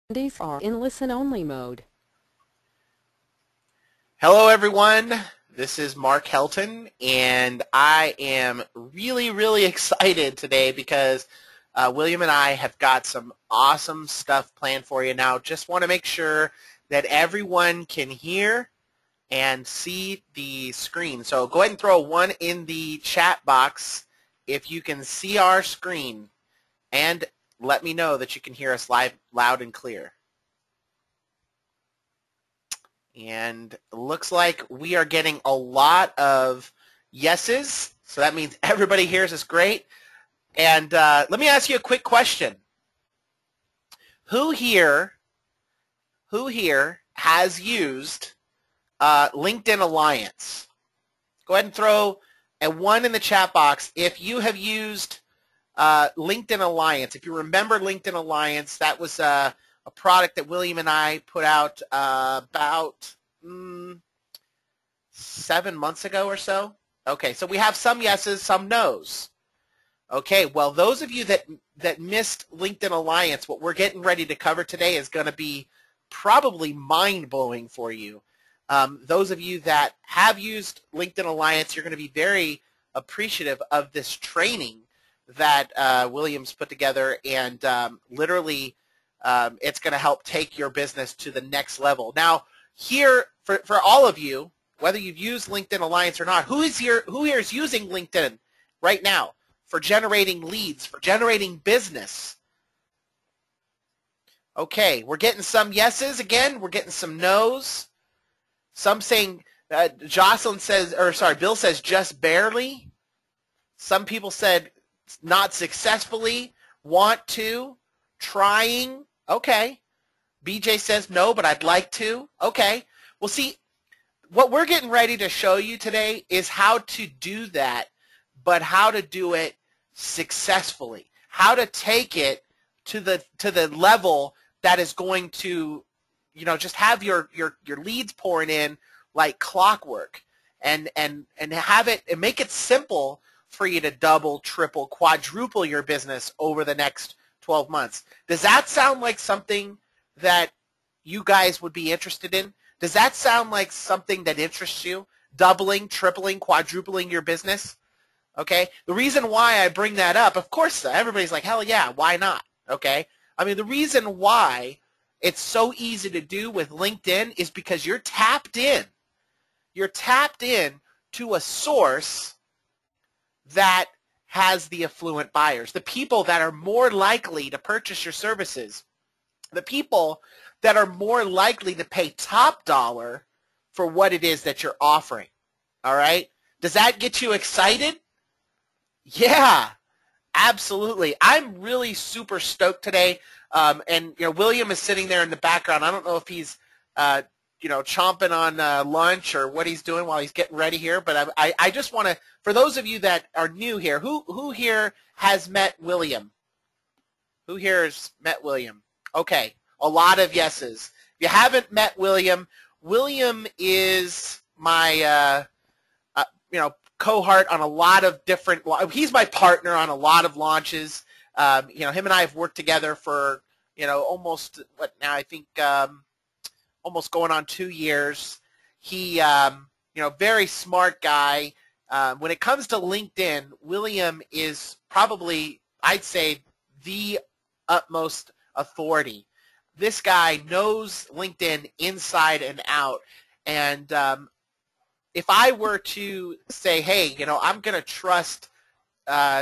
These are in listen-only mode. Hello everyone, this is Mark Helton, and I am really excited today because William and I have got some awesome stuff planned for you. Now, just want to make sure that everyone can hear and see the screen. So go ahead and throw one in the chat box if you can see our screen, and let me know that you can hear us loud and clear. And it looks like we are getting a lot of yeses, so that means everybody hears us great. And let me ask you a quick question. Who here has used LinkedIn Alliance? Go ahead and throw a 1 in the chat box if you have used LinkedIn Alliance. If you remember LinkedIn Alliance, that was a product that William and I put out about 7 months ago or so. Okay, so we have some yeses, some nos. Okay, well, those of you that missed LinkedIn Alliance, what we're getting ready to cover today is going to be probably mind-blowing for you. Those of you that have used LinkedIn Alliance, you're going to be very appreciative of this training that William's put together, and literally it's going to help take your business to the next level. Now, here, for all of you, whether you've used LinkedIn Alliance or not, who here is using LinkedIn right now for generating leads, for generating business? Okay, we're getting some yeses again. We're getting some nos. Some saying, Jocelyn says, or sorry, Bill says just barely. Some people said not successfully, want to, trying. Okay. BJ says no, but I'd like to. Okay. Well, see, what we're getting ready to show you today is how to do that, but how to do it successfully. How to take it to the level that is going to, just have your leads pouring in like clockwork, and have it and make it simple for you to double, triple, quadruple your business over the next 12 months. Does that sound like something that you guys would be interested in? Does that sound like something that interests you? Doubling, tripling, quadrupling your business? Okay? The reason why I bring that up, of course, everybody's like, hell yeah, why not? Okay? I mean, the reason why it's so easy to do with LinkedIn is because you're tapped in. You're tapped in to a source that has the affluent buyers, the people that are more likely to purchase your services, the people that are more likely to pay top dollar for what it is that you're offering. All right? Does that get you excited? Yeah, absolutely. I'm really super stoked today. And William is sitting there in the background. I don't know if he's chomping on lunch or what he's doing while he's getting ready here. But I just want to, for those of you that are new here, who here has met William? Who here has met William? Okay, a lot of yeses. If you haven't met William, William is my cohort on a lot of different. He's my partner on a lot of launches. Him and I have worked together for almost I think almost going on 2 years. He very smart guy. When it comes to LinkedIn, William is probably, I'd say, the utmost authority. This guy knows LinkedIn inside and out. And if I were to say, hey, I'm going to trust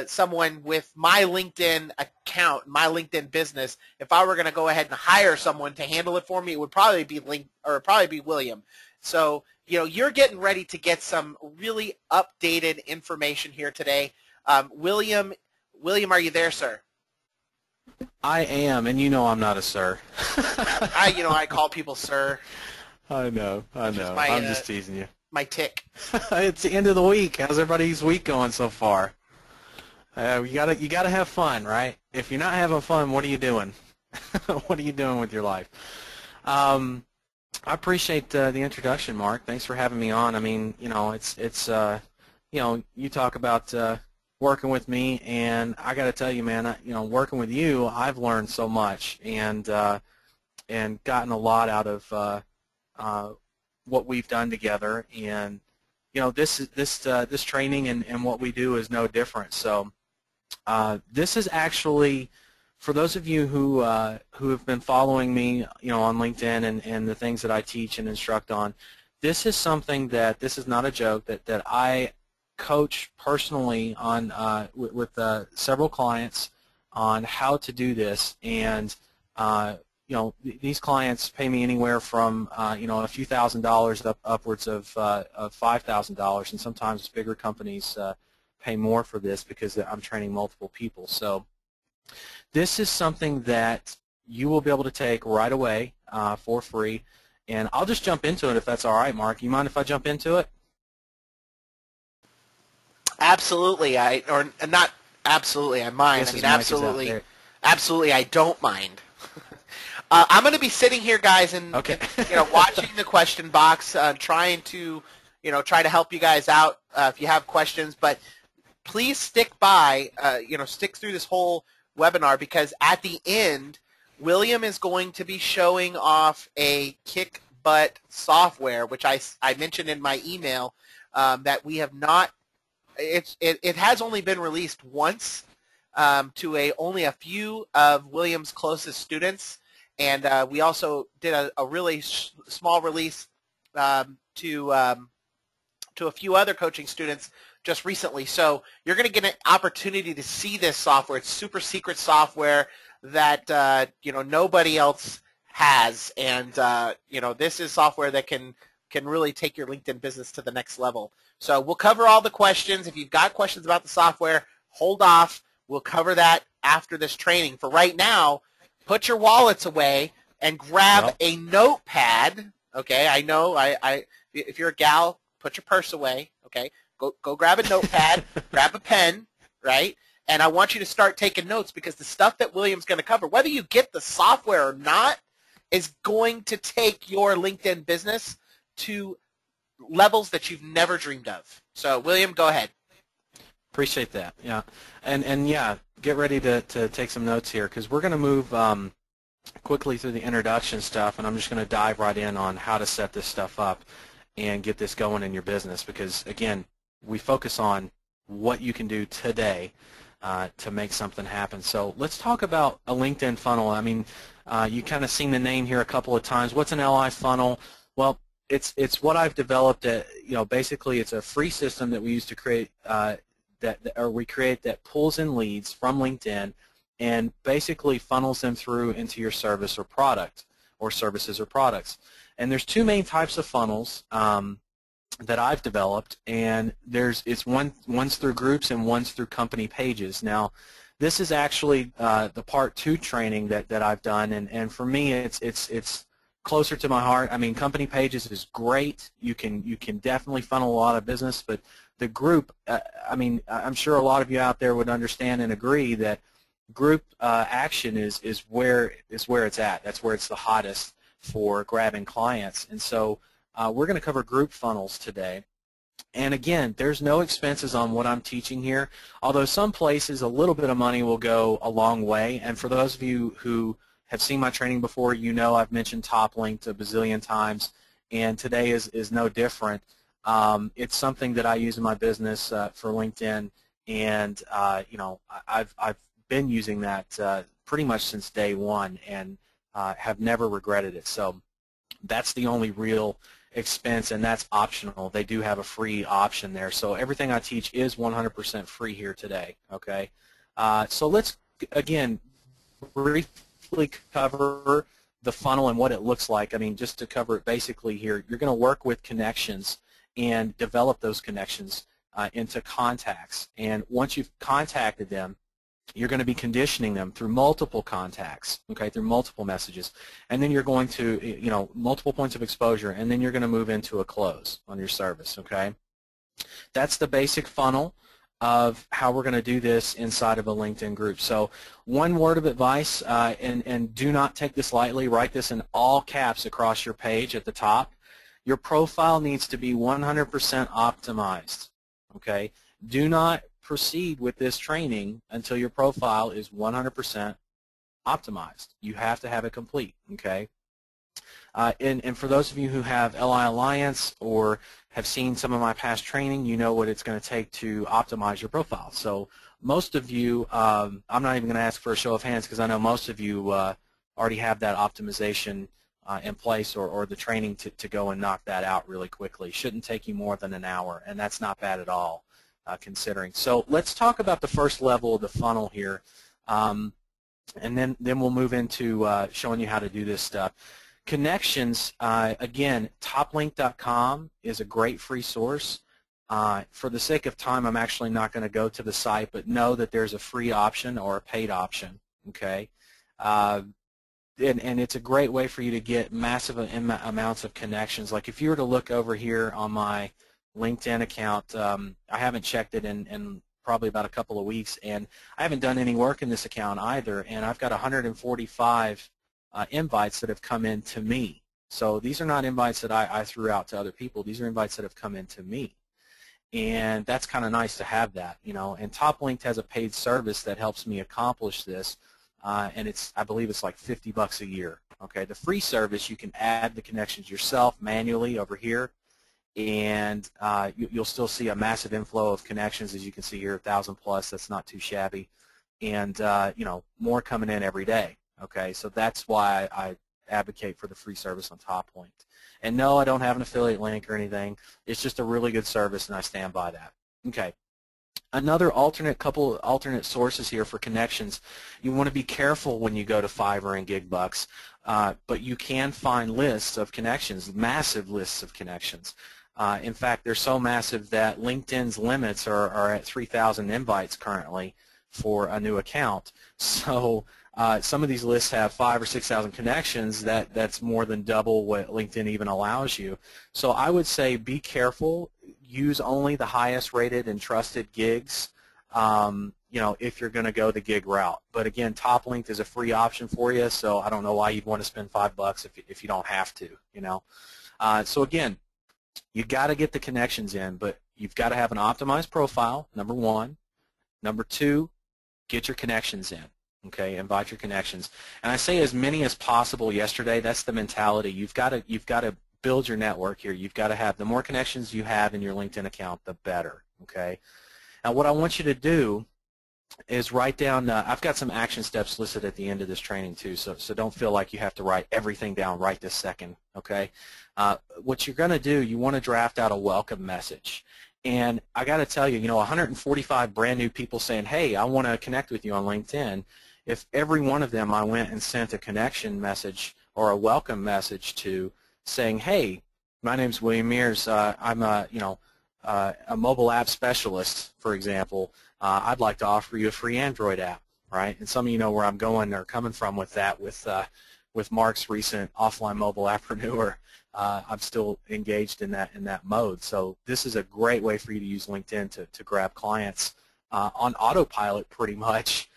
someone with my LinkedIn account, my LinkedIn business, if I were going to go ahead and hire someone to handle it for me, it would probably be William. So, you're getting ready to get some really updated information here today. William, are you there, sir? I am, and I'm not a sir. I call people sir. I know. I'm just teasing you. My tick. It's the end of the week. How's everybody's week going so far? You gotta have fun, right? If you're not having fun, what are you doing? What are you doing with your life? I appreciate the introduction, Mark. Thanks for having me on. I mean, it's you talk about working with me, and I got to tell you, man, working with you, I've learned so much, and and gotten a lot out of what we've done together. And this training and what we do is no different. So this is actually, for those of you who have been following me, on LinkedIn and the things that I teach and instruct on, this is something that, this is not a joke, that I coach personally on with several clients on how to do this. And these clients pay me anywhere from a few $1,000s upwards of $5,000, and sometimes bigger companies pay more for this because I'm training multiple people. So this is something that you will be able to take right away for free, and I'll just jump into it if that's all right, Mark. You mind if I jump into it? Absolutely, or not absolutely, I mind. I mean, absolutely, I don't mind. I'm going to be sitting here, guys, and okay. Watching the question box, trying to help you guys out if you have questions. But please stick through this whole webinar, because at the end, William is going to be showing off a kick butt software, which I mentioned in my email that we have not. It has only been released once to only a few of William's closest students, and we also did a really small release to a few other coaching students just recently. So you're going to get an opportunity to see this software. It's super secret software that nobody else has, and this is software that can really take your LinkedIn business to the next level. So we'll cover all the questions. If you've got questions about the software, hold off. We'll cover that after this training. For right now, put your wallets away and grab a notepad. Okay, I know. If you're a gal, put your purse away. Okay, go grab a notepad, grab a pen, right? And I want you to start taking notes, because the stuff that William's going to cover, whether you get the software or not, is going to take your LinkedIn business to levels that you've never dreamed of. So, William, go ahead. Appreciate that. Yeah, and yeah, get ready to take some notes here, because we're going to move quickly through the introduction stuff, and I'm just going to dive right in on how to set this stuff up and get this going in your business, because again, we focus on what you can do today to make something happen. So let's talk about a LinkedIn funnel. I mean, you kind of seen the name here a couple of times. What's an LI funnel? Well, it's what I've developed. Basically, it's a free system that we use to create that pulls in leads from LinkedIn and basically funnels them through into your service or product, or services or products. And there's two main types of funnels that I've developed, and one's through groups and one's through company pages. Now, this is actually the part 2 training that I've done, and for me, it's closer to my heart. I mean, company pages is great. You can definitely funnel a lot of business, but the group, I mean, I'm sure a lot of you out there would understand and agree that group action is where it's at. That's where it's the hottest for grabbing clients. And so we're going to cover group funnels today. And again, there's no expenses on what I'm teaching here, although some places a little bit of money will go a long way. And for those of you who have seen my training before, I've mentioned Top Linked a bazillion times, and today is no different. It's something that I use in my business for LinkedIn, and I've been using that pretty much since day one, and have never regretted it. So that's the only real expense, and that's optional. They do have a free option there. So everything I teach is 100% free here today. Okay, so let's again briefly cover the funnel and what it looks like. I mean, just to cover it basically here, you're going to work with connections and develop those connections into contacts. And once you've contacted them, you're going to be conditioning them through multiple contacts, okay, through multiple messages. And then you're going to, multiple points of exposure, and then you're going to move into a close on your service, okay? That's the basic funnel of how we're going to do this inside of a LinkedIn group. So one word of advice, and do not take this lightly, write this in all caps across your page at the top. Your profile needs to be 100% optimized, okay? Do not proceed with this training until your profile is 100% optimized. You have to have it complete, okay? And for those of you who have LI Alliance or have seen some of my past training, you know what it's going to take to optimize your profile. So most of you, I'm not even going to ask for a show of hands because I know most of you already have that optimization in place, or the training to go and knock that out really quickly. Shouldn't take you more than an hour, and that's not bad at all considering. So let's talk about the first level of the funnel here, and then we'll move into showing you how to do this stuff. Connections, again, toplink.com is a great free source. For the sake of time, I'm actually not going to go to the site, but know that there's a free option or a paid option, okay? And it's a great way for you to get massive amounts of connections. Like if you were to look over here on my LinkedIn account, I haven't checked it in probably about a couple of weeks, and I haven't done any work in this account either, and I've got 145 invites that have come in to me. So these are not invites that I threw out to other people. These are invites that have come in to me. And that's kind of nice to have that, you know. And TopLink has a paid service that helps me accomplish this, and I believe it's like $50 a year. Okay, the free service, you can add the connections yourself manually over here, and you'll still see a massive inflow of connections, as you can see here, 1,000 plus. That's not too shabby, and you know, more coming in every day. Okay, so that's why I advocate for the free service on TopLink. And no, I don't have an affiliate link or anything. It's just a really good service, and I stand by that. Okay. Another couple alternate sources here for connections. You want to be careful when you go to Fiverr and GigBucks, but you can find lists of connections, massive lists of connections. In fact, they're so massive that LinkedIn's limits are at 3,000 invites currently for a new account. So some of these lists have 5,000 or 6,000 connections. That's more than double what LinkedIn even allows you. So I would say be careful. Use only the highest rated and trusted gigs, you know, if you're going to go the gig route. But again, TopLink is a free option for you, so I don't know why you'd want to spend $5 if you don't have to, you know. So again, you got to get the connections in, but you've got to have an optimized profile, number one. Number two, get your connections in. Okay, invite your connections. And I say as many as possible yesterday. That's the mentality. You've got to build your network here. You've got to have, the more connections you have in your LinkedIn account, the better. Okay. Now what I want you to do is write down, I've got some action steps listed at the end of this training too, so don't feel like you have to write everything down right this second, okay? What you're going to do, you want to draft out a welcome message. And I got to tell you, you know, 145 brand new people saying, hey, I want to connect with you on LinkedIn. If every one of them I went and sent a connection message or a welcome message to saying, hey, my name's William Mears, I'm a mobile app specialist, for example, I'd like to offer you a free Android app, right? And some of you know where I'm going or coming from with that, with Mark's recent offline mobile appreneur. I'm still engaged in that mode. So this is a great way for you to use LinkedIn to grab clients on autopilot, pretty much.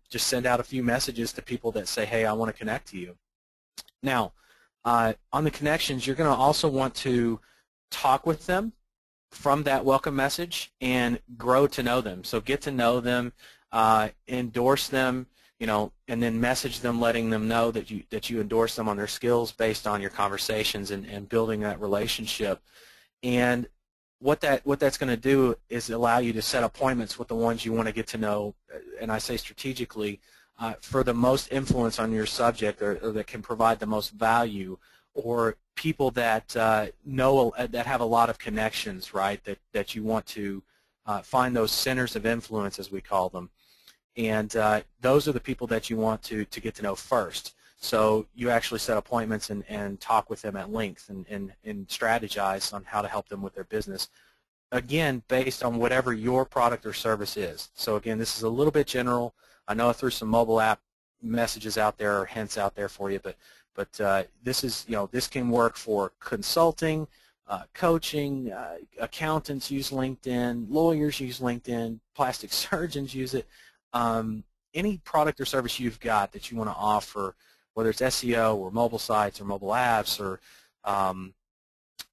Just send out a few messages to people that say, hey, I want to connect to you. Now, on the connections, you're going to also want to talk with them from that welcome message and grow to know them. So get to know them, endorse them, you know, and then message them letting them know that you endorse them on their skills based on your conversations and building that relationship. And what that's going to do is allow you to set appointments with the ones you want to get to know, and I say strategically, for the most influence on your subject or that can provide the most value, or people that that have a lot of connections, right, that you want to find those centers of influence, as we call them. And those are the people that you want to get to know first. So you actually set appointments and talk with them at length and strategize on how to help them with their business. Again, based on whatever your product or service is. So again, this is a little bit general. I know I threw some mobile app messages out there or hints out there for you, but this is, you know, this can work for consulting, coaching, accountants use LinkedIn, lawyers use LinkedIn, plastic surgeons use it. Any product or service you've got that you want to offer, whether it's SEO or mobile sites or mobile apps or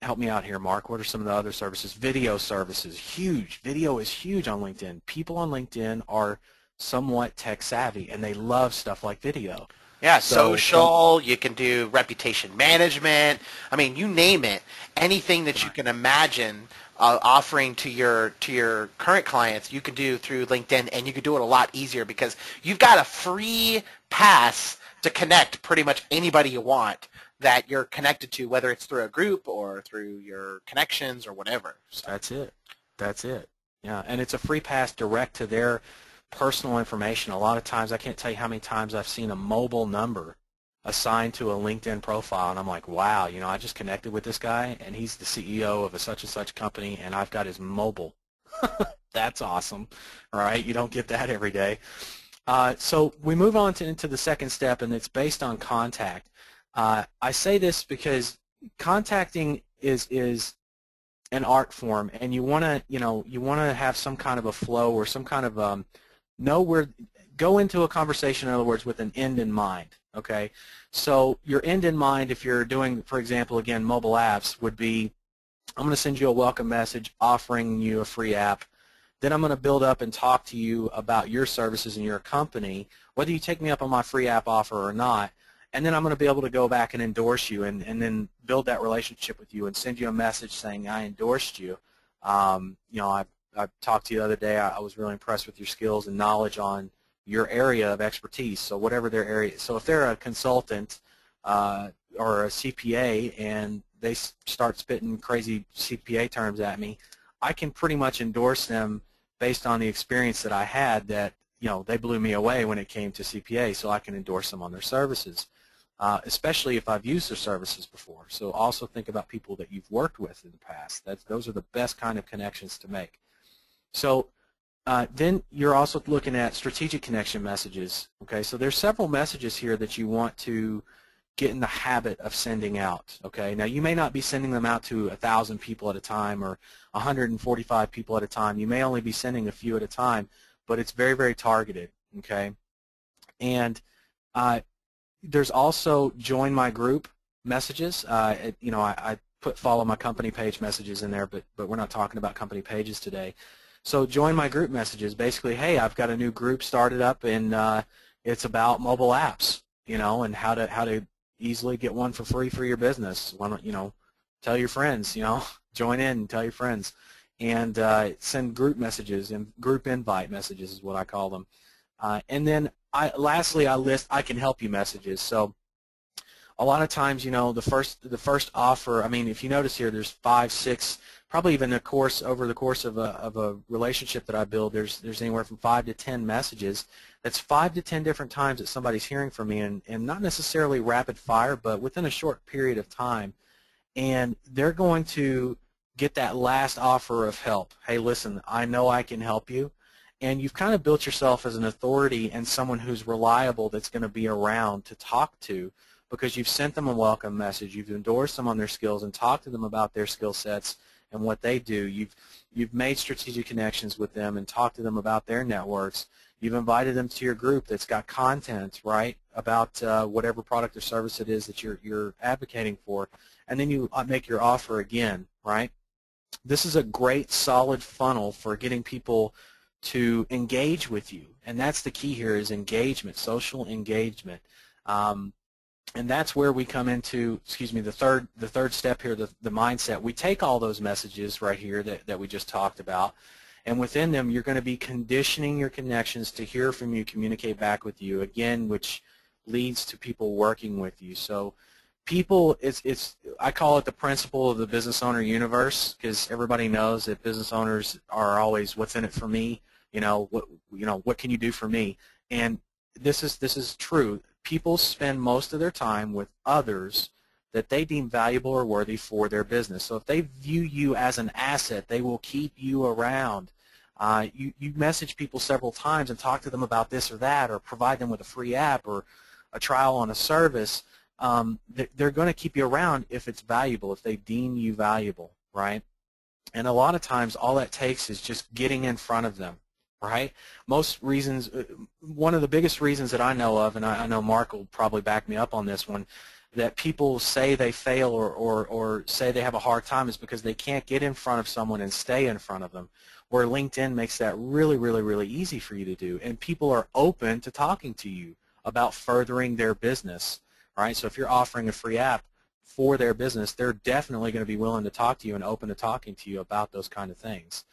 help me out here, Mark. What are some of the other services? Video services, huge. Video is huge on LinkedIn. People on LinkedIn are somewhat tech savvy, and they love stuff like video. Yeah, So social, you can do reputation management. I mean, you name it. Anything that you can imagine offering to your current clients, you can do through LinkedIn, and you can do it a lot easier because you've got a free pass to connect pretty much anybody you want that you're connected to, whether it's through a group or through your connections or whatever. So. That's it. That's it. Yeah, and it's a free pass direct to their personal information. A lot of times, I can't tell you how many times I've seen a mobile number assigned to a LinkedIn profile, and I'm like, wow, you know, I just connected with this guy, and he's the CEO of a such and such company, and I've got his mobile. That's awesome, right? You don't get that every day. So we move on into the second step, and it's based on contact. I say this because contacting is an art form, and you want to have some kind of a flow or some kind of go into a conversation, in other words, with an end in mind. Okay, so your end in mind, if you're doing, for example, again, mobile apps, would be, I'm going to send you a welcome message offering you a free app. Then I'm going to build up and talk to you about your services and your company, whether you take me up on my free app offer or not. And then I'm going to be able to go back and endorse you and then build that relationship with you and send you a message saying I endorsed you. You know, I talked to you the other day. I was really impressed with your skills and knowledge on your area of expertise. So whatever their area. So if they're a consultant or a CPA and they start spitting crazy CPA terms at me, I can pretty much endorse them based on the experience that I had that, you know, they blew me away when it came to CPA, so I can endorse them on their services, especially if I've used their services before. So also think about people that you've worked with in the past. Those are the best kind of connections to make. So then you're also looking at strategic connection messages. Okay, so there's several messages here that you want to get in the habit of sending out. Okay, now you may not be sending them out to 1,000 people at a time or 145 people at a time. You may only be sending a few at a time, but it's very, very targeted. Okay, and there's also join my group messages. You know, I put follow my company page messages in there, but we're not talking about company pages today. So join my group messages. Basically, hey, I've got a new group started up, and it's about mobile apps. You know, and how to easily get one for free for your business. Why don't, you know, tell your friends, you know, join in and tell your friends, and send group messages, and group invite messages is what I call them. And then lastly, I list I can help you messages. So a lot of times, you know, the first offer, I mean, if you notice here, there's 5, 6, probably even over the course of a relationship that I build, there's anywhere from 5 to 10 messages. That's 5 to 10 different times that somebody's hearing from me, and not necessarily rapid fire, but within a short period of time. And they're going to get that last offer of help. Hey, listen, I know I can help you. And you've kind of built yourself as an authority and someone who's reliable that's going to be around to talk to, because you've sent them a welcome message, you've endorsed them on their skills and talked to them about their skill sets and what they do. You've made strategic connections with them and talked to them about their networks. You've invited them to your group that's got content, right, about whatever product or service it is that you're advocating for, and then you make your offer again, right? This is a great, solid funnel for getting people to engage with you, and that's the key here is engagement, social engagement. And that's where we come into, the third step here, the mindset. We take all those messages right here that we just talked about, and within them you're going to be conditioning your connections to hear from you, communicate back with you, again, which leads to people working with you. So people, I call it the principle of the business owner universe, because everybody knows that business owners are always, what's in it for me? What can you do for me? And this is true. People spend most of their time with others that they deem valuable or worthy for their business. So if they view you as an asset, they will keep you around. You message people several times and talk to them about this or that, or provide them with a free app or a trial on a service. They're going to keep you around if it's valuable, if they deem you valuable, right? And a lot of times all that takes is just getting in front of them. Right? Most reasons, one of the biggest reasons that I know of, and I know Mark will probably back me up on this one, that people say they fail or say they have a hard time is because they can't get in front of someone and stay in front of them, where LinkedIn makes that really, really, really easy for you to do. And people are open to talking to you about furthering their business, right? So if you're offering a free app for their business, they're definitely going to be willing to talk to you and open to talking to you about those kind of things.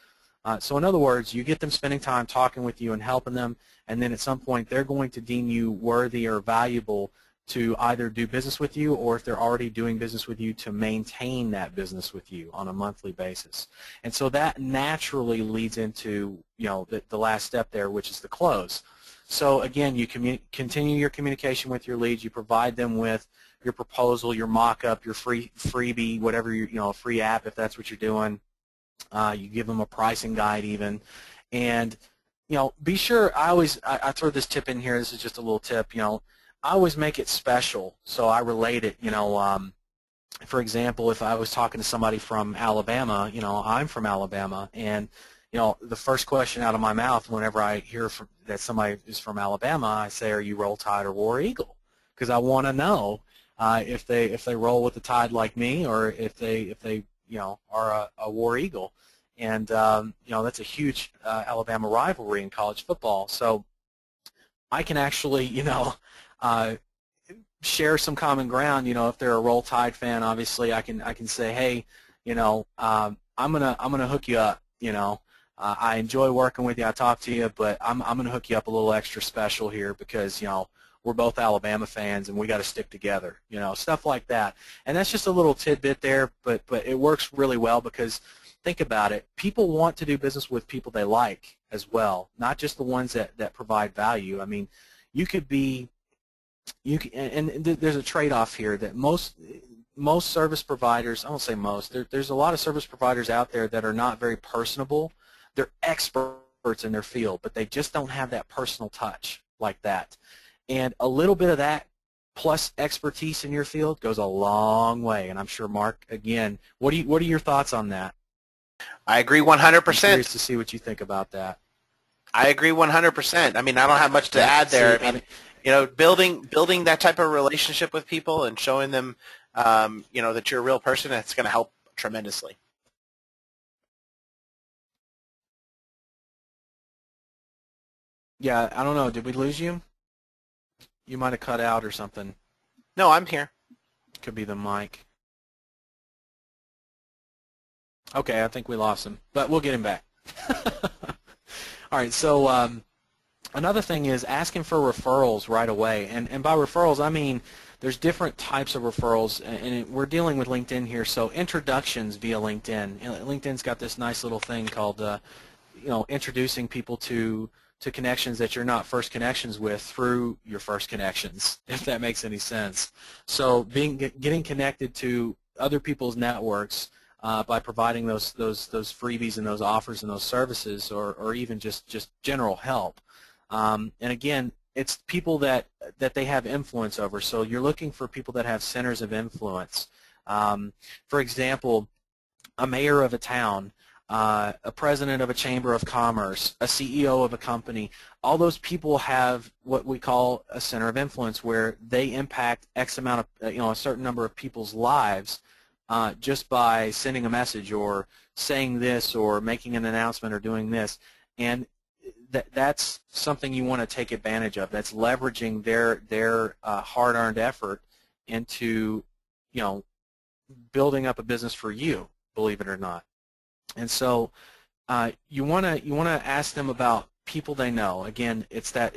So in other words, you get them spending time talking with you and helping them, and then at some point they're going to deem you worthy or valuable to either do business with you, or if they're already doing business with you, to maintain that business with you on a monthly basis. And so that naturally leads into, you know, the last step there, which is the close. So again, you continue your communication with your leads. You provide them with your proposal, your mock-up, your freebie, whatever, you know, free app if that's what you're doing. You give them a pricing guide even, and you know, be sure. I throw this tip in here. This is just a little tip. You know, I always make it special, so I relate it. You know, for example, if I was talking to somebody from Alabama, you know, I'm from Alabama, and you know, the first question out of my mouth whenever I hear that somebody is from Alabama, I say, "Are you Roll Tide or War Eagle?" Because I want to know if they roll with the Tide like me, or if they you know, are a War Eagle. And you know, that's a huge Alabama rivalry in college football. So I can actually, you know, share some common ground. You know, if they're a Roll Tide fan, obviously I can say, hey, you know, I'm gonna hook you up. You know, I enjoy working with you. I talk to you, but I'm gonna hook you up a little extra special here because, you know, we're both Alabama fans and we got to stick together, you know, stuff like that. And that's just a little tidbit there, but it works really well because think about it. People want to do business with people they like as well, not just the ones that provide value. I mean, you could be, and there's a trade-off here that most service providers, I won't say most, there's a lot of service providers out there that are not very personable. They're experts in their field, but they just don't have that personal touch like that. And a little bit of that plus expertise in your field goes a long way. And I'm sure, Mark, again, what are your thoughts on that? I agree 100%. I'm curious to see what you think about that. I agree 100%. I mean, I don't have much to add there. I mean, you know, building that type of relationship with people and showing them, you know, that you're a real person, it's going to help tremendously. Yeah, I don't know. Did we lose you? You might have cut out or something. No, I'm here. Could be the mic. Okay, I think we lost him, but we'll get him back. All right, so another thing is asking for referrals right away. And by referrals, I mean there's different types of referrals, and we're dealing with LinkedIn here. So introductions via LinkedIn. LinkedIn's got this nice little thing called, you know, introducing people to connections that you're not first connections with through your first connections, if that makes any sense. So getting connected to other people's networks by providing those freebies and those offers and those services, or even just general help. And again, it's people that they have influence over. So you're looking for people that have centers of influence. For example, a mayor of a town, a president of a chamber of commerce, a CEO of a company, all those people have what we call a center of influence, where they impact X amount of, you know, a certain number of people's lives just by sending a message or saying this or making an announcement or doing this. And that's something you want to take advantage of. That's leveraging their hard-earned effort into, you know, building up a business for you, believe it or not. And so you want to ask them about people they know. Again, it's that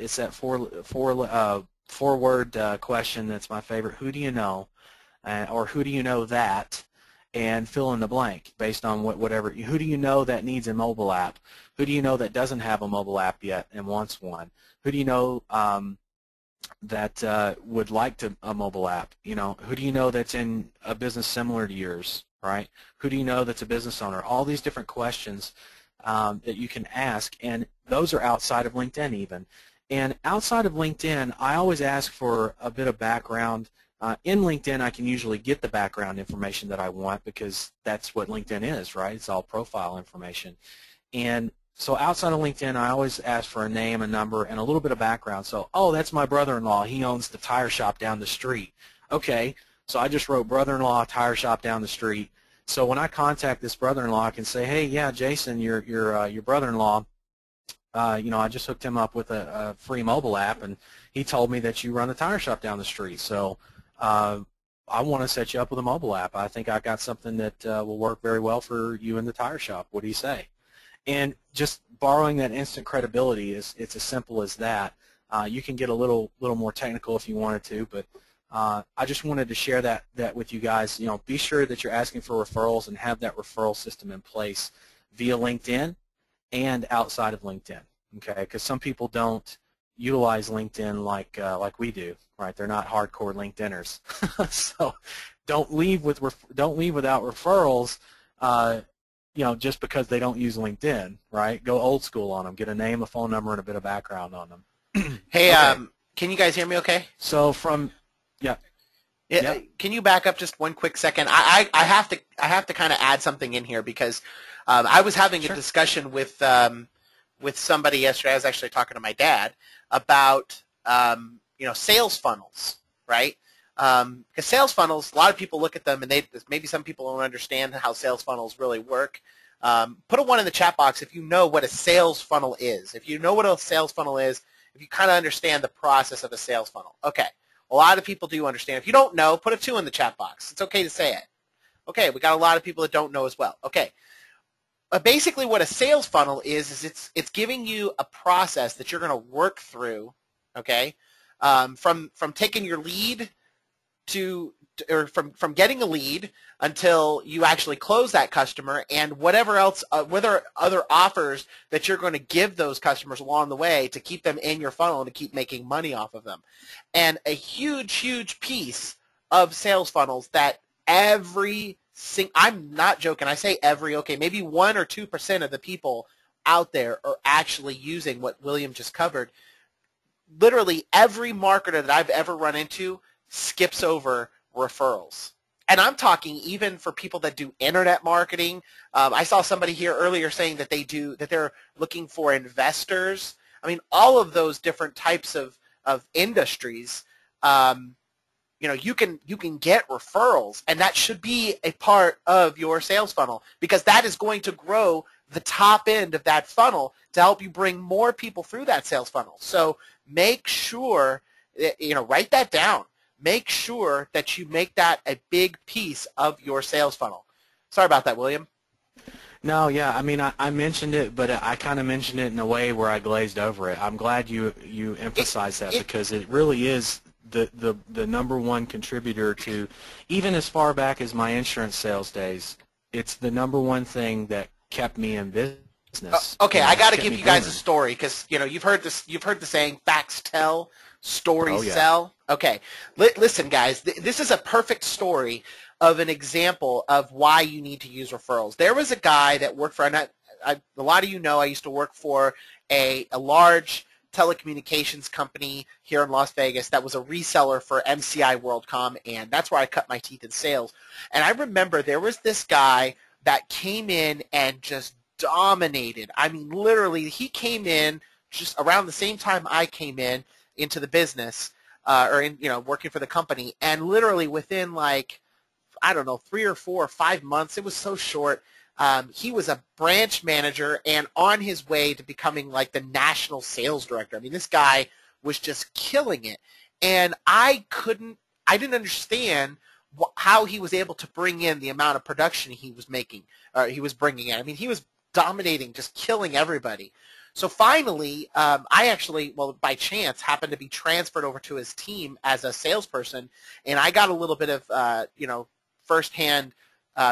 four-word question that's my favorite. Who do you know, or who do you know that, and fill in the blank based on whatever. Who do you know that needs a mobile app? Who do you know that doesn't have a mobile app yet and wants one? Who do you know that would like a mobile app? You know, who do you know that's in a business similar to yours? Right? Who do you know that's a business owner? All these different questions that you can ask, and those are outside of LinkedIn even. And outside of LinkedIn, I always ask for a bit of background. In LinkedIn, I can usually get the background information that I want because that's what LinkedIn is, right? It's all profile information. And so outside of LinkedIn, I always ask for a name, a number, and a little bit of background. So, oh, that's my brother-in-law. He owns the tire shop down the street. Okay. So I just wrote brother-in-law tire shop down the street. So when I contact this brother-in-law, I can say, hey, yeah, Jason, your brother-in-law, I just hooked him up with a free mobile app, and he told me that you run the tire shop down the street. So I want to set you up with a mobile app. I think I got something that will work very well for you in the tire shop. What do you say? And just borrowing that instant credibility it's as simple as that. You can get a little more technical if you wanted to, but I just wanted to share that with you guys. Be sure that you're asking for referrals and have that referral system in place via LinkedIn and outside of LinkedIn. Okay, because some people don't utilize LinkedIn like we do. Right? They're not hardcore LinkedIners. So don't leave without referrals. Just because they don't use LinkedIn, right? Go old school on them. Get a name, a phone number, and a bit of background on them. Hey, okay. Can you guys hear me okay? So Yeah. Yep. Can you back up just one quick second? I have to kind of add something in here because I was having a discussion with somebody yesterday. I was actually talking to my dad about sales funnels, right? Because sales funnels, a lot of people look at them and maybe some people don't understand how sales funnels really work. Put a 1 in the chat box if you know what a sales funnel is. If you know what a sales funnel is, if you kind of understand the process of a sales funnel. Okay. A lot of people do understand. If you don't know, put a 2 in the chat box. It's okay to say it. Okay, we got a lot of people that don't know as well. Okay. Basically what a sales funnel is it's giving you a process that you're going to work through, okay, from taking your lead or from getting a lead until you actually close that customer, and whatever else, whether other offers that you're going to give those customers along the way to keep them in your funnel and to keep making money off of them. And a huge piece of sales funnels that I'm not joking, I say okay, maybe 1 or 2% of the people out there are actually using what William just covered. Literally every marketer that I've ever run into skips over referrals. And I'm talking even for people that do internet marketing. I saw somebody here earlier saying that they're looking for investors. I mean, all of those different types of industries, you can get referrals, and that should be a part of your sales funnel because that is going to grow the top end of that funnel to help you bring more people through that sales funnel. So make sure, write that down. Make sure that you make that a big piece of your sales funnel. Sorry about that, William. No, yeah, I mean, I mentioned it, but I kind of mentioned it in a way where I glazed over it. I'm glad you emphasized that because it really is the number one contributor to, even as far back as my insurance sales days, it's the number one thing that kept me in business. Okay, I got to give you guys a story because you've heard the saying, facts tell, stories sell. Okay, listen, guys, this is a perfect story of an example of why you need to use referrals. There was a guy that worked for, a lot of you know, I used to work for a large telecommunications company here in Las Vegas that was a reseller for MCI WorldCom, and that's where I cut my teeth in sales. And I remember there was this guy that came in and just dominated. I mean, literally, he came in just around the same time I came in into the business, working for the company, and literally within I don't know, 3 or 4 or 5 months, it was so short, he was a branch manager and on his way to becoming like the national sales director. I mean, this guy was just killing it, and I didn't understand how he was able to bring in the amount of production he was making, he was bringing in. I mean, he was dominating, just killing everybody. So finally, I actually, by chance, happened to be transferred over to his team as a salesperson, and I got a little bit of, firsthand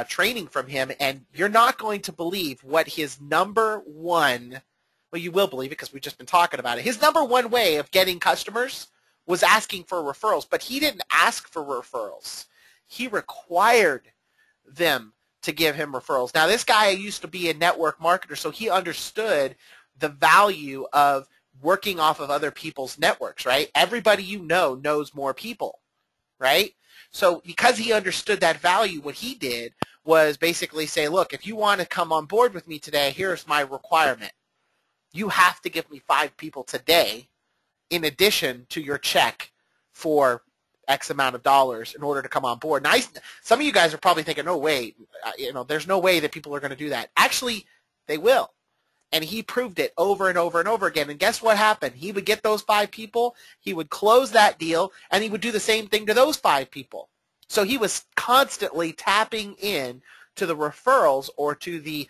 training from him, and you're not going to believe what his number one, well, you will believe it because we've just been talking about it. His number one way of getting customers was asking for referrals, but he didn't ask for referrals. He required them to give him referrals. Now, this guy used to be a network marketer, so he understood the value of working off of other people's networks, right? Everybody knows more people, right? So because he understood that value, what he did was basically say, look, if you want to come on board with me today, here's my requirement. You have to give me 5 people today in addition to your check for X amount of dollars in order to come on board. Now, some of you guys are probably thinking, no, wait, there's no way that people are going to do that. Actually, they will. And he proved it over and over and over again. And guess what happened? He would get those 5 people, he would close that deal, and he would do the same thing to those 5 people. So he was constantly tapping in to the referrals or to the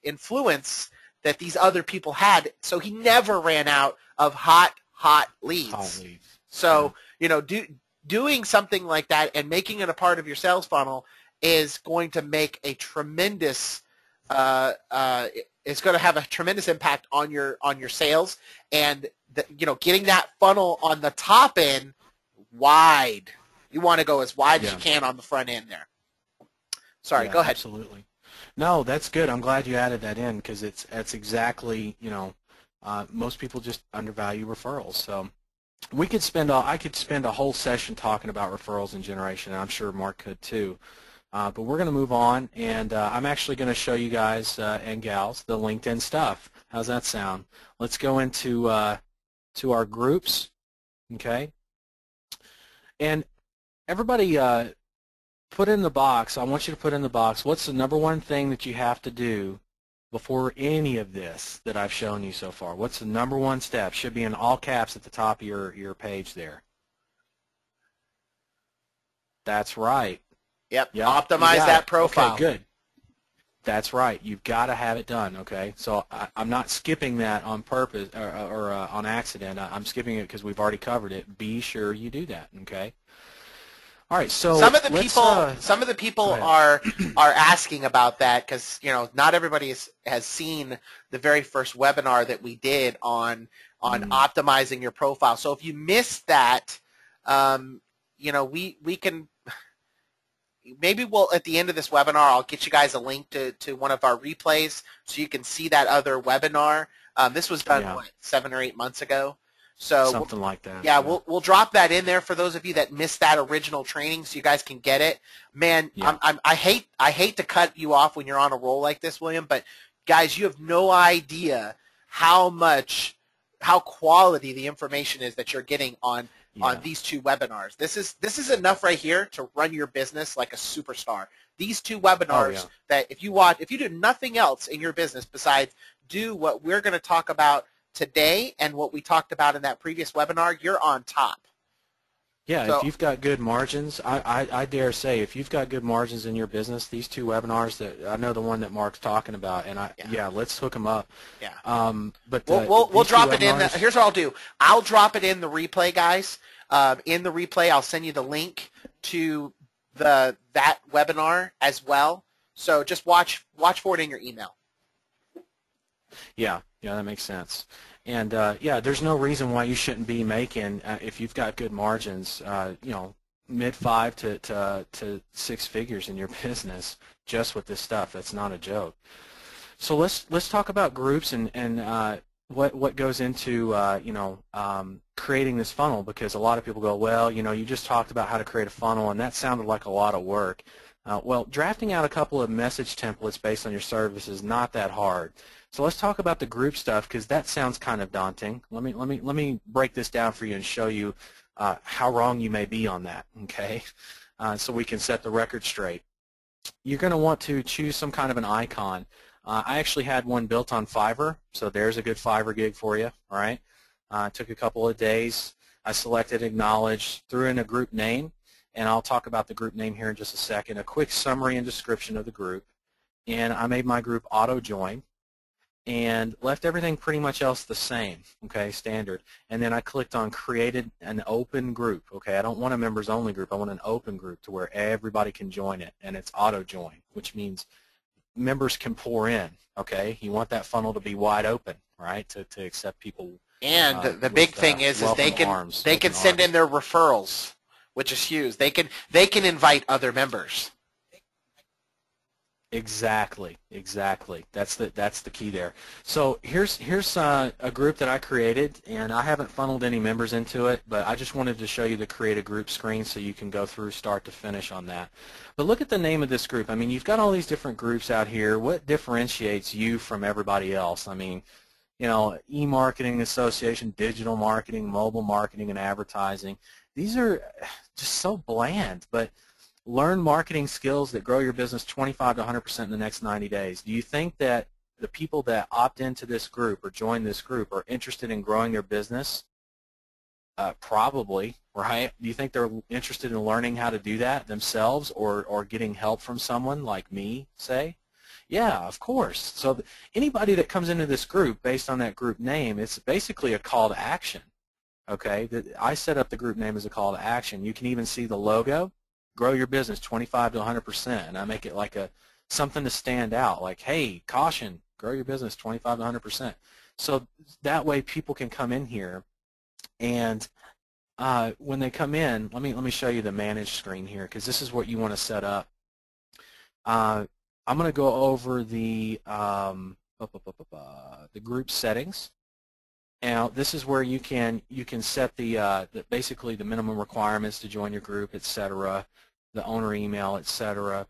influence that these other people had. So he never ran out of hot leads. Hot leads. So, doing something like that and making it a part of your sales funnel is going to make a tremendous it's going to have a tremendous impact on your sales, and getting that funnel on the top end wide. You want to go as wide as you can on the front end there. Sorry, go ahead. Absolutely. No, that's good. I'm glad you added that in because that's exactly, most people just undervalue referrals. So I could spend a whole session talking about referrals and generation, and I'm sure Mark could too. But we're going to move on, and I'm actually going to show you guys and gals the LinkedIn stuff. How's that sound? Let's go into to our groups, okay? And everybody put in the box, I want you to put in the box, what's the number one thing that you have to do before any of this that I've shown you so far? What's the number one step? Should be in all caps at the top of your page there. That's right. Yep. Optimize that profile. Okay, good. That's right. You've got to have it done, okay? So I'm not skipping that on purpose or on accident. I'm skipping it because we've already covered it. Be sure you do that, okay? All right, so some of the people are asking about that because not everybody has seen the very first webinar that we did on optimizing your profile. So if you missed that, we can maybe at the end of this webinar I'll get you guys a link to one of our replays so you can see that other webinar. This was done what, 7 or 8 months ago. So something like that. Yeah, we'll drop that in there for those of you that missed that original training, so you guys can get it. Man, I hate to cut you off when you're on a roll like this, William, but guys, you have no idea how quality the information is that you're getting on these 2 webinars. This is enough right here to run your business like a superstar. These 2 webinars that if you do nothing else in your business besides do what we're going to talk about today and what we talked about in that previous webinar, you're on top. Yeah, so, if you've got good margins, I dare say if you've got good margins in your business, these 2 webinars that I know the one that Mark's talking about, and let's hook them up. Yeah. But we'll drop it in. Here's what I'll do. I'll drop it in the replay, guys. In the replay, I'll send you the link to that webinar as well. So just watch for it in your email. Yeah, that makes sense. And there's no reason why you shouldn't be making, if you've got good margins, mid-5 to 6 figures in your business just with this stuff. That's not a joke. So let's talk about groups and what goes into creating this funnel, because a lot of people go, well, you just talked about how to create a funnel, and that sounded like a lot of work. Well, drafting out a couple of message templates based on your service is not that hard. So let's talk about the group stuff, because that sounds kind of daunting. Let me break this down for you and show you how wrong you may be on that, okay? So we can set the record straight. You're going to want to choose some kind of an icon. I actually had one built on Fiverr, so there's a good Fiverr gig for you, all right? It took a couple of days. I selected Acknowledge, threw in a group name, and I'll talk about the group name here in just a second, a quick summary and description of the group, and I made my group auto join and left everything pretty much else the same, okay, standard. And then I clicked on created an open group, okay? I don't want a members only group, I want an open group to where everybody can join it, and it's auto join, which means members can pour in, okay? You want that funnel to be wide open, right, to accept people. And the big thing is they can send in their referrals, which is huge. They can invite other members. Exactly. That's the key there. So here's a group that I created, and I haven't funneled any members into it, but I just wanted to show you the create a group screen so you can go through start to finish on that. But look at the name of this group. I mean, you've got all these different groups out here. What differentiates you from everybody else? I mean, e-marketing association, digital marketing, mobile marketing, and advertising. These are just so bland, but learn marketing skills that grow your business 25 to 100% in the next 90 days. Do you think that the people that opt into this group or join this group are interested in growing their business? Probably, right? Do you think they're interested in learning how to do that themselves or getting help from someone like me, say? Yeah, of course. So anybody that comes into this group based on that group name, it's basically a call to action. Okay, I set up the group name as a call to action. You can even see the logo, grow your business 25 to 100%, and I make it like something to stand out, like, hey, caution, grow your business 25 to 100%. So that way people can come in here, and when they come in, let me show you the manage screen here, because this is what you want to set up. I'm going to go over the group settings. Now, this is where you can set basically the minimum requirements to join your group, etc., the owner email, etc.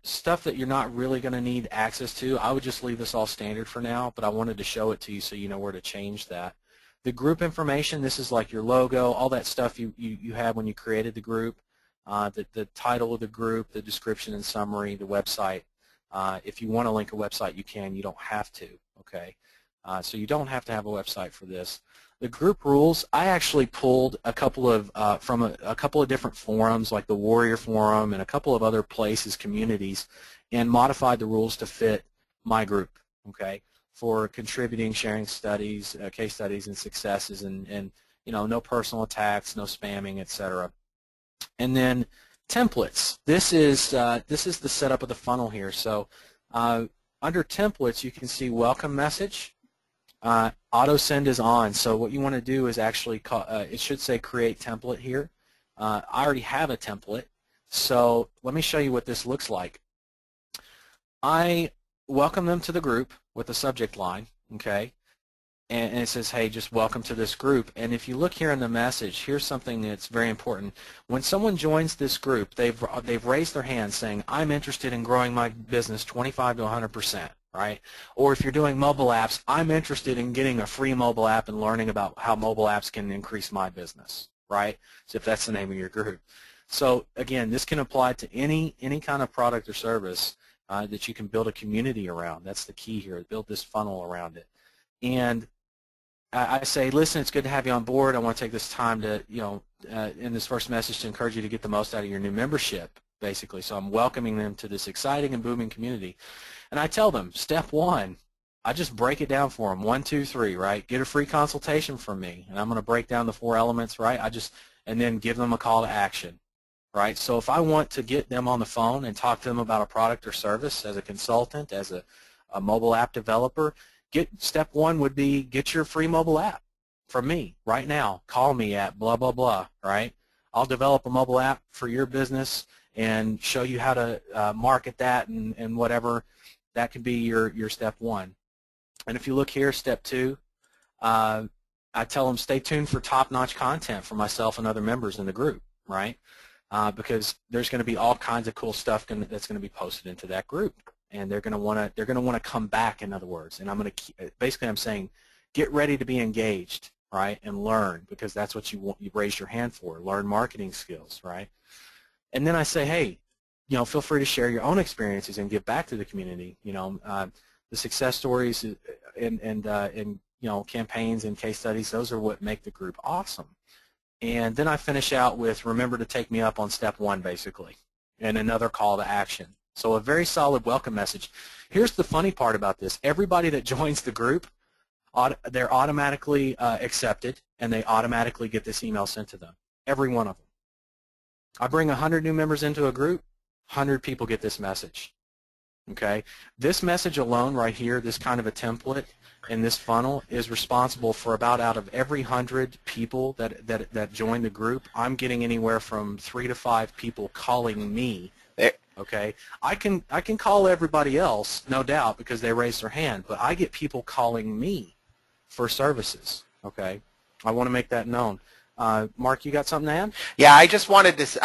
Stuff that you're not really going to need access to. I would just leave this all standard for now, but I wanted to show it to you so you know where to change that. The group information, this is like your logo, all that stuff you had when you created the group, the title of the group, the description and summary, the website. If you want to link a website, you can. You don't have to, okay? So you don't have to have a website for this. The group rules, I actually pulled a couple of from a couple of different forums, like the Warrior Forum and a couple of other places, communities, and modified the rules to fit my group, okay, for contributing, sharing studies, case studies, and successes, and no personal attacks, no spamming, etc. And then templates. This is the setup of the funnel here. So under templates, you can see welcome message. Auto send is on, so what you want to do is actually it should say create template here. I already have a template, so let me show you what this looks like. I welcome them to the group with a subject line, okay, and it says, hey, just welcome to this group. And if you look here in the message, here's something that's very important. When someone joins this group, they've raised their hand saying, I'm interested in growing my business 25 to 100%. Right? Or if you're doing mobile apps, I'm interested in getting a free mobile app and learning about how mobile apps can increase my business, right? So if that's the name of your group. So again, this can apply to any kind of product or service that you can build a community around. That's the key here, build this funnel around it. And I say, listen, it's good to have you on board. I want to take this time to, in this first message to encourage you to get the most out of your new membership, basically. So I'm welcoming them to this exciting and booming community. And I tell them, step one, I just break it down for them, 1, 2, 3, right? Get a free consultation from me, and I'm going to break down the 4 elements, right? And then give them a call to action, right? So if I want to get them on the phone and talk to them about a product or service as a consultant, as a mobile app developer, step one would be get your free mobile app from me right now. Call me at blah, blah, blah, right? I'll develop a mobile app for your business and show you how to market that and whatever. That could be your step one. And if you look here, step two, I tell them stay tuned for top-notch content from myself and other members in the group, right? Because there's going to be all kinds of cool stuff that's going to be posted into that group, and they're going to want to come back. In other words, and basically I'm saying, get ready to be engaged, right, and learn, because that's what you raised your hand for. Learn marketing skills, right? And then I say, hey, feel free to share your own experiences and give back to the community. The success stories and campaigns and case studies, those are what make the group awesome. And then I finish out with remember to take me up on step one, basically, and another call to action. So a very solid welcome message. Here's the funny part about this. Everybody that joins the group, they're automatically accepted, and they automatically get this email sent to them, every one of them. I bring 100 new members into a group, 100 people get this message, okay? This message alone right here, this kind of a template in this funnel is responsible for about, out of every 100 people that join the group, I'm getting anywhere from 3 to 5 people calling me, okay? I can call everybody else, no doubt, because they raised their hand, but I get people calling me for services, okay? I want to make that known. Mark, you got something to add? Yeah, I just wanted to.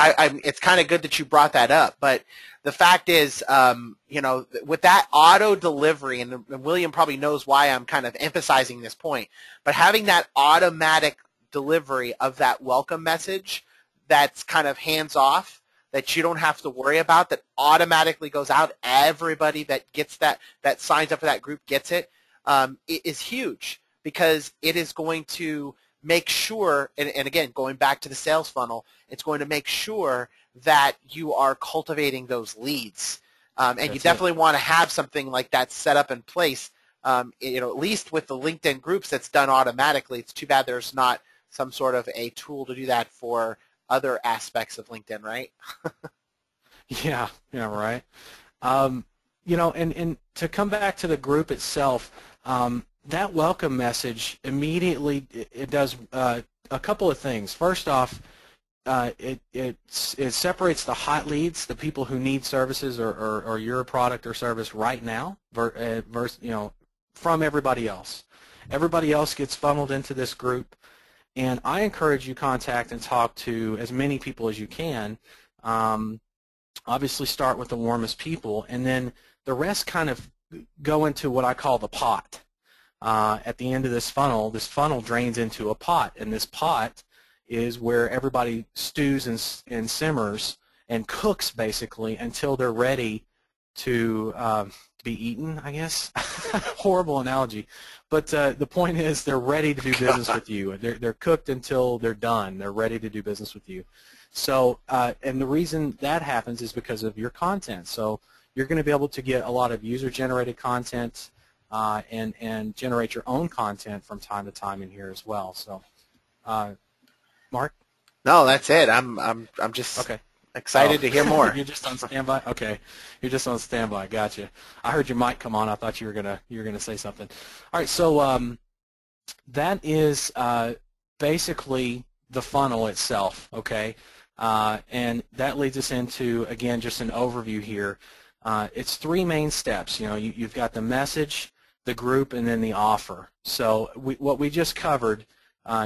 It's kind of good that you brought that up, but the fact is, with that auto delivery, and William probably knows why I'm kind of emphasizing this point, but having that automatic delivery of that welcome message that's kind of hands off, that you don't have to worry about, that automatically goes out. Everybody that gets that signs up for that group gets it. It is huge because it is going to make sure, and again, going back to the sales funnel, it's going to make sure that you are cultivating those leads. And you definitely want to have something like that set up in place, at least with the LinkedIn groups that's done automatically. It's too bad there's not some sort of a tool to do that for other aspects of LinkedIn, right? Yeah, right. And to come back to the group itself, that welcome message immediately it does a couple of things. First off, it separates the hot leads, the people who need services or your product or service right now, versus from everybody else. Everybody else gets funneled into this group, and I encourage you contact and talk to as many people as you can. Obviously, start with the warmest people, and then the rest kind of go into what I call the pot. At the end of this funnel drains into a pot, and this pot is where everybody stews and simmers and cooks basically until they're ready to be eaten, I guess. Horrible analogy. But the point is they're ready to do business with you. They're cooked until they're done. They're ready to do business with you. So, and the reason that happens is because of your content. So you're going to be able to get a lot of user-generated content and generate your own content from time to time in here as well. So, Mark? No, that's it. I'm just okay. Excited to hear more. You're just on standby. Okay, you're just on standby. Gotcha. I heard your mic come on. I thought you were gonna say something. All right, so that is basically the funnel itself. Okay, and that leads us into again just an overview here. It's three main steps. You've got the message, the group, and then the offer. So what we just covered,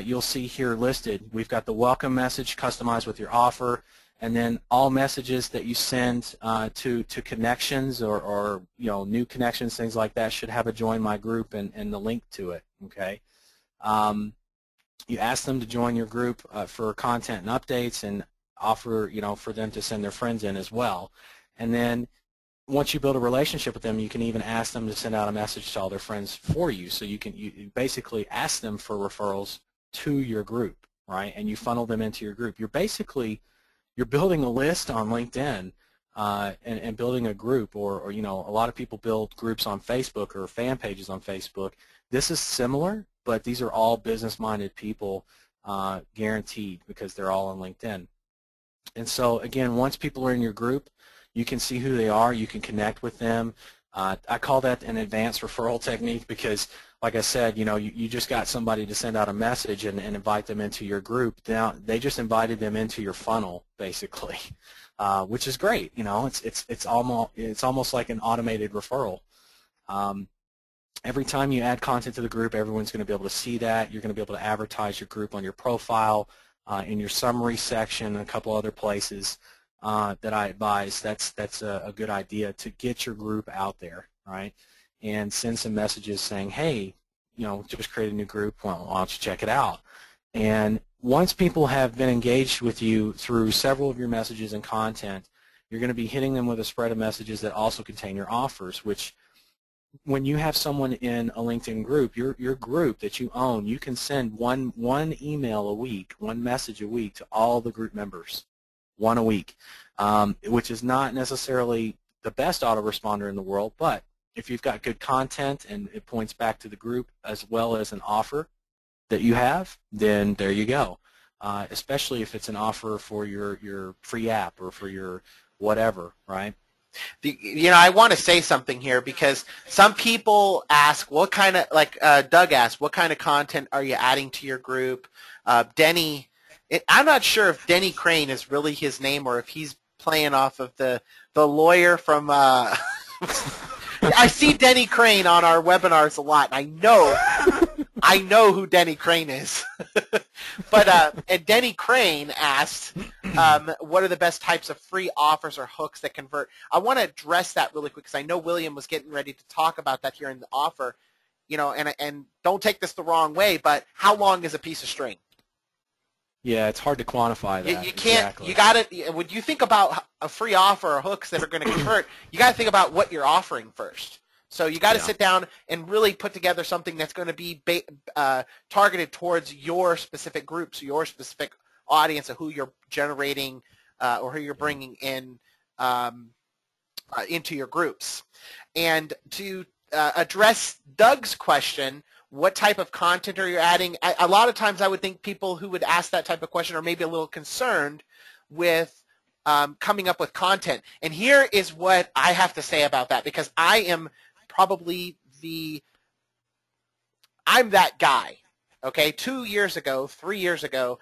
you'll see here listed. We've got the welcome message customized with your offer. And then all messages that you send to connections or new connections, things like that, should have a join my group and the link to it. Okay. You ask them to join your group for content and updates, and offer for them to send their friends in as well. And then once you build a relationship with them, you can even ask them to send out a message to all their friends for you. So you basically ask them for referrals to your group, right? And you funnel them into your group. You're building a list on LinkedIn and building a group, or a lot of people build groups on Facebook or fan pages on Facebook. This is similar, but these are all business-minded people, guaranteed, because they're all on LinkedIn. And so again, once people are in your group, you can see who they are. You can connect with them. I call that an advanced referral technique because, like I said, you just got somebody to send out a message and invite them into your group. Now they just invited them into your funnel, basically, which is great. It's almost like an automated referral. Every time you add content to the group, everyone's going to be able to see that. You're going to be able to advertise your group on your profile, in your summary section, and a couple other places that I advise. That's a good idea to get your group out there, right? And send some messages saying, hey, just create a new group. Well, why don't you check it out? And once people have been engaged with you through several of your messages and content, you're going to be hitting them with a spread of messages that also contain your offers, which when you have someone in a LinkedIn group, your group that you own, you can send one email a week, one message a week to all the group members, one a week, which is not necessarily the best autoresponder in the world, but if you've got good content and it points back to the group as well as an offer that you have, then there you go. Especially if it's an offer for your free app or for your whatever, right? I want to say something here because some people ask what kind of, like Doug asked, what kind of content are you adding to your group? Denny, I'm not sure if Denny Crane is really his name or if he's playing off of the lawyer from I see Denny Crane on our webinars a lot, and I know who Denny Crane is. And Denny Crane asked, what are the best types of free offers or hooks that convert? I want to address that really quick because I know William was getting ready to talk about that here in the offer. And don't take this the wrong way, but how long is a piece of string? Yeah, it's hard to quantify that. You can't. Exactly. You got to. When you think about a free offer or hooks that are going to convert, you got to think about what you're offering first. So you got to sit down and really put together something that's going to be targeted towards your specific groups, your specific audience, of who you're generating or who you're bringing in into your groups. And to address Doug's question, what type of content are you adding? A lot of times I would think people who would ask that type of question are maybe a little concerned with coming up with content. And here is what I have to say about that, because I am probably I'm that guy, okay? 2 years ago, 3 years ago,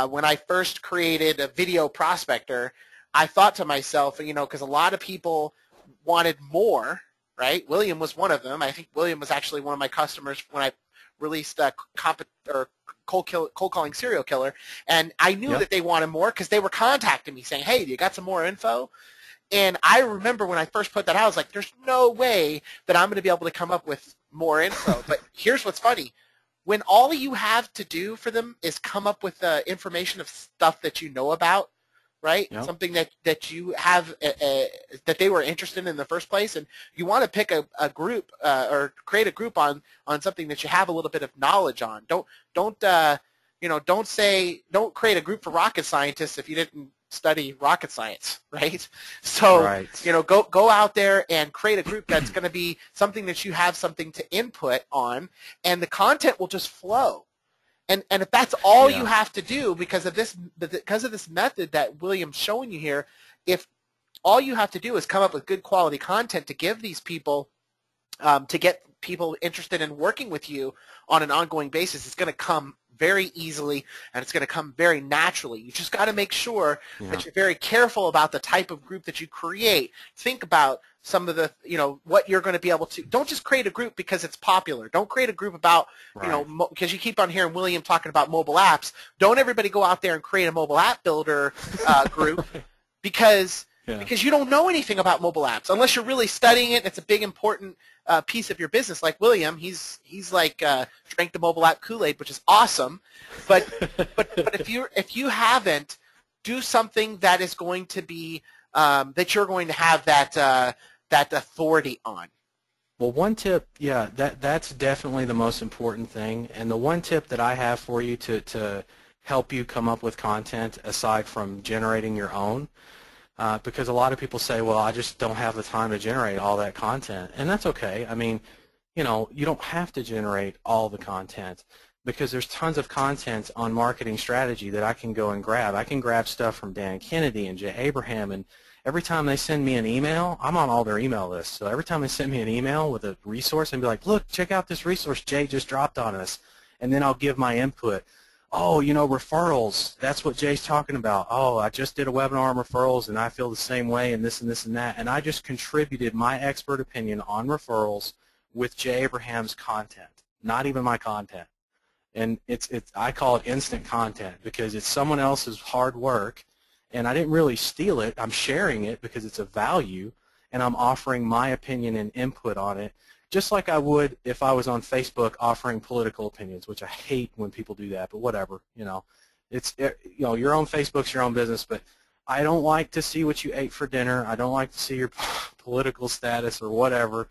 when I first created a video prospector, I thought to myself, because a lot of people wanted more, right? William was one of them. I think William was actually one of my customers when I released cold calling serial killer, and I knew that they wanted more because they were contacting me saying, hey, you got some more info? And I remember when I first put that out, I was like, there's no way that I'm going to be able to come up with more info. But here's what's funny. When all you have to do for them is come up with information of stuff that you know about, right? Yep. Something that you have that they were interested in the first place, and you want to pick a group or create a group on something that you have a little bit of knowledge on. Don't create a group for rocket scientists if you didn't study rocket science, right? So go out there and create a group that's going to be something that you have something to input on, and the content will just flow. And if that's all you have to do because of this method that William's showing you here, if all you have to do is come up with good quality content to give these people, to get people interested in working with you on an ongoing basis, it's going to come very easily, and it's going to come very naturally. You just got to make sure that you're very careful about the type of group that you create. Think about some of the, what you're going to be able to. Don't just create a group because it's popular. Don't create a group about, because you keep on hearing William talking about mobile apps. Don't everybody go out there and create a mobile app builder group because you don't know anything about mobile apps unless you're really studying it. And it's a big important piece of your business. Like William, he's like drank the mobile app Kool-Aid, which is awesome. But if you haven't, do something that is going to be that you're going to have that authority on. Well, one tip, that's definitely the most important thing. And the one tip that I have for you to help you come up with content aside from generating your own, because a lot of people say, well, I just don't have the time to generate all that content. And that's okay. I mean, you don't have to generate all the content because there's tons of content on marketing strategy that I can go and grab. I can grab stuff from Dan Kennedy and Jay Abraham, and every time they send me an email, I'm on all their email lists. So every time they send me an email with a resource and be like, look, check out this resource Jay just dropped on us. And then I'll give my input. Oh, referrals, that's what Jay's talking about. Oh, I just did a webinar on referrals, and I feel the same way, and this and this and that. And I just contributed my expert opinion on referrals with Jay Abraham's content, not even my content. And I call it instant content because it's someone else's hard work, and I didn't really steal it. I'm sharing it because it's a value, and I'm offering my opinion and input on it, just like I would if I was on Facebook offering political opinions, which I hate when people do that, but whatever. It's your own Facebook's your own business, but I don't like to see what you ate for dinner. I don't like to see your political status or whatever.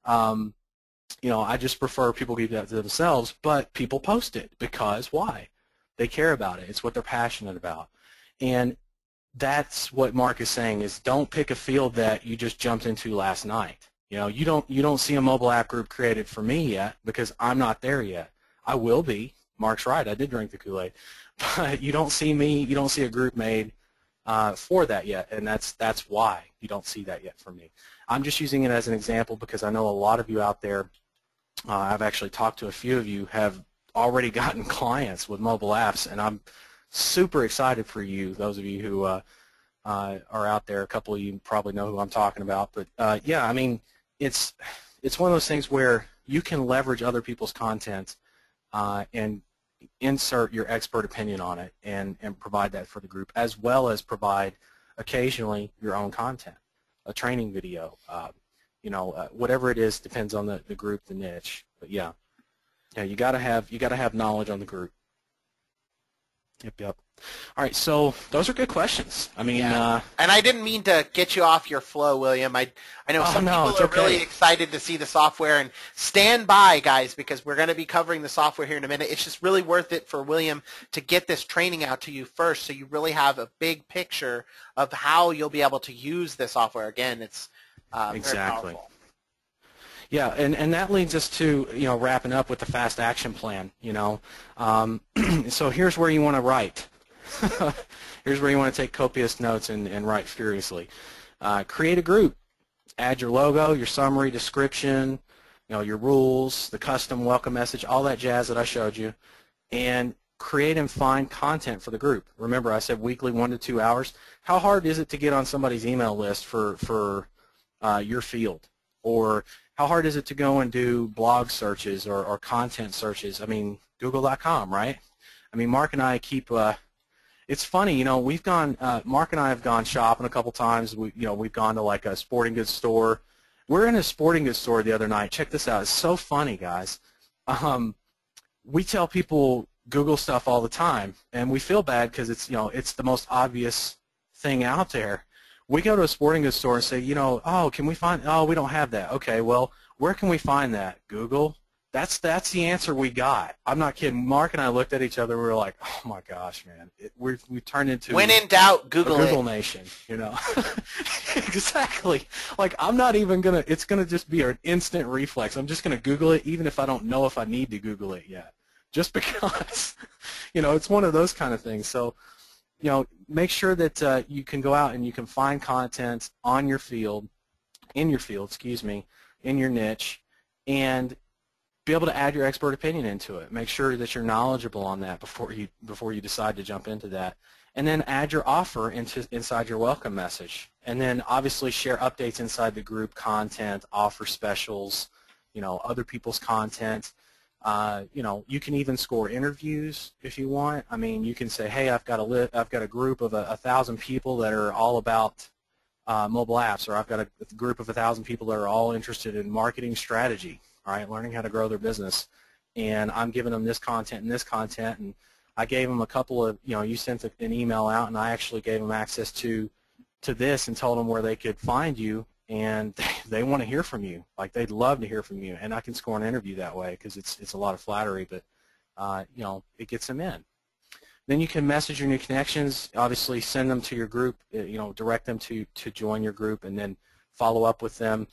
I just prefer people keep that to themselves, but people post it because why? They care about it. It's what they're passionate about. And that's what Mark is saying is don't pick a field that you just jumped into last night. You don't see a mobile app group created for me yet because I'm not there yet. I will be. Mark's right. I did drink the Kool-Aid. But you don't see a group made for that yet, and that's why you don't see that yet from me. I'm just using it as an example because I know a lot of you out there, I've actually talked to a few of you, have already gotten clients with mobile apps, and I'm super excited for you, those of you who are out there. A couple of you probably know who I'm talking about. But, yeah, I mean, it's one of those things where you can leverage other people's content and insert your expert opinion on it and provide that for the group, as well as provide occasionally your own content, a training video, whatever it is, depends on the group, the niche. But yeah, you gotta have knowledge on the group. Yep. All right, so those are good questions. I mean, and I didn't mean to get you off your flow, William. I know some people are really excited to see the software, and stand by, guys, because we're going to be covering the software here in a minute. It's just really worth it for William to get this training out to you first, so you really have a big picture of how you'll be able to use the software. Again, it's very powerful. Yeah, and that leads us to wrapping up with the fast action plan. So here's where you want to write. Here's where you want to take copious notes and write furiously. Create a group. Add your logo, your summary, description, your rules, the custom welcome message, all that jazz that I showed you, and create and find content for the group. Remember, I said weekly, 1 to 2 hours. How hard is it to get on somebody's email list for your field? Or how hard is it to go and do blog searches or content searches? I mean, Google.com, right? I mean, Mark and I keep. It's funny, we've gone. Mark and I have gone shopping a couple times. We've gone to like a sporting goods store. We're in a sporting goods store the other night. Check this out. It's so funny, guys. We tell people Google stuff all the time, and we feel bad because it's the most obvious thing out there. We go to a sporting goods store and say, oh, can we find? Oh, we don't have that. Okay, well, where can we find that? Google. That's the answer we got. I'm not kidding. Mark and I looked at each other. And we were like, oh my gosh, man, we turned into when in doubt, Google Google Nation. Exactly. Like I'm not even gonna. It's gonna just be an instant reflex. I'm just gonna Google it, even if I don't know if I need to Google it yet, just because. It's one of those kind of things. So. Make sure that you can go out and you can find content on your field, in your niche, and be able to add your expert opinion into it. Make sure that you're knowledgeable on that before you decide to jump into that, and then add your offer inside your welcome message, and then obviously share updates inside the group, content, offer specials, other people's content. You can even score interviews if you want. I mean, you can say, hey, I've got a group of 1,000 people that are all about mobile apps, or I've got a group of 1,000 people that are all interested in marketing strategy, all right, learning how to grow their business, and I'm giving them this content and this content, and I gave them a couple of, you sent an email out, and I actually gave them access to this and told them where they could find you. And they want to hear from you. Like they'd love to hear from you, and I can score an interview that way because it's a lot of flattery, but it gets them in. Then you can message your new connections. Obviously, send them to your group. Direct them to join your group, and then follow up with them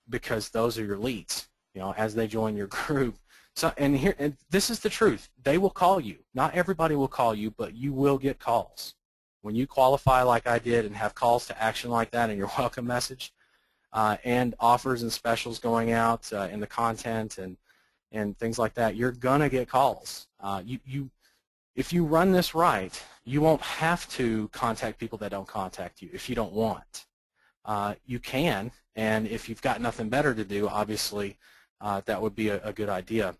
because those are your leads. As they join your group. So and this is the truth. They will call you. Not everybody will call you, but you will get calls. When you qualify like I did and have calls to action like that in your welcome message and offers and specials going out in the content and things like that, you're going to get calls. If you run this right, you won't have to contact people that don't contact you if you don't want. You can, and if you've got nothing better to do, obviously that would be a good idea.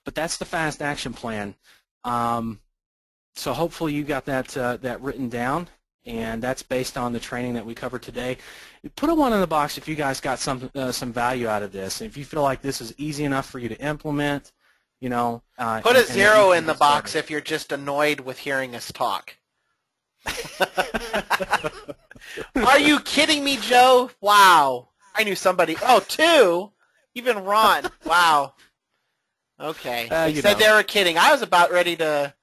But that's the fast action plan. So hopefully you got that written down, and that's based on the training that we covered today. Put a 1 in the box if you guys got some value out of this. If you feel like this is easy enough for you to implement, Put a 0 in the box if you're just annoyed with hearing us talk. Are you kidding me, Joe? Wow. I knew somebody. Oh, 2? Even Ron. Wow. Okay. They said they were kidding. I was about ready to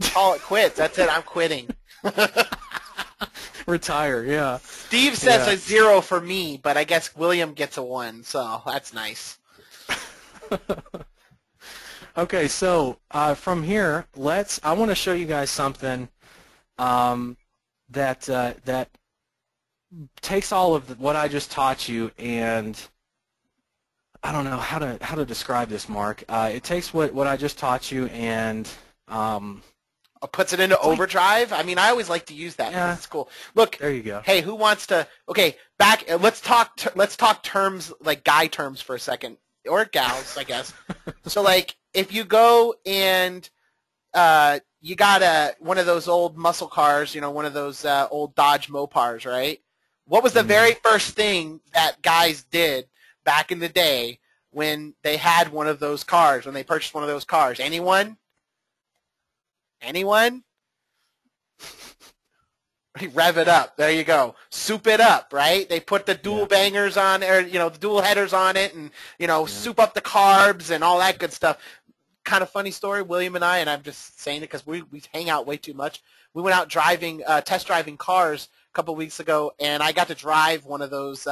call it quits. That's it. I'm quitting. Retire, yeah. Steve says a 0 for me, but I guess William gets a 1, so that's nice. Okay, so from here, I want to show you guys something that takes all of what I just taught you, and I don't know how to describe this, Mark. It takes what I just taught you and puts it into overdrive. I mean, I always like to use that. Yeah. It's cool. Look, there you go. Hey, who wants to? Okay, back. Let's talk terms, like guy terms for a second, or gals, I guess. So, like, if you go and you got one of those old muscle cars, one of those old Dodge Mopars, right? What was the very first thing that guys did back in the day when they had one of those cars, when they purchased one of those cars? Anyone? Anyone? Rev it up. There you go. Soup it up, right? They put the dual bangers on, or the dual headers on it, and soup up the carbs and all that good stuff. Kind of funny story. William and I'm just saying it because we hang out way too much. We went out driving, test driving cars a couple of weeks ago, and I got to drive one of those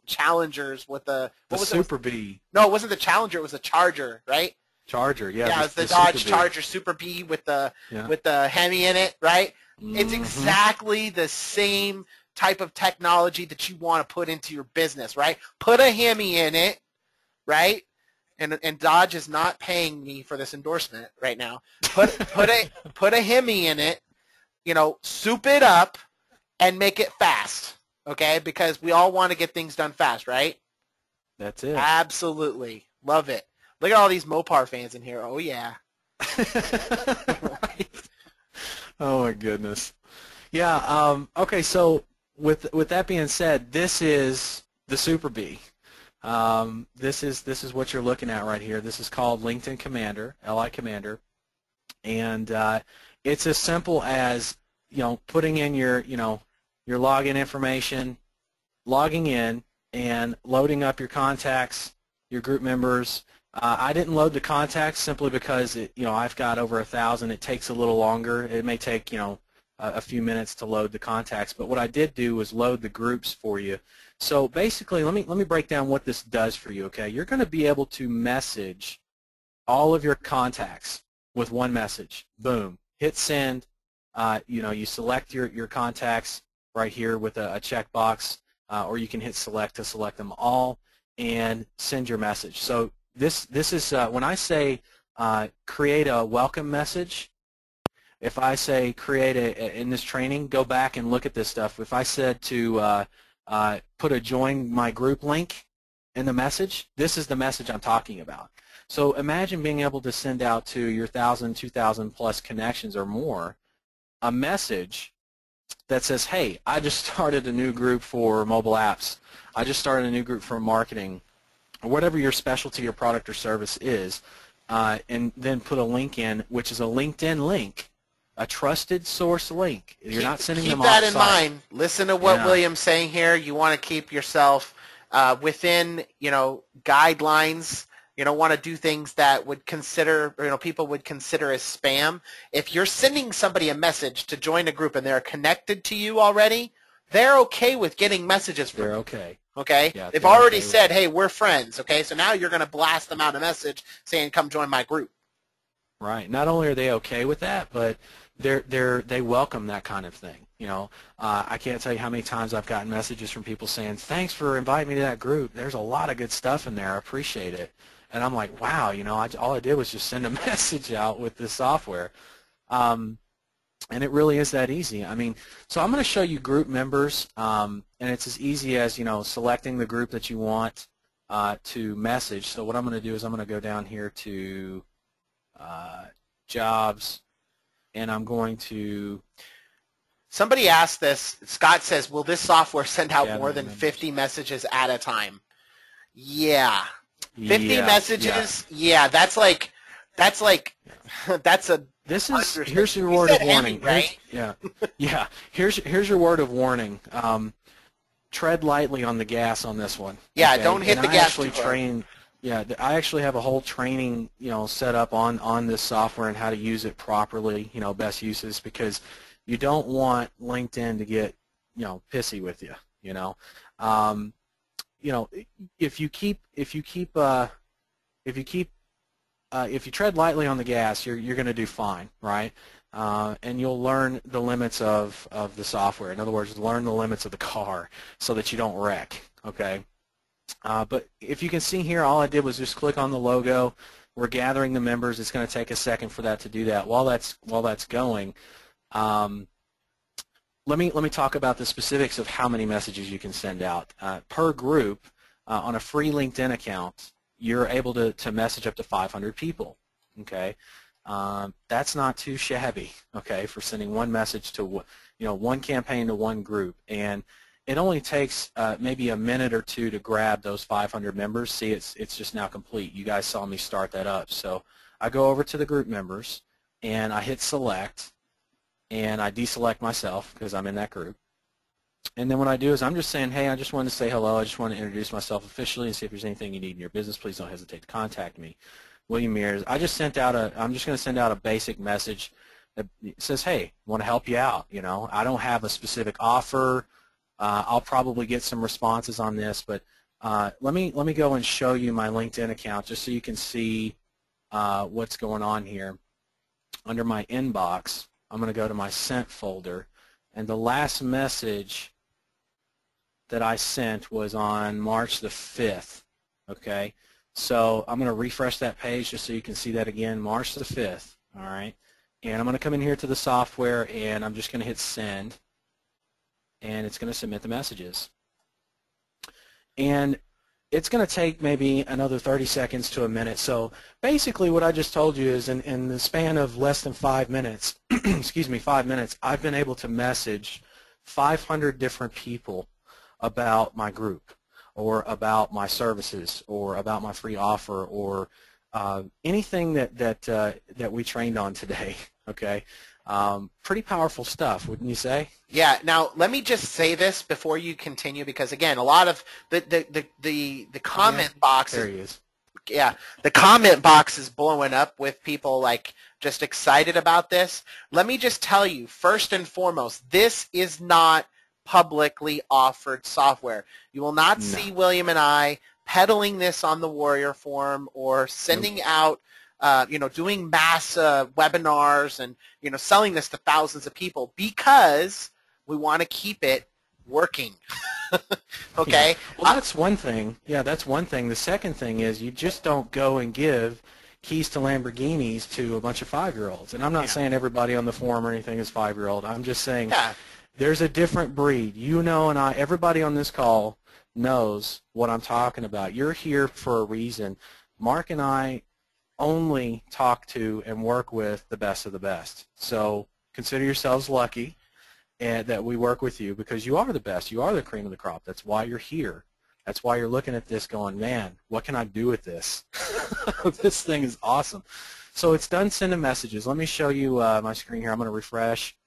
Challengers with the Super Bee. No, it wasn't the Challenger. It was the Charger, right? Charger, yeah. Yeah, it's the Dodge Charger Super Bee with the Hemi in it, right? It's exactly the same type of technology that you want to put into your business, right? Put a Hemi in it, right? And Dodge is not paying me for this endorsement right now. Put a Hemi in it, soup it up, and make it fast, okay? Because we all want to get things done fast, right? That's it. Absolutely. Love it. Look at all these Mopar fans in here. Oh, yeah. Right. Oh, my goodness. Yeah, okay, so with that being said, this is the Super Bee. This is what you're looking at right here. This is called LinkedIn Commander, LI Commander, and it's as simple as putting in your login information, logging in, and loading up your contacts, your group members. I didn't load the contacts simply because I've got over 1,000. It takes a little longer. It may take a few minutes to load the contacts, but what I did do was load the groups for you. So basically, let me break down what this does for you. Okay, you're going to be able to message all of your contacts with one message. Boom, hit send. You select your contacts right here with a checkbox, or you can hit select to select them all and send your message. So this is when I say create a welcome message. If I say create in this training, go back and look at this stuff. If I said to put a join my group link in the message, this is the message I'm talking about. So imagine being able to send out to your 1,000, 2,000 plus connections or more a message that says, hey, I just started a new group for mobile apps. I just started a new group for marketing, or whatever your specialty or product or service is, and then put a link in, which is a LinkedIn link, a trusted source link. You're not sending them off-site. Keep that in mind. Listen to what William's saying here. You want to keep yourself within, guidelines. You don't want to do things that would consider, people would consider as spam. If you're sending somebody a message to join a group and they're connected to you already, they're okay with getting messages from you. They're okay. Okay? Yeah, they've already said, hey, we're friends. Okay? So now you're going to blast them out a message saying, come join my group. Right. Not only are they okay with that, but they welcome that kind of thing. I can't tell you how many times I've gotten messages from people saying, thanks for inviting me to that group. There's a lot of good stuff in there. I appreciate it. And I'm like, wow, all I did was just send a message out with this software. And it really is that easy. So I'm going to show you group members, and it's as easy as, selecting the group that you want to message. So what I'm going to do is I'm going to go down here to jobs, and I'm going to... Somebody asked this. Scott says, will this software send out more than 50 messages at a time? Yeah. 50 messages? Yeah, that's a... Here's your word of warning. Right? Here's your word of warning. Tread lightly on the gas on this one. Yeah, okay? Don't hit the gas too hard. Yeah, I actually have a whole training, set up on this software and how to use it properly, best uses, because you don't want LinkedIn to get, pissy with you, if you tread lightly on the gas, you're going to do fine, right? And you'll learn the limits of the software. In other words, learn the limits of the car so that you don't wreck, okay? But if you can see here, all I did was just click on the logo. We're gathering the members. It's going to take a second for that to do that. While that's going, let me talk about the specifics of how many messages you can send out. Per group, on a free LinkedIn account, you're able to message up to 500 people. Okay, that's not too shabby. Okay, for sending one message to one campaign to one group, and it only takes maybe a minute or two to grab those 500 members. See, it's just now complete. You guys saw me start that up. So I go over to the group members, and I hit select, and I deselect myself because I'm in that group. And then what I do is I'm just saying, hey, I just wanted to say hello. I just want to introduce myself officially and see if there's anything you need in your business. Please don't hesitate to contact me. William Mears. I'm just going to send out a basic message that says, hey, want to help you out. I don't have a specific offer. I'll probably get some responses on this, but let me go and show you my LinkedIn account just so you can see what's going on here. Under my inbox, I'm going to go to my sent folder. And the last message that I sent was on March the 5th, okay? So I'm going to refresh that page just so you can see that again, March the 5th, all right? And I'm going to come in here to the software, and I'm just going to hit send, and it's going to submit the messages. And it's going to take maybe another 30 seconds to a minute. So basically what I just told you is in the span of less than 5 minutes, excuse me, 5 minutes, I've been able to message 500 different people about my group or about my services or about my free offer or anything that we trained on today, okay? Pretty powerful stuff, wouldn't you say? Yeah. Now, let me just say this before you continue, because again, a lot of the comment box. There he is. Yeah, the comment box is blowing up with people like just excited about this. Let me just tell you, first and foremost, this is not publicly offered software. You will not see William and I peddling this on the Warrior Forum or sending out doing mass webinars and selling this to thousands of people, because we want to keep it working. Okay. Yeah. Well, that's one thing. Yeah, that's one thing. The second thing is you just don't go and give keys to Lamborghinis to a bunch of 5-year-olds. And I'm not saying everybody on the forum or anything is 5-year-old. I'm just saying there's a different breed. And everybody on this call knows what I'm talking about. You're here for a reason. Mark and I only talk to and work with the best of the best. So consider yourselves lucky and that we work with you, because you are the best. You are the cream of the crop. That's why you're here. That's why you're looking at this going, man, what can I do with this? This thing is awesome. So it's done sending messages. Let me show you my screen here. I'm going to refresh,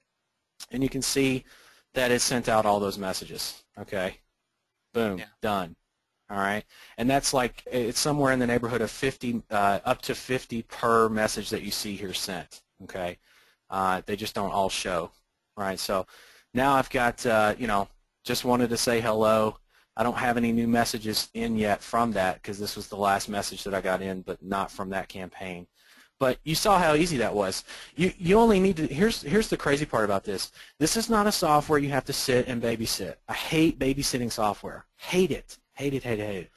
and you can see that it sent out all those messages. Okay, boom, done. All right, and that's like it's somewhere in the neighborhood of 50, up to 50 per message that you see here sent. Okay, they just don't all show. All right, so now I've got just wanted to say hello. I don't have any new messages in yet from that because this was the last message that I got in, but not from that campaign. But you saw how easy that was. You only need to. Here's the crazy part about this. This is not a software you have to sit and babysit. I hate babysitting software. Hate it. Hate it, hate it, hate it.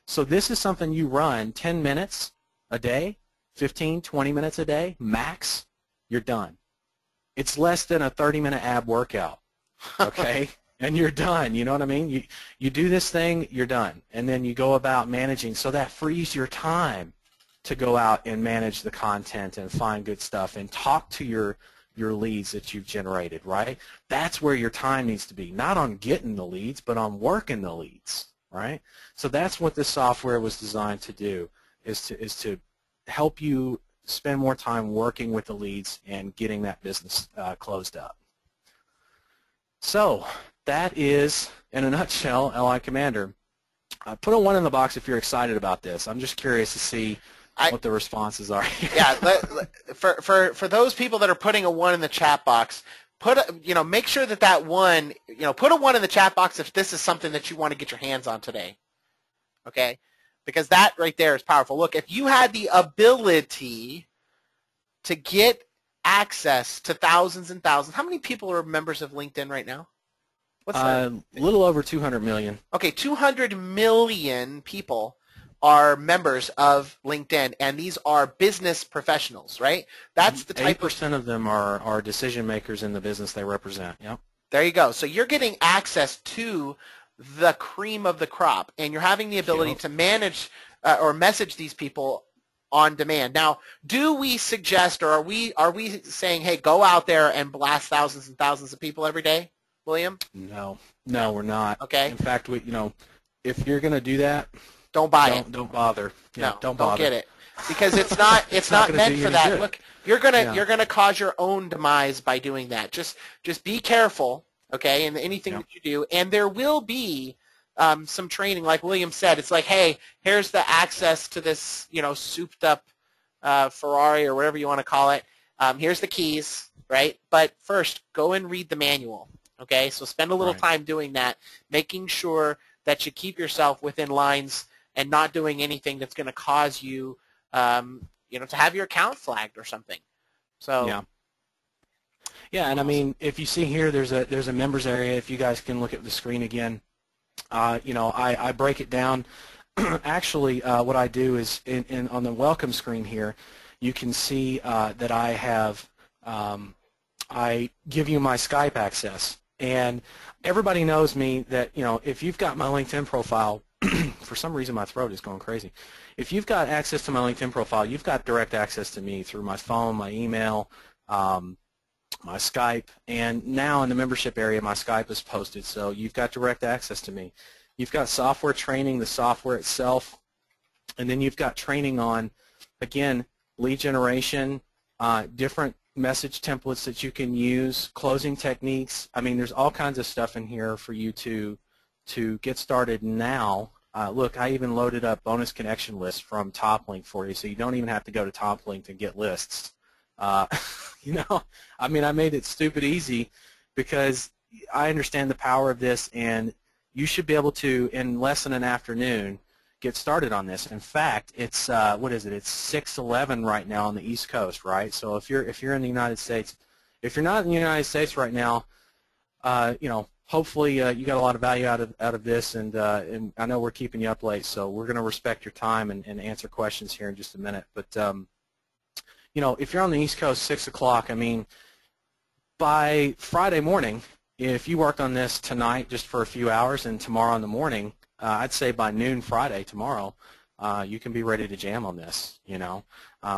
So this is something you run 10 minutes a day, 15, 20 minutes a day, max, you're done. It's less than a 30-minute ab workout, okay? And you're done, you know what I mean? You do this thing, you're done. And then you go about managing, so that frees your time to go out and manage the content and find good stuff and talk to your leads that you've generated, right? That's where your time needs to be, not on getting the leads, but on working the leads, right? So that's what this software was designed to do, is to help you spend more time working with the leads and getting that business closed up. So that is, in a nutshell, LI Commander. Put a 1 in the box if you're excited about this. I'm just curious to see what the responses are. Yeah, for those people that are putting a 1 in the chat box, make sure that 1, put a 1 in the chat box if this is something that you want to get your hands on today. Okay? Because that right there is powerful. Look, if you had the ability to get access to thousands and thousands, how many people are members of LinkedIn right now? What's that? A little over 200 million. Okay, 200 million people are members of LinkedIn, and these are business professionals, right? That's the type 8% of them are decision makers in the business they represent. Yep. There you go. So you're getting access to the cream of the crop, and you're having the ability to manage or message these people on demand. Now, do we suggest, or are we saying, hey, go out there and blast thousands and thousands of people every day, William? No, we're not. Okay. In fact, if you're going to do that, don't buy it. Don't bother. Yeah, no, don't bother. Get it, because it's not gonna meant do for you that. any good. Look, you're gonna cause your own demise by doing that. Just be careful, okay, in anything that you do. And there will be some training, like William said. It's like, hey, here's the access to this, souped up Ferrari or whatever you want to call it. Here's the keys, right? But first, go and read the manual, okay? So spend a little time doing that, making sure that you keep yourself within lines and not doing anything that's going to cause you, to have your account flagged or something. So yeah, and I mean, if you see here, there's a members area. If you guys can look at the screen again, I break it down. Actually, what I do is on the welcome screen here, you can see that I have I give you my Skype access, and everybody knows me that if you've got my LinkedIn profile. For some reason, my throat is going crazy. If you've got access to my LinkedIn profile, you've got direct access to me through my phone, my email, my Skype, and now in the membership area, my Skype is posted, so you've got direct access to me. You've got software training, the software itself, and then you've got training on, again, lead generation, different message templates that you can use, closing techniques. I mean, there's all kinds of stuff in here for you to get started now. Look, I even loaded up bonus connection lists from TopLink for you, so you don't even have to go to TopLink to get lists. I mean, I made it stupid easy because I understand the power of this, and you should be able to, in less than an afternoon, get started on this. In fact, it's what is it? It's 6:11 right now on the East Coast, right? So if you're in the United States, if you're not in the United States right now, hopefully you got a lot of value out of this, and I know we're keeping you up late, so we're going to respect your time and answer questions here in just a minute. But if you're on the East Coast, 6 o'clock, I mean, by Friday morning, if you worked on this tonight just for a few hours and tomorrow in the morning, I'd say by noon Friday tomorrow, you can be ready to jam on this.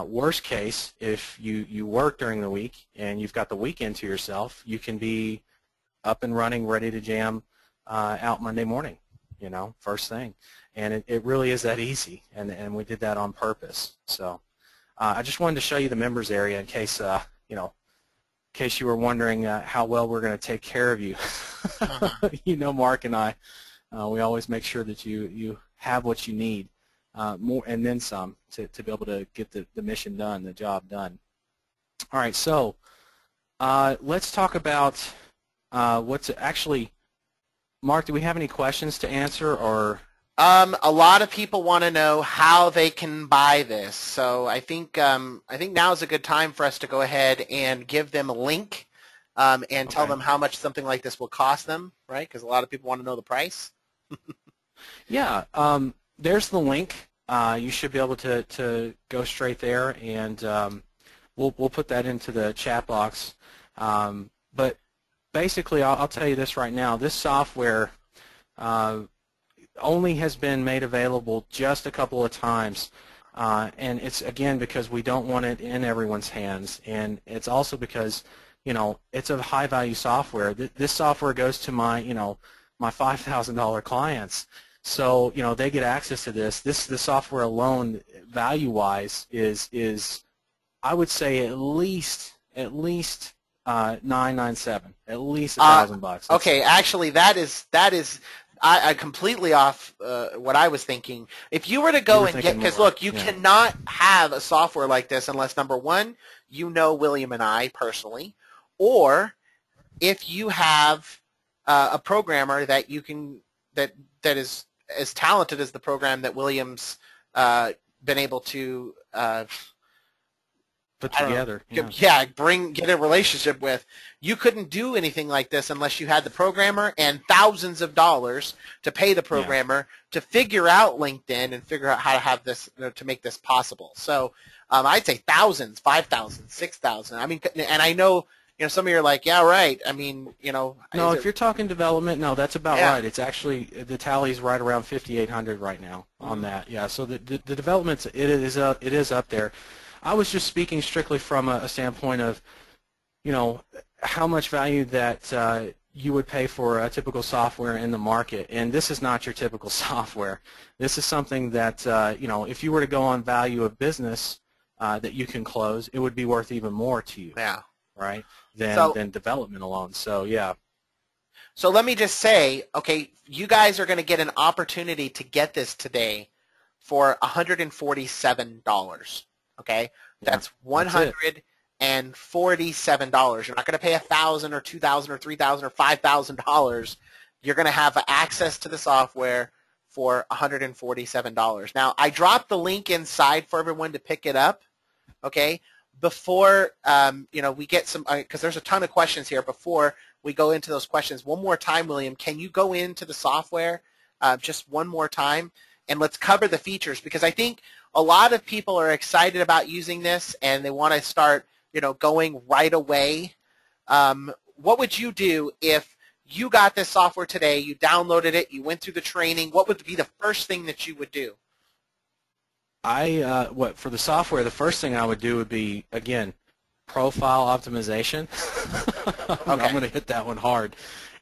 Worst case, if you work during the week and you've got the weekend to yourself, you can be up and running, ready to jam out Monday morning, first thing. And it really is that easy, and we did that on purpose. So I just wanted to show you the members area in case, in case you were wondering how well we're going to take care of you. Mark and I, we always make sure that you have what you need, more and then some, to be able to get the mission done, the job done. All right, so let's talk about what's actually, Mark, do we have any questions to answer, or? A lot of people want to know how they can buy this. So I think now is a good time for us to go ahead and give them a link and tell them how much something like this will cost them, right? Because a lot of people want to know the price. Yeah, there's the link. You should be able to go straight there, and we'll put that into the chat box. But basically, I'll tell you this right now. This software only has been made available just a couple of times, and it's, again, because we don't want it in everyone's hands, and it's also because, it's a high-value software. This software goes to my, my $5,000 clients, so, they get access to this. The software alone, value-wise, is I would say at least $997, at least $1,000. Okay, actually, that is I completely off what I was thinking. If you were to go and get, because look, you cannot have a software like this unless, number one, William and I personally, or if you have a programmer that you can that is as talented as the program that William's been able to put together. Get a relationship with. You couldn't do anything like this unless you had the programmer and thousands of dollars to pay the programmer to figure out LinkedIn and figure out how to have this, to make this possible. So I'd say thousands, 5,000, 6,000. I mean, and I know some of you are like, yeah, right. I mean, No, if you're talking development, no, that's about Yeah. right. It's actually, the tally's right around 5,800 right now on that. Yeah, so the development's, it is up there. I was just speaking strictly from a standpoint of, how much value that you would pay for a typical software in the market. And this is not your typical software. This is something that, if you were to go on value of business that you can close, it would be worth even more to you, Yeah. right, So than development alone. So, yeah. So let me just say, okay, you guys are going to get an opportunity to get this today for $147. Okay, that's $147. You're not going to pay $1,000 or $2,000 or $3,000 or $5,000. You're going to have access to the software for $147. Now, I dropped the link inside for everyone to pick it up. Okay, before we get some, because there's a ton of questions here. Before we go into those questions, one more time, William, can you go into the software just one more time, and let's cover the features, because I think a lot of people are excited about using this and they want to start going right away. What would you do if you got this software today, you downloaded it, you went through the training? What would be the first thing that you would do? For the software, the first thing I would do would be, again, profile optimization. Okay. I'm going to hit that one hard.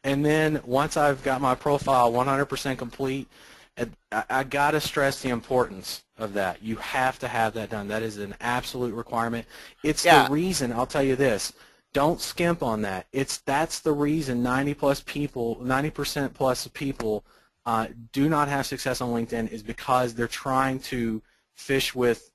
And then once I've got my profile 100% complete, I got to stress the importance of that. You have to have that done. That is an absolute requirement. It's the reason, I'll tell you this, don't skimp on that. That's the reason 90% plus of people do not have success on LinkedIn, is because they're trying to fish with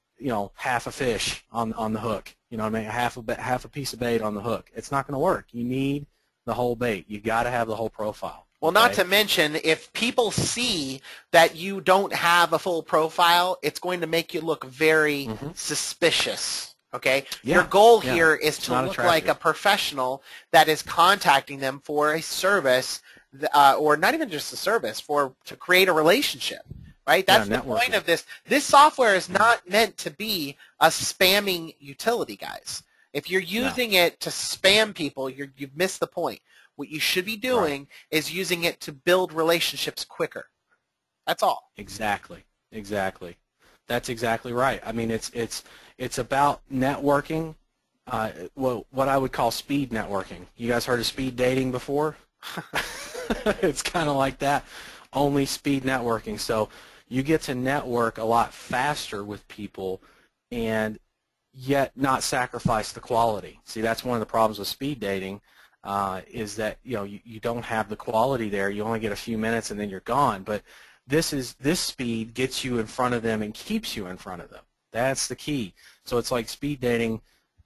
half a fish on the hook. You know what I mean? Half a piece of bait on the hook. It's not going to work. You need the whole bait. You got to have the whole profile. Well, not to mention, if people see that you don't have a full profile, it's going to make you look very suspicious. Okay? Yeah. Your goal here is It's to not look attractive. like a professional that is contacting them for a service, or not even just a service, to create a relationship. Right? That's the point of this. This software is not meant to be a spamming utility, guys. If you're using it to spam people, you've missed the point. What you should be doing is using it to build relationships quicker. That's all. Exactly. That's exactly right. I mean, it's about networking. What I would call speed networking. You guys heard of speed dating before? It's kind of like that, only speed networking. So you get to network a lot faster with people, and yet not sacrifice the quality. See, that's one of the problems with speed dating, is that you don't have the quality there. You only get a few minutes and then you're gone. But this speed gets you in front of them and keeps you in front of them. That's the key. So it's like speed dating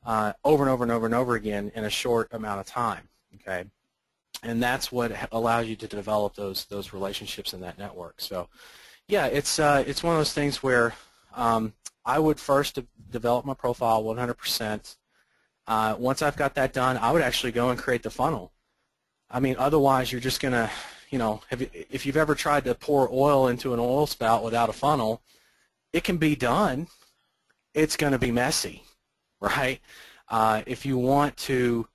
over and over and over and over again in a short amount of time. Okay, and that's what allows you to develop those relationships in that network. So yeah, it's one of those things where I would first develop my profile 100%. Once I've got that done, I would actually go and create the funnel. I mean, otherwise you're just going to, if you've ever tried to pour oil into an oil spout without a funnel, it can be done. It's going to be messy, right? If you want to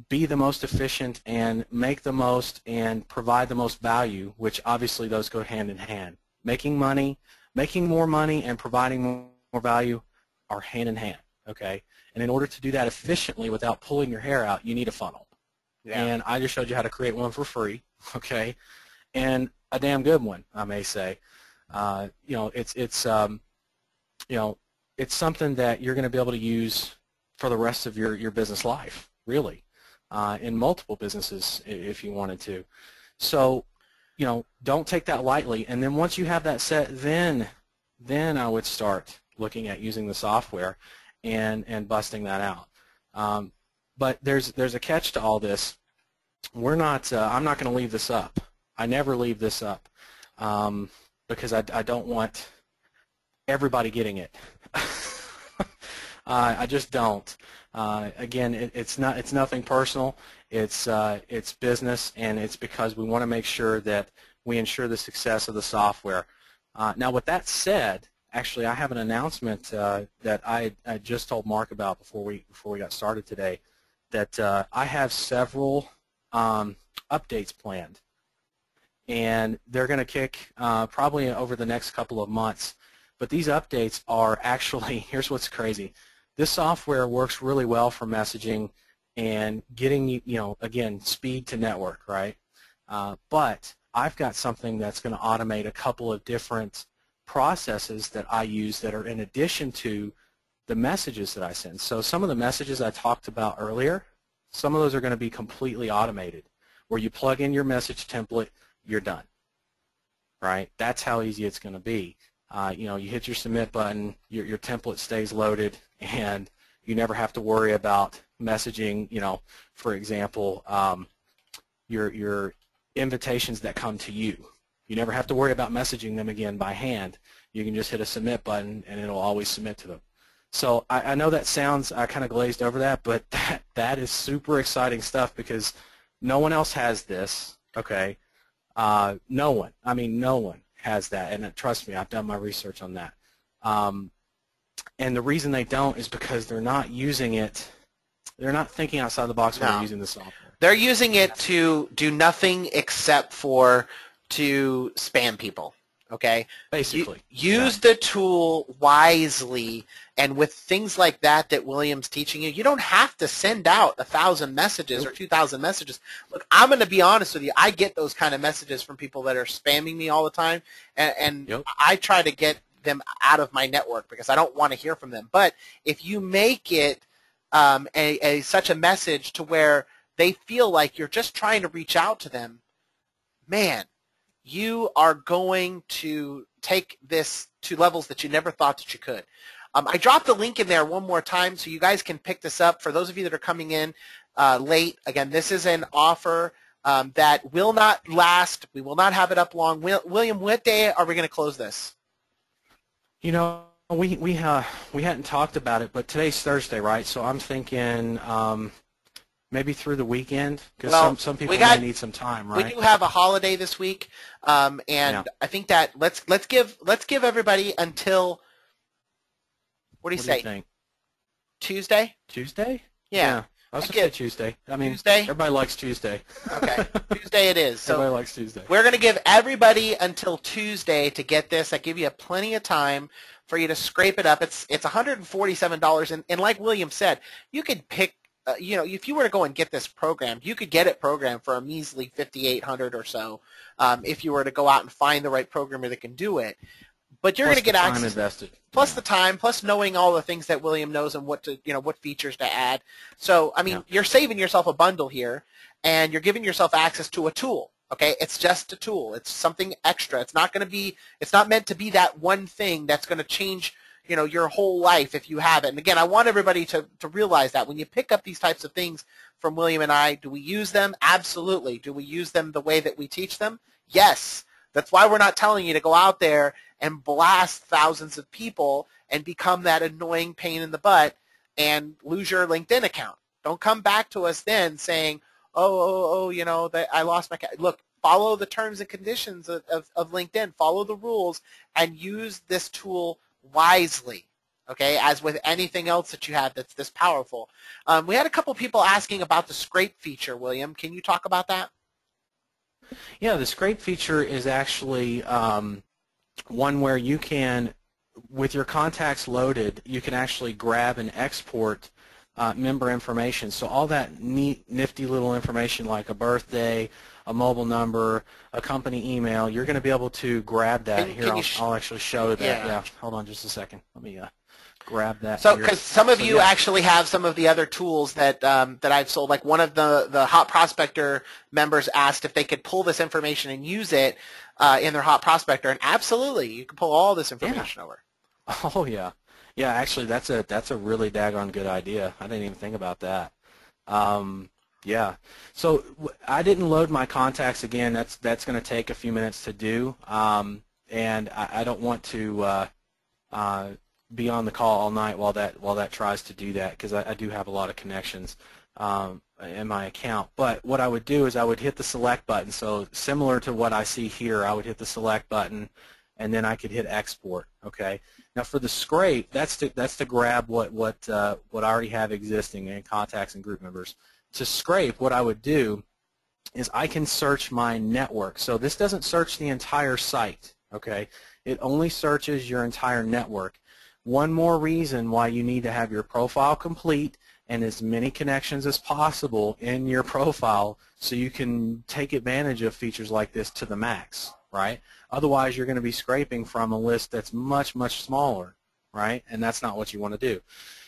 be the most efficient and make the most and provide the most value, which obviously those go hand in hand. Making more money and providing more value are hand in hand, okay? And in order to do that efficiently without pulling your hair out, you need a funnel. Yeah. And I just showed you how to create one for free, okay? And a damn good one, I may say. It's something that you're going to be able to use for the rest of your business life, really, in multiple businesses if you wanted to. So, don't take that lightly. And then once you have that set, then I would start looking at using the software and busting that out. But there's a catch to all this. I'm not going to leave this up. I never leave this up because I don't want everybody getting it. I just don't. Again, it's nothing personal. It's business, and it's because we want to make sure that we ensure the success of the software. Now, with that said, actually, I have an announcement that I just told Mark about before we got started today. that I have several updates planned, and they're going to kick probably over the next couple of months. But these updates are actually, here's what's crazy. This software works really well for messaging and getting, again, speed to network, right? But I've got something that's going to automate a couple of different processes that I use that are in addition to the messages that I send. So some of the messages I talked about earlier, some of those are going to be completely automated, where you plug in your message template, you're done, right? That's how easy it's going to be. You hit your submit button, your template stays loaded, and you never have to worry about messaging, for example, your invitations that come to you. You never have to worry about messaging them again by hand. You can just hit a submit button, and it'll always submit to them. So I know that sounds, I kind of glazed over that, but that is super exciting stuff because no one else has this, okay? No one has that, and trust me, I've done my research on that. And the reason they don't is because they're not using it, they're not thinking outside the box when they're using the software. They're using it to do nothing except for to spam people, okay? Basically. Use the tool wisely, and with things like that William's teaching you, you don't have to send out 1,000 messages or 2,000 messages. Look, I'm going to be honest with you. I get those kind of messages from people that are spamming me all the time, and I try to get them out of my network because I don't want to hear from them. But if you make it such a message to where they feel like you're just trying to reach out to them, man, you are going to take this to levels that you never thought that you could. I dropped the link in there one more time so you guys can pick this up. For those of you that are coming in late, again, this is an offer that will not last. We will not have it up long. William, what day are we going to close this? We hadn't talked about it, but today's Thursday, right? So I'm thinking maybe through the weekend, because some people may need some time, right? We do have a holiday this week, and I think that let's give everybody until, what do you say? Think? Tuesday? Tuesday? Yeah. I was going to say Tuesday. I mean, Tuesday? Everybody likes Tuesday. Okay, Tuesday it is. So everybody likes Tuesday. We're going to give everybody until Tuesday to get this. I give you plenty of time for you to scrape it up. It's $147, and like William said, you could pick. If you were to go and get this programmed, you could get it programmed for a measly $5,800 or so. If you were to go out and find the right programmer that can do it. But you're going to get access. Time invested. Plus the time, plus knowing all the things that William knows and what features to add. So, I mean, you're saving yourself a bundle here, and you're giving yourself access to a tool. Okay, it's just a tool. It's something extra. It's not meant to be that one thing that's going to change, your whole life if you have it. And again, I want everybody to realize that when you pick up these types of things from William and I, do we use them? Absolutely. Do we use them the way that we teach them? Yes. That's why we're not telling you to go out there and blast thousands of people and become that annoying pain in the butt and lose your LinkedIn account. Don't come back to us then saying, that I lost my account. Look, follow the terms and conditions of LinkedIn. Follow the rules and use this tool wisely, okay, as with anything else that you have that's this powerful. We had a couple people asking about the scrape feature, William. Can you talk about that? Yeah, the scrape feature is actually one where you can, with your contacts loaded, you can actually grab and export member information. So all that neat, nifty little information like a birthday, a mobile number, a company email, you're going to be able to grab that. Here, I'll actually show that. Yeah. Hold on just a second. Let me grab that. So, because some of you actually have some of the other tools that that I've sold. Like one of the Hot Prospector members asked if they could pull this information and use it in their Hot Prospector, and absolutely, you can pull all this information over. Oh yeah, yeah. Actually, that's a really daggone good idea. I didn't even think about that. Yeah. So I didn't load my contacts again. That's going to take a few minutes to do, and I don't want to be on the call all night while that tries to do that, because I do have a lot of connections in my account. But what I would do is I would hit the select button. So similar to what I see here, I would hit the select button, and then I could hit export. Okay. Now for the scrape, that's to grab what I already have existing in contacts and group members. To scrape, what I would do is I can search my network. So this doesn't search the entire site. Okay. It only searches your entire network. One more reason why you need to have your profile complete and as many connections as possible in your profile so you can take advantage of features like this to the max, right? Otherwise, you're going to be scraping from a list that's much, much smaller, right? And that's not what you want to do.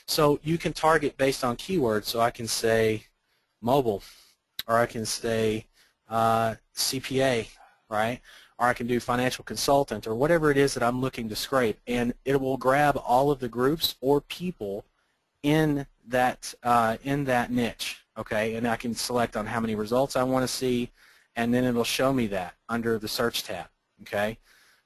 So you can target based on keywords. So I can say mobile, or I can say CPA, right? Or I can do financial consultant, or whatever it is that I'm looking to scrape, and it will grab all of the groups or people in that niche, okay? And I can select on how many results I want to see, and then it'll show me that under the search tab, okay?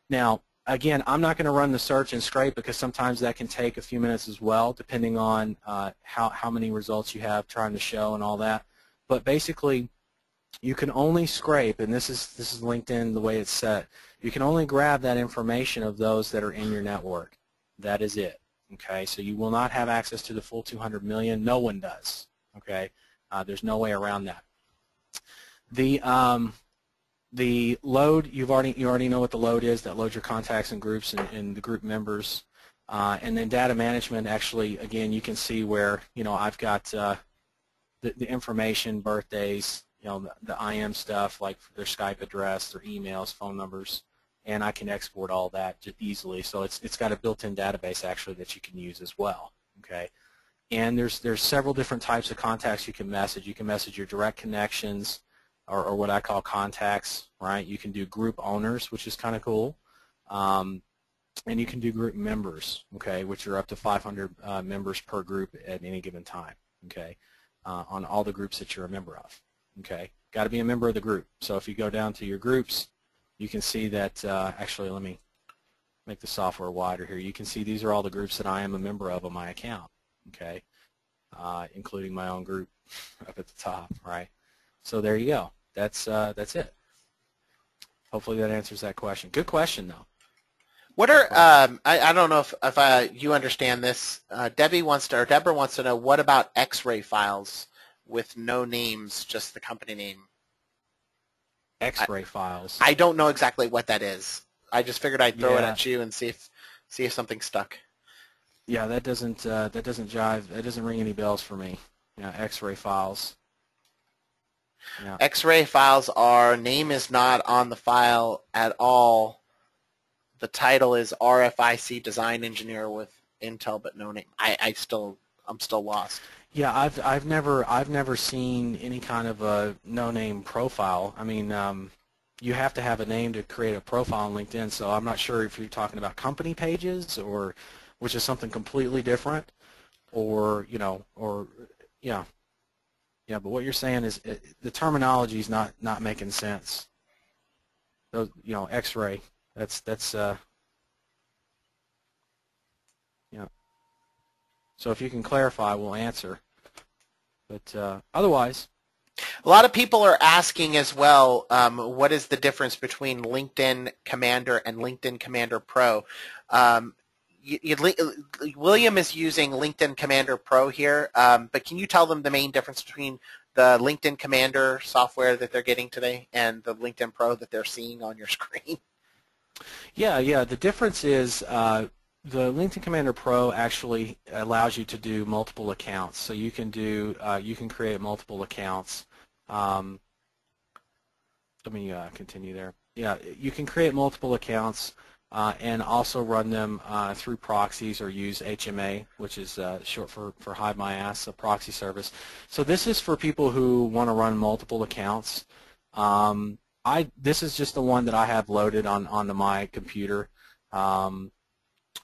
Now, again, I'm not going to run the search and scrape because sometimes that can take a few minutes as well, depending on how many results you have trying to show and all that. But basically, you can only scrape, and this is LinkedIn the way it's set. You can only grab that information of those that are in your network. That is it. Okay, so you will not have access to the full 200 million. No one does. Okay, there's no way around that. The load, you already know what the load is. That loads your contacts and groups and the group members. And then data management. Actually, again, you can see where I've got the information, birthdays. The IM stuff, like their Skype address, their emails, phone numbers, and I can export all that just easily. So it's got a built-in database actually that you can use as well. Okay, and there's several different types of contacts you can message. You can message your direct connections, or what I call contacts. Right? You can do group owners, which is kind of cool, and you can do group members. Okay, which are up to 500 members per group at any given time. Okay, on all the groups that you're a member of. Okay, got to be a member of the group. So if you go down to your groups, you can see that, actually let me make the software wider here. You can see these are all the groups that I am a member of on my account, okay, including my own group up at the top, right? So there you go. That's it. Hopefully that answers that question. Good question, though. What are I don't know if you understand this. Deborah wants to know, what about X-ray files with no names, just the company name? X-ray files. I don't know exactly what that is. I just figured I'd throw it at you and see if something stuck. Yeah, that doesn't jive. That doesn't ring any bells for me. X-ray files. Yeah. X-ray files are name is not on the file at all. The title is RFIC Design Engineer with Intel, but no name. I'm still lost. Yeah, I've never seen any kind of a no-name profile. I mean, you have to have a name to create a profile on LinkedIn. So I'm not sure if you're talking about company pages, or which is something completely different, or yeah. But what you're saying is the terminology is not making sense. Those, X-ray. That's yeah. So if you can clarify, we'll answer. But otherwise, a lot of people are asking as well, what is the difference between LinkedIn Commander and LinkedIn Commander Pro? William is using LinkedIn Commander Pro here, but can you tell them the main difference between the LinkedIn Commander software that they're getting today and the LinkedIn Pro that they're seeing on your screen? Yeah. The difference is the LinkedIn Commander Pro actually allows you to do multiple accounts. So you can create multiple accounts. Let me continue there. Yeah, you can create multiple accounts and also run them through proxies or use HMA, which is short for Hide My Ass, a proxy service. So this is for people who want to run multiple accounts. This is just the one that I have loaded onto my computer.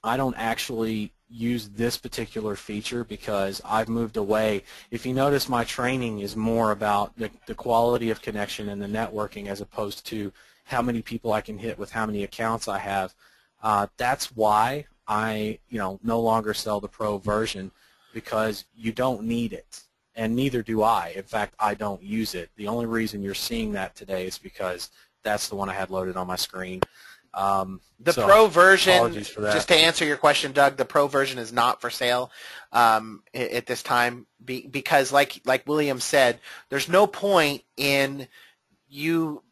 I don't actually use this particular feature because I've moved away. If you notice, my training is more about the quality of connection and the networking as opposed to how many people I can hit with how many accounts I have. That's why I no longer sell the Pro version, because you don't need it. And neither do I. In fact, I don't use it. The only reason you're seeing that today is because that's the one I had loaded on my screen. The so pro version, apologies for that. just to answer your question, Doug, the pro version is not for sale at this time because, like William said, there's no point in you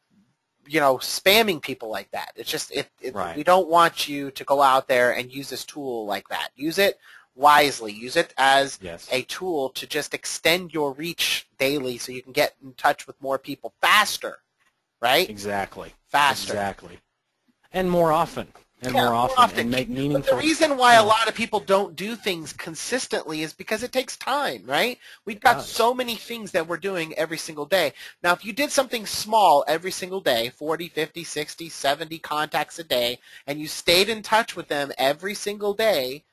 spamming people like that. It's just Right. we don't want you to go out there and use this tool like that. Use it wisely. Use it as a tool to just extend your reach daily so you can get in touch with more people faster, right? Exactly. Faster. Exactly. And more often. And more often. And make meaningful. But the reason why a lot of people don't do things consistently is because it takes time, right? We've got so many things that we're doing every single day. Now, if you did something small every single day, 40, 50, 60, 70 contacts a day, and you stayed in touch with them every single day,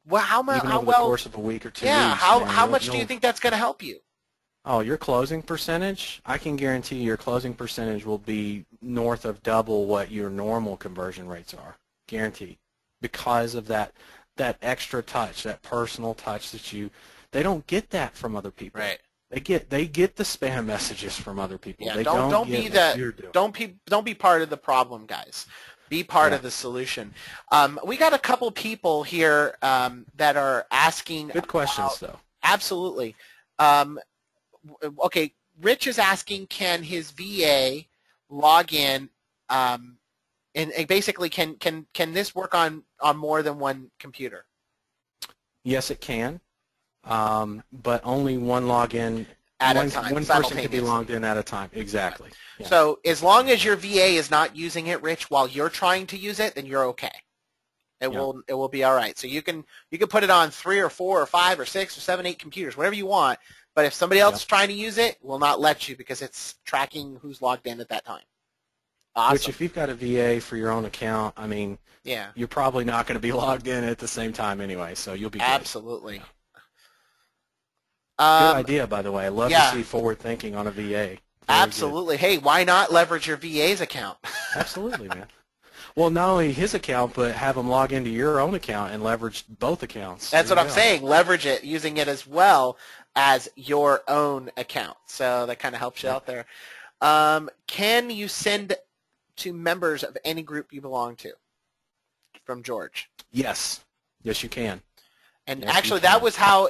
well, Even over the course of a week or 2 weeks. How much do you think that's going to help you? Oh, your closing percentage, I can guarantee your closing percentage will be north of double what your normal conversion rates are. Guaranteed. Because of that extra touch, that personal touch that they don't get that from other people. Right. They get the spam messages from other people. Yeah, they don't be part of the problem, guys. Be part of the solution. We got a couple people here that are asking. Good questions, though. Absolutely. Okay, Rich is asking, can his VA log in, and basically, can this work on more than one computer? Yes, it can, but only one login at a time. One person can be logged in at a time. Exactly. Yeah. So as long as your VA is not using it, Rich, while you're trying to use it, then you're okay. It will be all right. So you can put it on 3 or 4 or 5 or 6 or 7, 8 computers, whatever you want. But if somebody else is trying to use it, will not let you because it's tracking who's logged in at that time. Awesome. Which, if you've got a VA for your own account, I mean, you're probably not going to be logged in at the same time anyway, so you'll be good. Absolutely. Good idea, by the way. I love to see forward thinking on a VA. Very absolutely. Good. Hey, why not leverage your VA's account? Absolutely, man. Well, not only his account, but have him log into your own account and leverage both accounts. That's what I'm saying. Leverage it, using it as well as your own account. So that kind of helps you out there. Can you send to members of any group you belong to? From George. Yes. Yes, you can. And actually, that was how,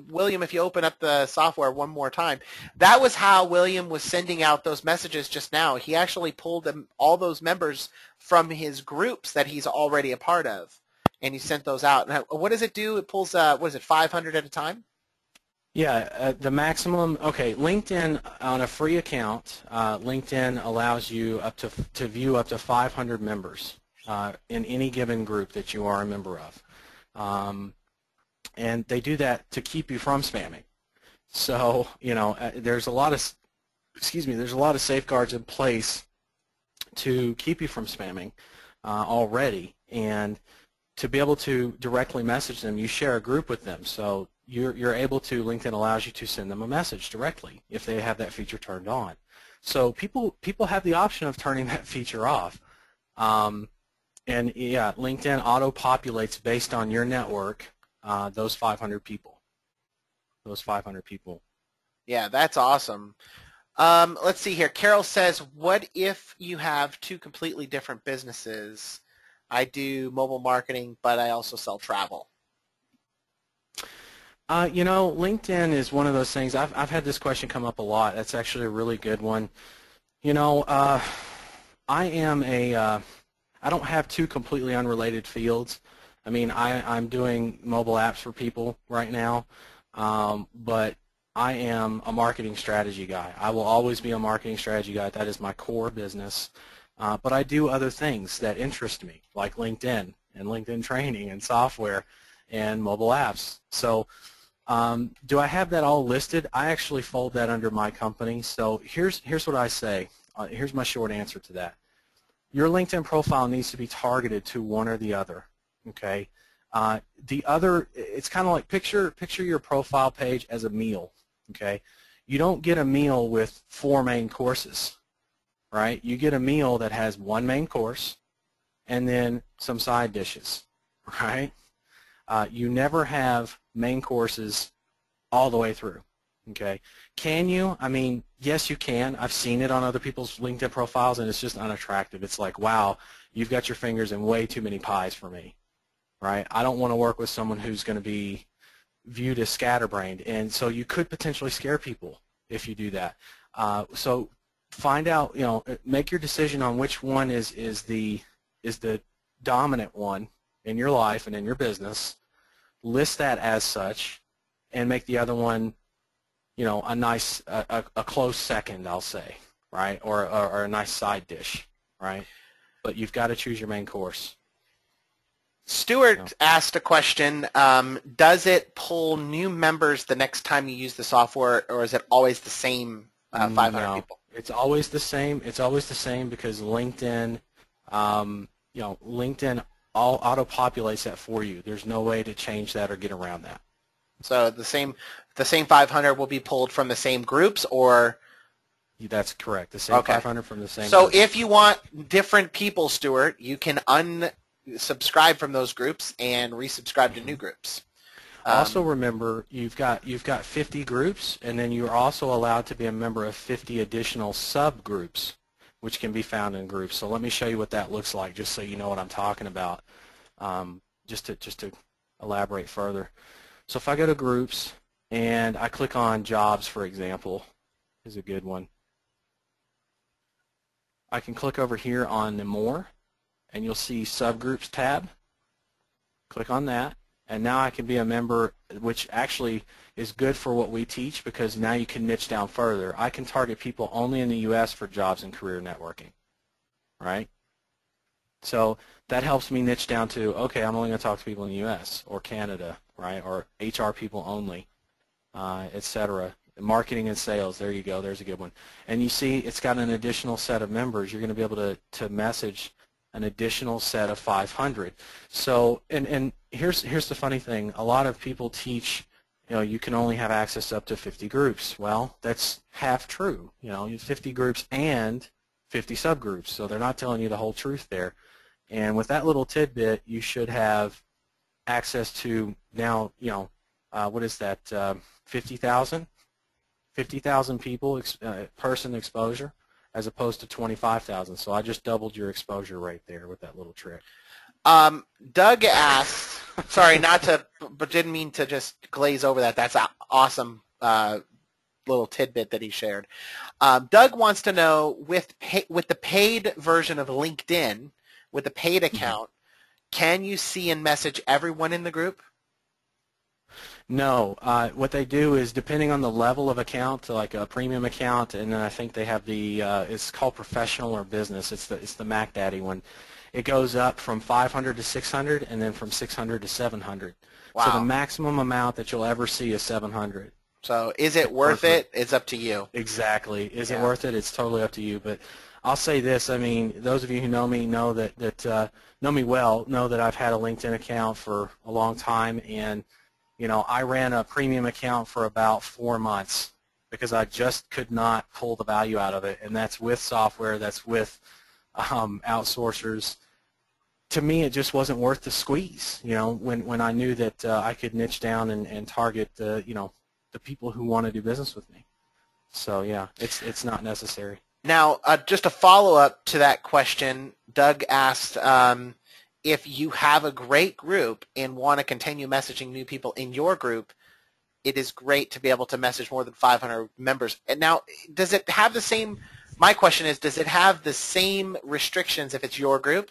William, if you open up the software one more time, that was how William was sending out those messages just now. He actually pulled all those members from his groups that he's already a part of, and he sent those out. Now, what does it do? It pulls, 500 at a time? Yeah, the maximum, LinkedIn on a free account, LinkedIn allows you to view up to 500 members in any given group that you are a member of. And they do that to keep you from spamming. So, there's a lot of, there's a lot of safeguards in place to keep you from spamming already. And to be able to directly message them, you share a group with them. So you're able to, LinkedIn allows you to send them a message directly if they have that feature turned on. So people have the option of turning that feature off. And yeah, LinkedIn auto-populates based on your network those 500 people. Yeah, that's awesome. Let's see here. Carol says, what if you have two completely different businesses? I do mobile marketing, but I also sell travel. LinkedIn is one of those things. I've had this question come up a lot. That's actually a really good one. I don't have two completely unrelated fields. I mean, I'm doing mobile apps for people right now, but I am a marketing strategy guy. I will always be a marketing strategy guy. That is my core business. But I do other things that interest me, like LinkedIn and LinkedIn training and software and mobile apps. So do I have that all listed? I actually fold that under my company. So here's what I say. Here's my short answer to that. Your LinkedIn profile needs to be targeted to one or the other. Okay, the other, it's kind of like picture your profile page as a meal. Okay, you don't get a meal with 4 main courses, right? You get a meal that has 1 main course and then some side dishes, right? You never have main courses all the way through. Okay. Can you? I mean, yes, you can. I've seen it on other people's LinkedIn profiles, and it's just unattractive. It's like, wow, you've got your fingers in way too many pies for me, right? I don't want to work with someone who's going to be viewed as scatterbrained, and so you could potentially scare people if you do that. So find out, make your decision on which one is the dominant one in your life and in your business. List that as such, and make the other one, a nice, a close second, I'll say, right, or a nice side dish, right? But you've got to choose your main course. Stuart asked a question, does it pull new members the next time you use the software, or is it always the same 500 people? It's always the same. It's always the same because LinkedIn, LinkedIn auto-populates that for you. There's no way to change that or get around that. So the same 500 will be pulled from the same groups, or? That's correct. The same 500 from the same So groups. if you want different people, Stuart, you can unsubscribe from those groups and resubscribe to new groups. Also remember, you've got 50 groups, and then you're also allowed to be a member of 50 additional subgroups, which can be found in groups. So let me show you what that looks like, just so you know what I'm talking about, just to elaborate further. So if I go to groups and I click on jobs, for example, is a good one. I can click over here on the more, and you'll see subgroups tab. Click on that. And now I can be a member, which actually is good for what we teach because now you can niche down further. I can target people only in the U.S. for jobs and career networking, right? So that helps me niche down to, okay, I'm only going to talk to people in the U.S. or Canada, right, or HR people only, etc. Marketing and sales, there you go, there's a good one. And you see it's got an additional set of members. You're going to be able to message an additional set of 500. So, and here's the funny thing. A lot of people teach, you can only have access up to 50 groups. Well, that's half true. You have 50 groups and 50 subgroups. So they're not telling you the whole truth there. And with that little tidbit, you should have access to now, what is that, 50,000? 50,000 people, person exposure, as opposed to 25,000. So I just doubled your exposure right there with that little trick. Doug asked, sorry, but didn't mean to just glaze over that. That's an awesome little tidbit that he shared. Doug wants to know, with the paid version of LinkedIn, with the paid account, can you see and message everyone in the group? No. What they do is, depending on the level of account, like a premium account, and then I think they have the, it's called professional or business. It's the Mac Daddy one. It goes up from 500 to 600, and then from 600 to 700. Wow. So the maximum amount that you'll ever see is 700. So is it worth it? It's up to you. Exactly. Is it worth it? It's totally up to you. But I'll say this. I mean, those of you who know me know that know me well know that I've had a LinkedIn account for a long time, and I ran a premium account for about 4 months because I just could not pull the value out of it, and that's with software, that's with outsourcers. To me, it just wasn't worth the squeeze, when I knew that I could niche down and target the people who want to do business with me. So yeah, it's not necessary. Now, just a follow-up to that question, Doug asked, if you have a great group and want to continue messaging new people in your group, it is great to be able to message more than 500 members. And now, does it have the same, my question is, does it have the same restrictions if it's your group?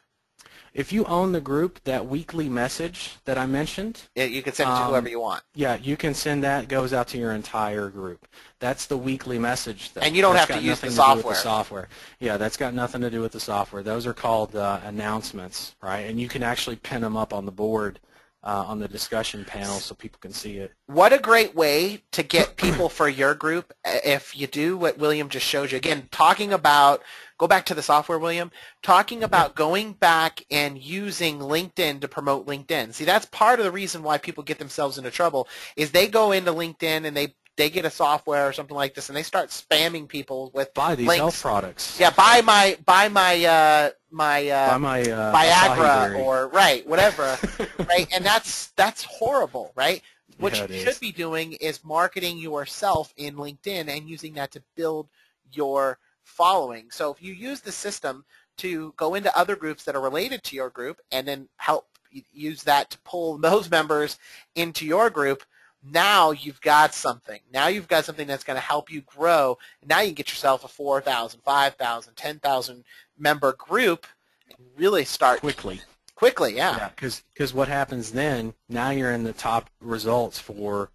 If you own the group, that weekly message that I mentioned, You can send it to whoever you want. Yeah, you can send that. It goes out to your entire group. That's the weekly message. And you don't have to use the software. Yeah, that's got nothing to do with the software. Those are called announcements, right? And you can actually pin them up on the board on the discussion panel so people can see it. What a great way to get people for your group if you do what William just showed you. Again, talking about, go back to the software, William, talking about going back and using LinkedIn to promote LinkedIn. See, that's part of the reason why people get themselves into trouble is they go into LinkedIn and they get a software or something like this and they start spamming people with buy these links. health products. Yeah, buy my Viagra acai berry. or whatever, right? And that's horrible, right? What Yeah, you it should is. be doing is marketing yourself in LinkedIn and using that to build your following. So if you use the system to go into other groups that are related to your group and then help use that to pull those members into your group, now you've got something. Now you've got something that's going to help you grow. Now you can get yourself a 4,000, 5,000, 10,000 member group and really start Quickly. quickly. Yeah. Yeah, because what happens then, now you're in the top results for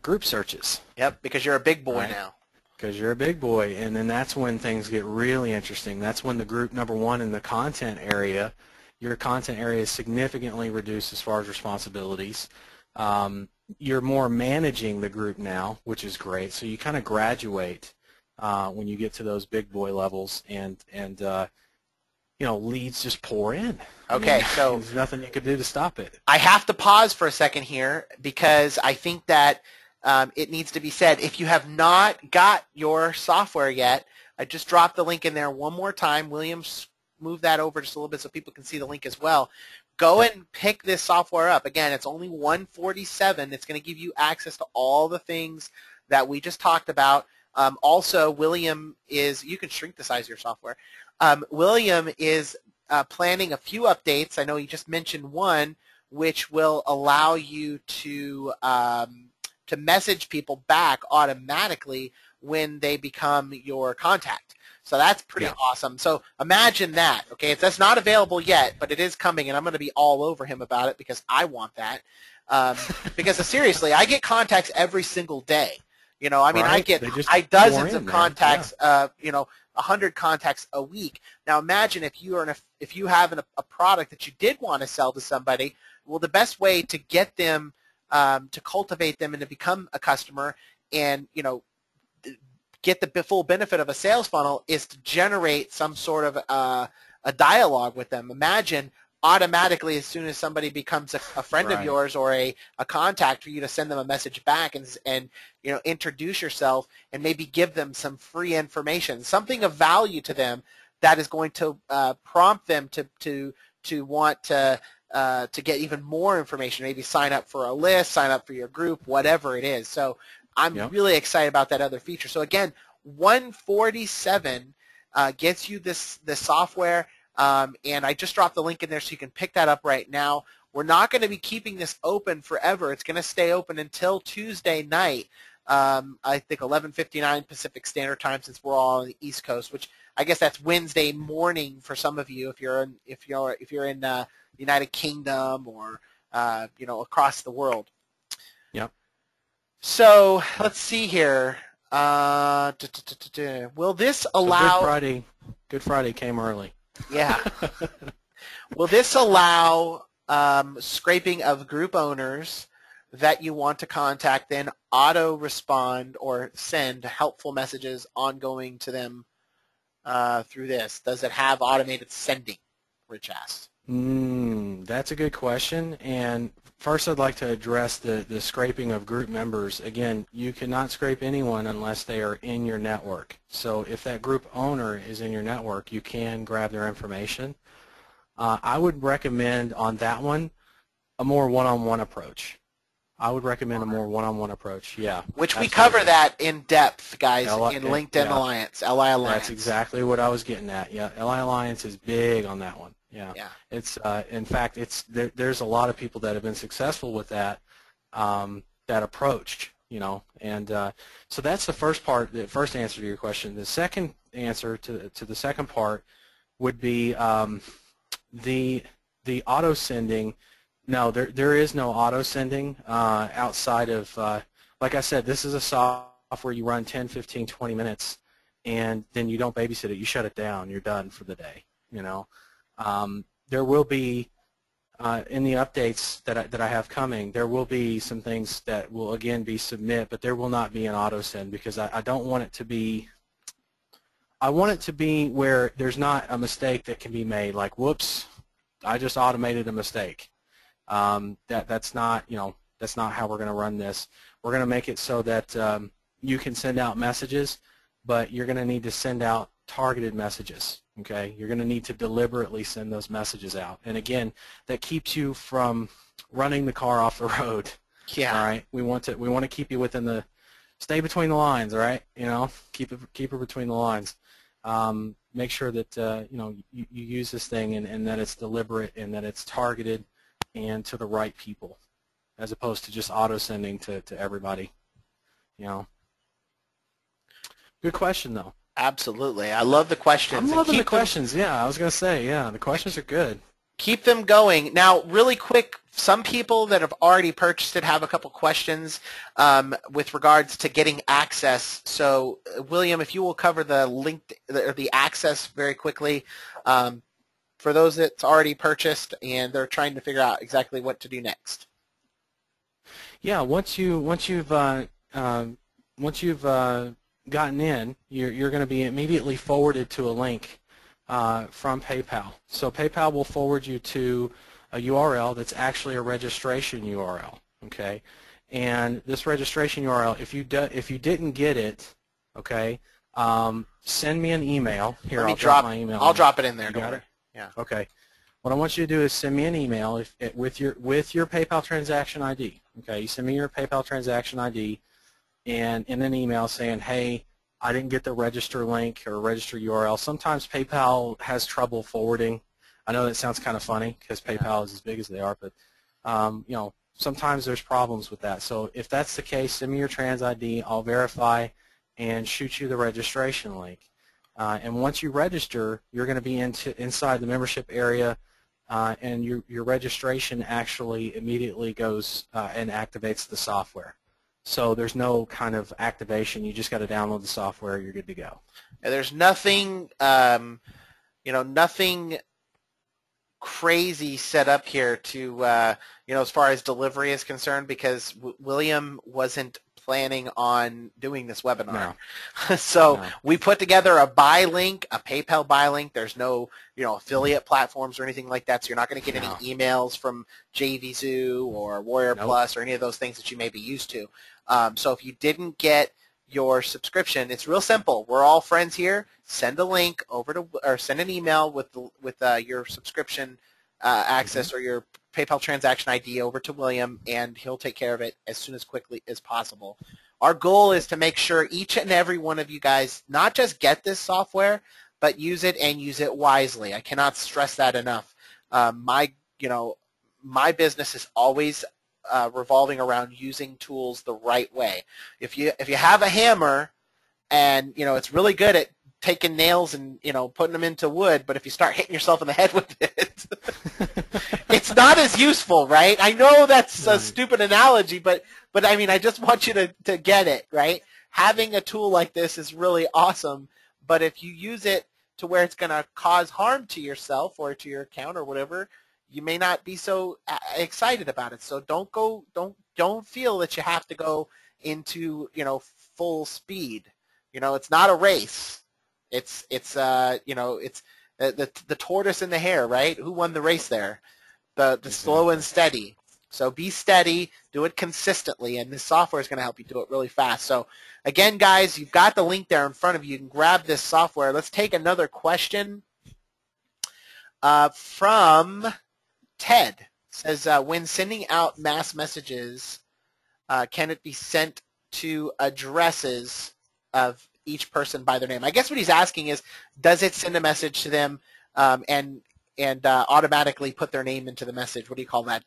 group searches. Yep, because you're a big boy Right. now. Because you're a big boy, and then that's when things get really interesting. That's when the group number one in the content area, your content area is significantly reduced as far as responsibilities. You're more managing the group now, which is great. So you kind of graduate when you get to those big boy levels, and leads just pour in. Okay, so there's nothing you could do to stop it. I have to pause for a second here because I think that it needs to be said. If you have not got your software yet, I just dropped the link in there one more time. Williams, move that over just a little bit so people can see the link as well. Go and pick this software up. Again, it's only $147. It's going to give you access to all the things that we just talked about. Also, William is, you can shrink the size of your software. William is planning a few updates. I know he just mentioned one, which will allow you to message people back automatically when they become your contact. So that's pretty awesome. So imagine that, okay? That's not available yet, but it is coming, and I'm going to be all over him about it because I want that. Because seriously, I get contacts every single day. I mean, Right? I get dozens of contacts, 100 contacts a week. Now imagine if you have a product that you did want to sell to somebody. Well, the best way to get them, to cultivate them and to become a customer and, get the full benefit of a sales funnel is to generate some sort of a dialogue with them. Imagine automatically as soon as somebody becomes a friend of yours or a contact, for you to send them a message back and introduce yourself and maybe give them some free information, something of value to them that is going to prompt them to want to get even more information, maybe sign up for a list, sign up for your group, whatever it is. So I'm really excited about that other feature. So again, 147 gets you this software, and I just dropped the link in there so you can pick that up right now. We're not going to be keeping this open forever. It's going to stay open until Tuesday night, I think 11:59 Pacific Standard Time, since we're all on the East Coast, which I guess that's Wednesday morning for some of you if you're in the United Kingdom or across the world. Yep. So let's see here. Will this allow? So Good Friday came early. Yeah. Will this allow scraping of group owners that you want to contact, then auto respond or send helpful messages ongoing to them through this? Does it have automated sending? Rich asked. That's a good question. And first I'd like to address the scraping of group members. Again, you cannot scrape anyone unless they are in your network. So if that group owner is in your network, you can grab their information. I would recommend on that one a more one-on-one approach. I would recommend a more one-on-one approach, yeah. Which absolutely. we cover that in depth, guys, in LinkedIn Alliance, LI Alliance. That's exactly what I was getting at, yeah. LI Alliance is big on that one, yeah. It's in fact, there's a lot of people that have been successful with that approach, and so that's the first part, the first answer to your question. The second answer to the second part would be the auto sending. No, there is no auto sending outside of, like I said, this is a software you run 10, 15, 20 minutes, and then you don't babysit it. You shut it down. You're done for the day. There will be in the updates that I have coming, there will be some things that will again be submit, but there will not be an auto send because I don't want it to be. I want it to be where there's not a mistake that can be made. Like, whoops, I just automated a mistake. That's not that's not how we're going to run this. We're going to make it so that you can send out messages, but you're going to need to send out targeted messages. Okay, you're going to need to deliberately send those messages out, and again, that keeps you from running the car off the road. Yeah. All right. We want to keep you within the, stay between the lines. All right. You know, keep her between the lines. Make sure that you know, you use this thing and that it's deliberate and that it's targeted and to the right people, as opposed to just auto sending to everybody. You know. Good question though. Absolutely. I love the questions. I'm loving the questions. Yeah, I was gonna say, yeah, the questions are good. Keep them going. Now, really quick, some people that have already purchased it have a couple questions with regards to getting access. So, William, if you will cover the link or the access very quickly for those that's already purchased and they're trying to figure out exactly what to do next. Yeah, once you've gotten in, you're going to be immediately forwarded to a link from PayPal. So PayPal will forward you to a URL that's actually a registration URL. Okay, and this registration URL, if you didn't get it, okay, send me an email. Here, I'll drop my email. I'll drop it in there. You got it? Yeah. Okay. What I want you to do is send me an email with your PayPal transaction ID. Okay, you send me your PayPal transaction ID, and in an email saying, hey, I didn't get the register link or register URL. Sometimes PayPal has trouble forwarding. I know that sounds kind of funny because PayPal is as big as they are, but you know, sometimes there's problems with that. So if that's the case, send me your trans ID. I'll verify and shoot you the registration link. And once you register, you're going to be inside the membership area, and your registration actually immediately goes and activates the software. So there's no kind of activation. You just got to download the software. You're good to go. And there's nothing, you know, nothing crazy set up here to, you know, as far as delivery is concerned, because William wasn't planning on doing this webinar. No. So no. We put together a buy link, a PayPal buy link. There's no, you know, affiliate platforms or anything like that, so you're not going to get any emails from JVZoo or Warrior Plus or any of those things that you may be used to. So if you didn't get your subscription, it's real simple. We're all friends here. Send a link over to, or send an email with your subscription access or your PayPal transaction ID over to William, and he'll take care of it as soon as quickly as possible. Our goal is to make sure each and every one of you guys not just get this software, but use it and use it wisely. I cannot stress that enough. My business is always revolving around using tools the right way. If you have a hammer and, you know, it's really good at taking nails and, you know, putting them into wood, but if you start hitting yourself in the head with it, it's not as useful, right? I know that's a stupid analogy, but I mean, I just want you to get it, right? Having a tool like this is really awesome, but if you use it to where it's going to cause harm to yourself or to your account or whatever, you may not be so excited about it. So don't feel that you have to go into, you know, full speed. You know, it's not a race. It's you know, it's the tortoise and the hare, right? Who won the race there? The slow and steady. So be steady, do it consistently, and this software is going to help you do it really fast. So again, guys, you've got the link there in front of you. You can grab this software. Let's take another question from Ted. It says, when sending out mass messages, can it be sent to addresses of each person by their name? I guess what he's asking is, does it send a message to them and automatically put their name into the message? What do you call that?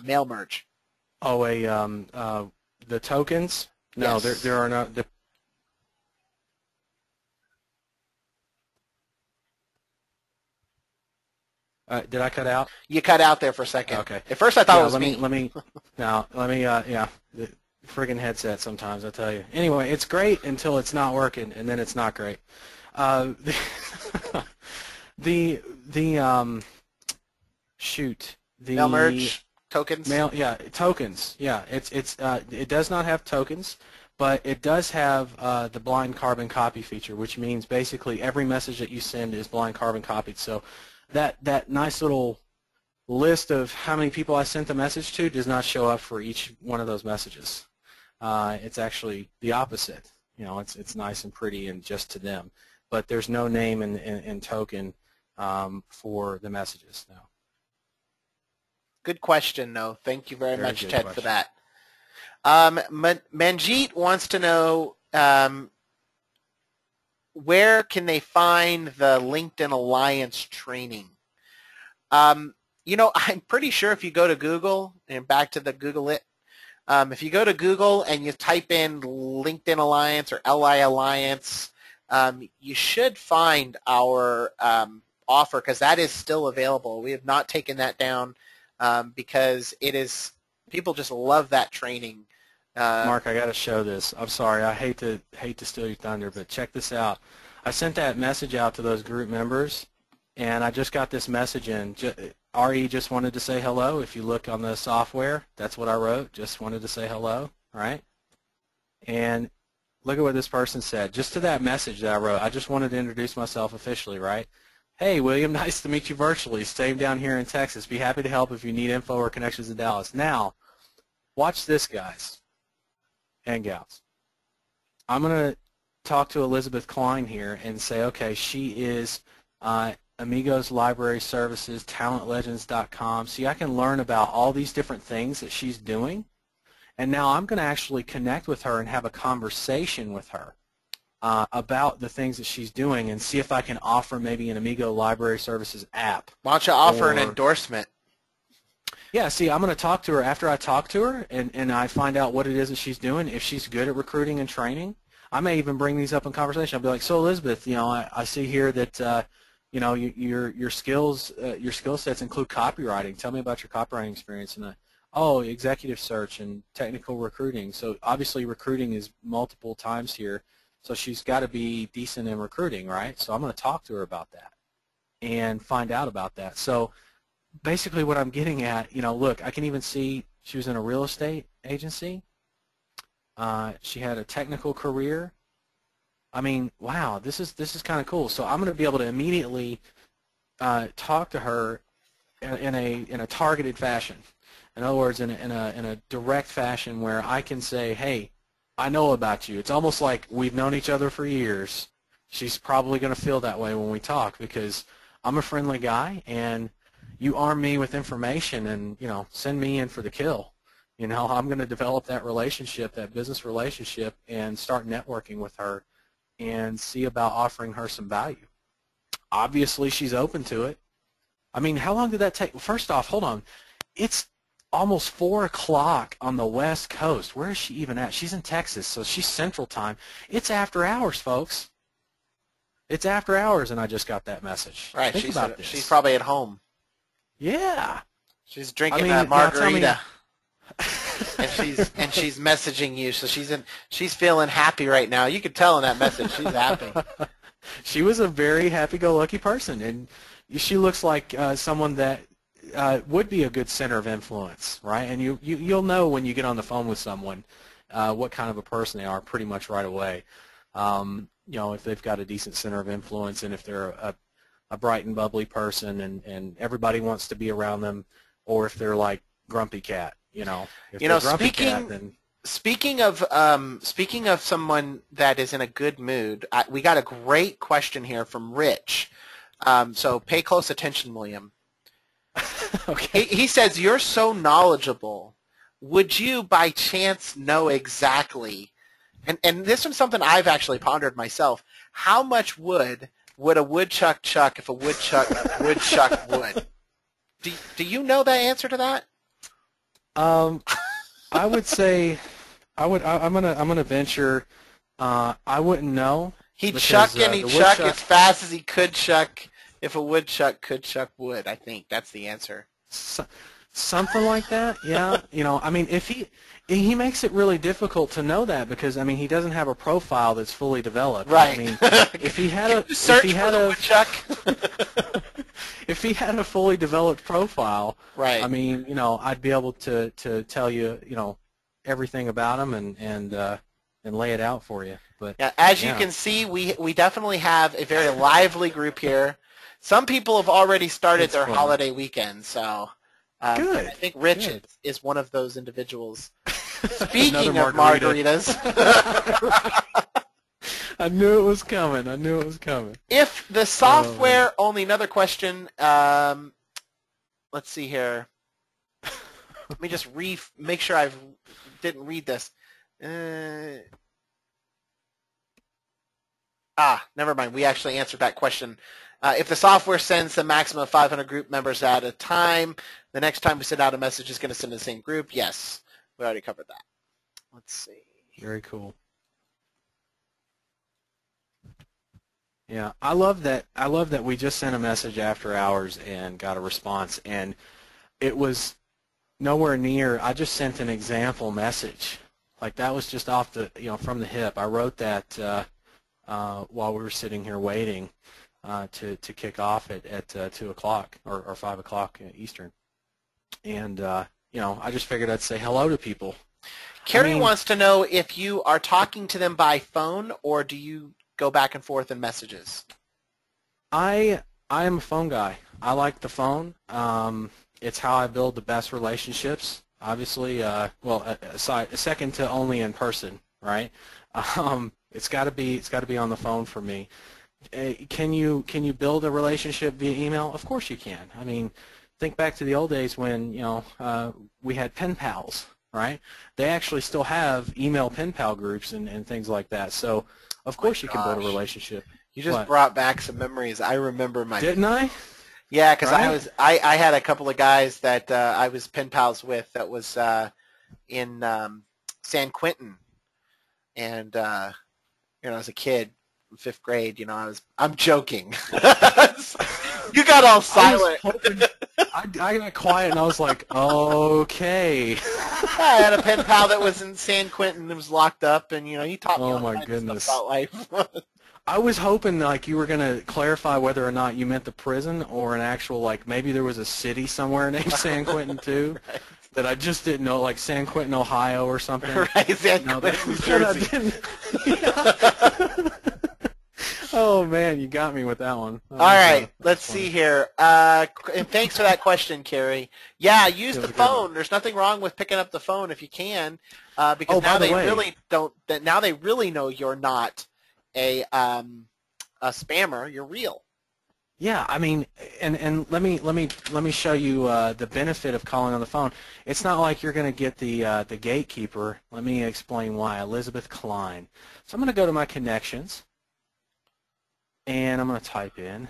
Mail merge. Oh, the tokens? No, yes. there are no. Did I cut out? You cut out there for a second. Okay. At first I thought it was me. Let me, yeah, the friggin' headset sometimes, I tell you. Anyway, it's great until it's not working, and then it's not great. Mail merge tokens. Tokens. Yeah, it does not have tokens, but it does have the blind carbon copy feature, which means basically every message that you send is blind carbon copied. So that nice little list of how many people I sent the message to does not show up for each one of those messages. It's actually the opposite. You know, it's nice and pretty and just to them, but there's no name in token for the messages now. Good question, though. Thank you very much, Ted, for that. Manjeet wants to know where can they find the LinkedIn Alliance training? You know, I'm pretty sure if you go to Google, and back to the Google it, if you go to Google and you type in LinkedIn Alliance or LI Alliance, you should find our offer, because that is still available. We have not taken that down because it is, people just love that training. Mark, I got to show this. I'm sorry. I hate to steal your thunder, but check this out. I sent that message out to those group members, and I just got this message in. RE just wanted to say hello. If you look on the software, that's what I wrote. Just wanted to say hello, right? And look at what this person said. Just to that message that I wrote, I just wanted to introduce myself officially, right? Hey, William, nice to meet you virtually. Same down here in Texas. Be happy to help if you need info or connections in Dallas. Now, watch this, guys and gals. I'm going to talk to Elizabeth Klein here and say, okay, she is Amigos Library Services, TalentLegends.com. See, I can learn about all these different things that she's doing. And now I'm going to actually connect with her and have a conversation with her about the things that she's doing and see if I can offer maybe an Amigo Library Services app. Why don't you offer an endorsement? Yeah, see, I'm going to talk to her after I talk to her and I find out what it is that she's doing. If she's good at recruiting and training, I may even bring these up in conversation. I'll be like, so Elizabeth, you know, I see here that you know, your skill sets include copywriting. Tell me about your copywriting experience. And oh, executive search and technical recruiting. So obviously recruiting is multiple times here. So she's got to be decent in recruiting, right? So I'm going to talk to her about that and find out about that. So basically what I'm getting at, you know, look, I can even see she was in a real estate agency. She had a technical career. I mean, wow, this is kind of cool. So I'm going to be able to immediately talk to her in a targeted fashion. In other words, in a direct fashion where I can say, hey, I know about you. It's almost like we've known each other for years. She's probably going to feel that way when we talk because I'm a friendly guy and you arm me with information and, you know, send me in for the kill. You know, I'm going to develop that relationship, that business relationship, and start networking with her and see about offering her some value. Obviously, she's open to it. I mean, how long did that take? First off, hold on. It's almost 4 o'clock on the West Coast. Where is she even at? She's in Texas, so she's Central Time. It's after hours, folks. It's after hours, and I just got that message. Right. Think about this. She's probably at home. Yeah. She's drinking a margarita. and she's messaging you, so she's feeling happy right now. You could tell in that message she's happy. She was a very happy-go-lucky person, and she looks like someone that would be a good center of influence, right? And you'll know when you get on the phone with someone what kind of a person they are pretty much right away. You know, if they've got a decent center of influence and if they're a bright and bubbly person and everybody wants to be around them, or if they're like Grumpy Cat, you know. If they're Grumpy Cat, then speaking of someone that is in a good mood, we got a great question here from Rich. So pay close attention, William. Okay. He says, you're so knowledgeable. Would you by chance know exactly, and this is something I've actually pondered myself, how much wood would a woodchuck chuck if a woodchuck would? Do you know the answer to that? I would say I'm gonna venture I wouldn't know. He'd chuck and he'd chuck as fast as he could chuck if a woodchuck could chuck wood. I think that's the answer. Something like that, yeah. You know, I mean, if he makes it really difficult to know that because I mean he doesn't have a profile that's fully developed. Right. I mean, if he had a woodchuck. If he had a fully developed profile, right. I mean, you know, I'd be able to tell you, you know, everything about him and lay it out for you. But yeah, as you can see, we definitely have a very lively group here. Some people have already started their holiday weekend, so good. I think Rich is one of those individuals. Speaking of margarita. margaritas. I knew it was coming. I knew it was coming. If the software, only another question. Let's see here. Let me just make sure I didn't read this. Never mind. We actually answered that question. If the software sends the maximum of 500 group members at a time, the next time we send out a message is going to send to the same group. Yes, we already covered that. Let's see. Very cool. Yeah, I love that. I love that we just sent a message after hours and got a response, and it was nowhere near. I just sent an example message. Like that was just off the, from the hip. I wrote that while we were sitting here waiting to kick off at 2 o'clock or 5 o'clock Eastern, and I just figured I'd say hello to people. Carrie wants to know if you are talking to them by phone or do you go back and forth in messages? I am a phone guy. I like the phone. It's how I build the best relationships. Obviously, second to only in person, right? It's got to be on the phone for me. Can you build a relationship via email? Of course you can. I mean, think back to the old days when we had pen pals, right? They actually still have email pen pal groups and things like that. So of course you can build a relationship. You just brought back some memories. I remember my. Didn't I? Yeah, because I had a couple of guys that I was pen pals with that was in San Quentin, and as a kid, in 5th grade, I'm joking. You got all silent. I got quiet and I was like, okay. I had a pen pal that was in San Quentin that was locked up, and he taught me all kinds of stuff about life. I was hoping like you were going to clarify whether or not you meant the prison or an actual, like maybe there was a city somewhere named San Quentin too. Right. That I just didn't know, like San Quentin, Ohio or something. Right, San Quentin, New Jersey. Oh, man, you got me with that one. All right, let's see here. And thanks for that question, Carrie. Yeah, use the phone. There's nothing wrong with picking up the phone if you can, because now they really don't. Now they really know you're not a spammer. You're real. Yeah, I mean, and let me show you the benefit of calling on the phone. It's not like you're going to get the gatekeeper. Let me explain why. Elizabeth Klein. So I'm going to go to my connections, and I'm going to type in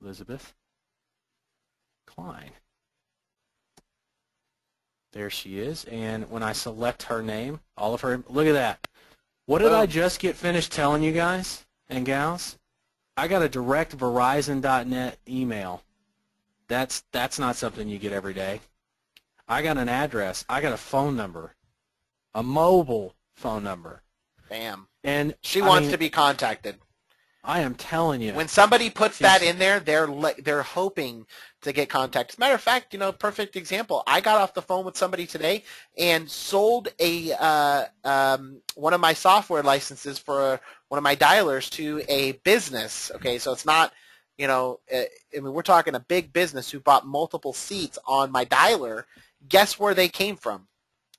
Elizabeth Klein. There she is, and when I select her name, all of her, look at that. What did I just get finished telling you guys and gals? I got a direct Verizon.net email. That's not something you get every day. I got an address. I got a phone number, a mobile phone number. Bam. And she wants to be contacted. I am telling you. When somebody puts that in there, they're hoping to get contacted. As a matter of fact, perfect example. I got off the phone with somebody today and sold one of my software licenses for one of my dialers to a business. Okay, so it's not, we're talking a big business who bought multiple seats on my dialer. Guess where they came from?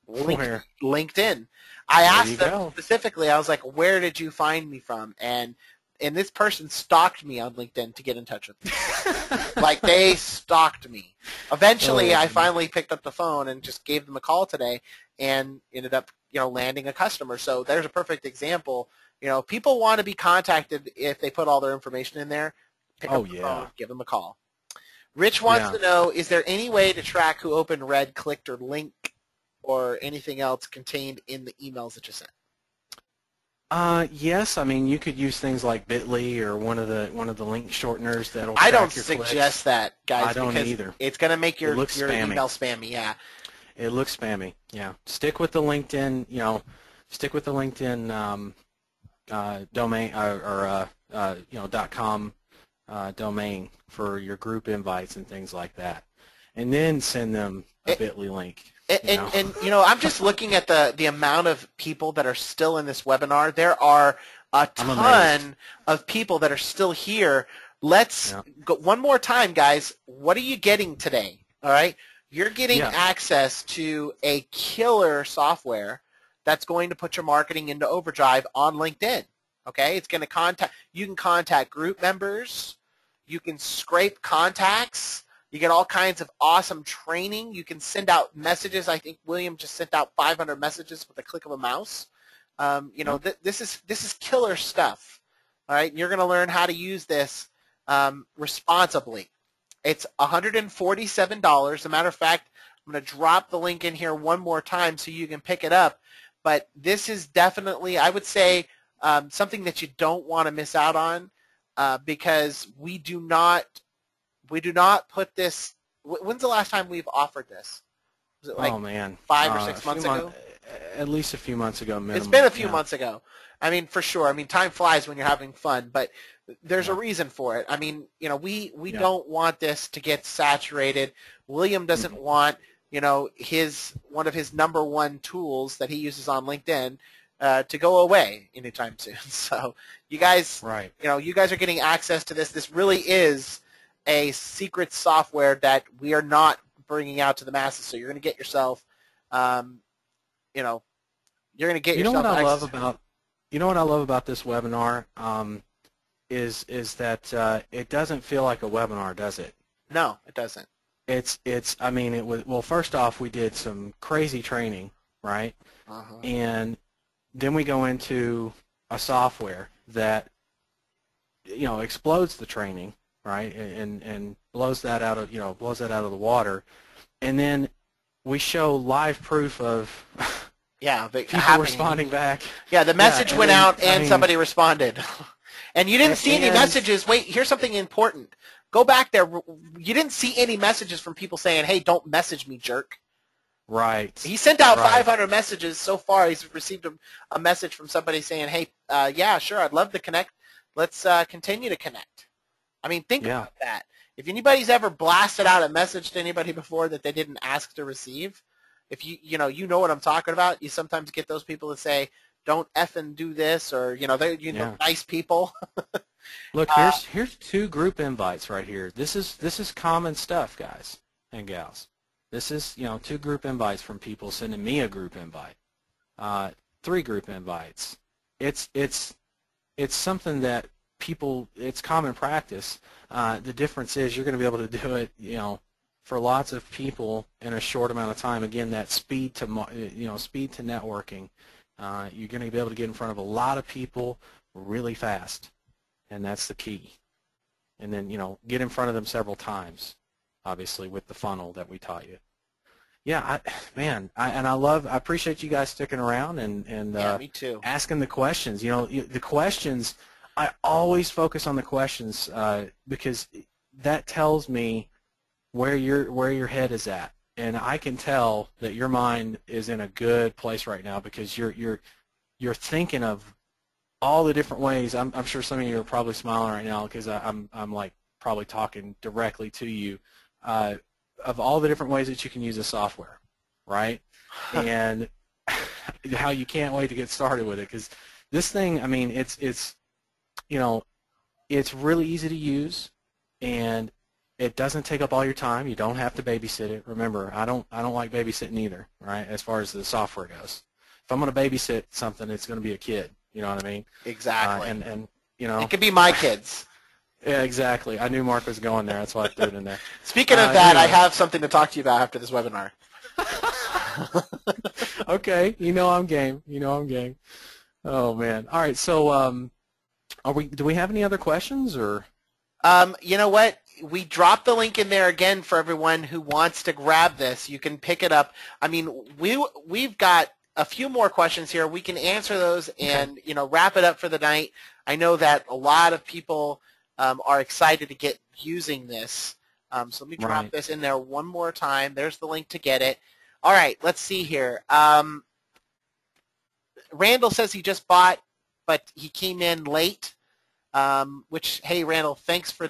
Where? LinkedIn. I asked them specifically. I was like, "Where did you find me from?" And this person stalked me on LinkedIn to get in touch with me. Like, they stalked me. Eventually, I finally picked up the phone and just gave them a call today and ended up, landing a customer. So there's a perfect example. People want to be contacted if they put all their information in there. Pick up the phone, give them a call. Rich wants to know, is there any way to track who opened, read, clicked, or linked, or anything else contained in the emails that you sent? Yes, I mean you could use things like Bitly or one of the link shorteners that'll. I don't suggest clicks. That, guys. I don't either. It's going to make your email spammy. Yeah. It looks spammy. Yeah. Stick with the LinkedIn. Stick with the LinkedIn domain or .com domain for your group invites and things like that, and then send them a Bitly link. And I'm just looking at the amount of people that are still in this webinar. There are a ton of people that are still here. Let's go one more time, guys. What are you getting today? All right, you're getting access to a killer software that's going to put your marketing into overdrive on LinkedIn. Okay, it's going to you can contact group members. You can scrape contacts. You get all kinds of awesome training. You can send out messages. I think William just sent out 500 messages with a click of a mouse. You know, this is killer stuff. All right, you're going to learn how to use this responsibly. It's $147. As a matter of fact, I'm going to drop the link in here one more time so you can pick it up. But this is definitely, I would say, something that you don't want to miss out on because we do not put this. When's the last time we've offered this? Was it like oh man, 5 or 6 months ago? At least a few months ago minimum. It's been a few months ago. I mean, for sure. I mean, time flies when you're having fun, but there's a reason for it. I mean, you know, we don't want this to get saturated. William doesn't want, you know, one of his #1 tools that he uses on LinkedIn to go away anytime soon. So you guys, you know, you guys are getting access to this. This really is a secret software that we are not bringing out to the masses. So you're going to get yourself, you know, you're going to get yourself. You know what I love about this webinar is that it doesn't feel like a webinar, does it? No, it doesn't. I mean, it was, well, first off, we did some crazy training, right? And then we go into a software that, you know, explodes the training, right? And blows that out of, the water. And then we show live proof of people responding back. Yeah, the message went out and somebody responded. And you didn't see any messages. Wait, here's something important. Go back there. You didn't see any messages from people saying, hey, don't message me, jerk. Right. He sent out 500 messages so far. He's received a message from somebody saying, hey, yeah, sure, I'd love to connect. Let's continue to connect. I mean, think about that. If anybody's ever blasted out a message to anybody before that they didn't ask to receive, if you know what I'm talking about, you sometimes get those people that say, don't effing do this, or, you know, they're nice people. Look, here's 2 group invites right here. This is common stuff, guys and gals. This is, you know, 2 group invites from people sending me a group invite. 3 group invites. It's something that people, it's common practice. The difference is you're going to be able to do it, you know, for lots of people in a short amount of time. Again, that speed to networking. You're going to be able to get in front of a lot of people really fast, and that's the key. And then, you know, get in front of them several times, obviously, with the funnel that we taught you. Yeah, I appreciate you guys sticking around and me too. Asking the questions. You know, the questions, I always focus on the questions because that tells me where your head is at. And I can tell that your mind is in a good place right now because you're thinking of all the different ways. I'm sure some of you are probably smiling right now because I'm like probably talking directly to you of all the different ways that you can use the software, right? And how you can't wait to get started with it because this thing, I mean, it's you know, it's really easy to use and it doesn't take up all your time. You don't have to babysit it. Remember, I don't like babysitting either, right? As far as the software goes, if I'm going to babysit something, it's going to be a kid. You know what I mean? Exactly. And you know, it could be my kids. Yeah, exactly. I knew Mark was going there. That's why I threw it in there. Speaking of that, anyway. I have something to talk to you about after this webinar. Okay, you know I'm game. Oh man. All right. So, do we have any other questions or? You know what? We dropped the link in there again for everyone who wants to grab this. You can pick it up. I mean, we've got a few more questions here. We can answer those and you know, wrap it up for the night. I know that a lot of people are excited to get using this. So let me drop this in there one more time. There's the link to get it. All right, let's see here. Randall says he just bought, but he came in late. Which, hey, Randall, thanks for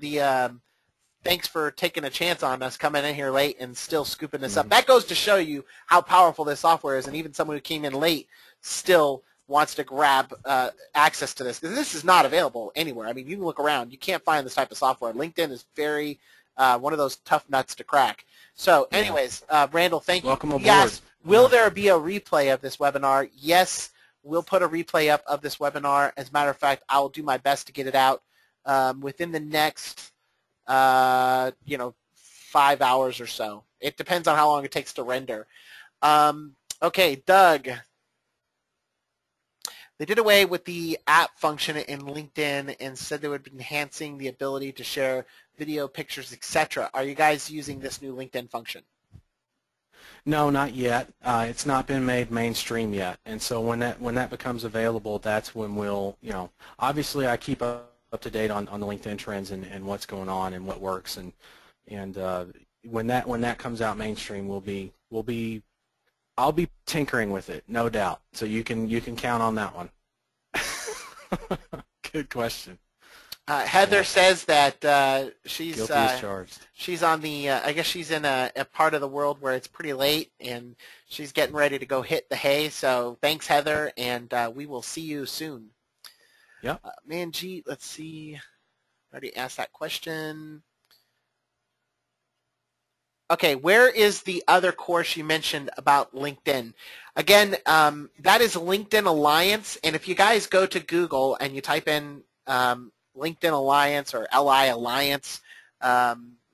taking a chance on us coming in here late and still scooping this up. That goes to show you how powerful this software is, and even someone who came in late still wants to grab access to this, because this is not available anywhere. I mean, you can look around. You can't find this type of software. LinkedIn is very one of those tough nuts to crack. So anyways, Randall, thank you. Welcome aboard. Yes, will there be a replay of this webinar? Yes, we'll put a replay up of this webinar. As a matter of fact, I'll do my best to get it out within the next, you know, 5 hours or so. It depends on how long it takes to render. Okay, Doug. They did away with the app function in LinkedIn and said they would be enhancing the ability to share video, pictures, etc. Are you guys using this new LinkedIn function? No, not yet. It's not been made mainstream yet, and so when that becomes available, that's when we'll, obviously I keep up to date on the LinkedIn trends and what's going on and what works, and when that comes out mainstream, I'll be tinkering with it, no doubt. So you can count on that one. Good question. Heather says that she's Guilty as charged. She's on the I guess she's in a part of the world where it's pretty late, and she's getting ready to go hit the hay. So thanks, Heather, and we will see you soon. Yep. Manjeet, let's see. I already asked that question. Okay, where is the other course you mentioned about LinkedIn? Again, that is LinkedIn Alliance, and if you guys go to Google and you type in LinkedIn Alliance or LI Alliance,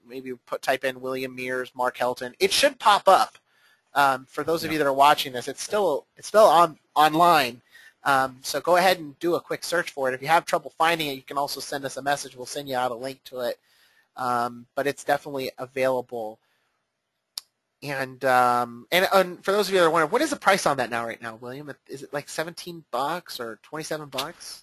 maybe type in William Mears, Mark Helton, it should pop up. For those of you that are watching this, it's still online. So go ahead and do a quick search for it. If you have trouble finding it, you can also send us a message. We'll send you out a link to it. But it's definitely available. And for those of you that are wondering, what is the price on that right now, William? Is it like $17 or $27?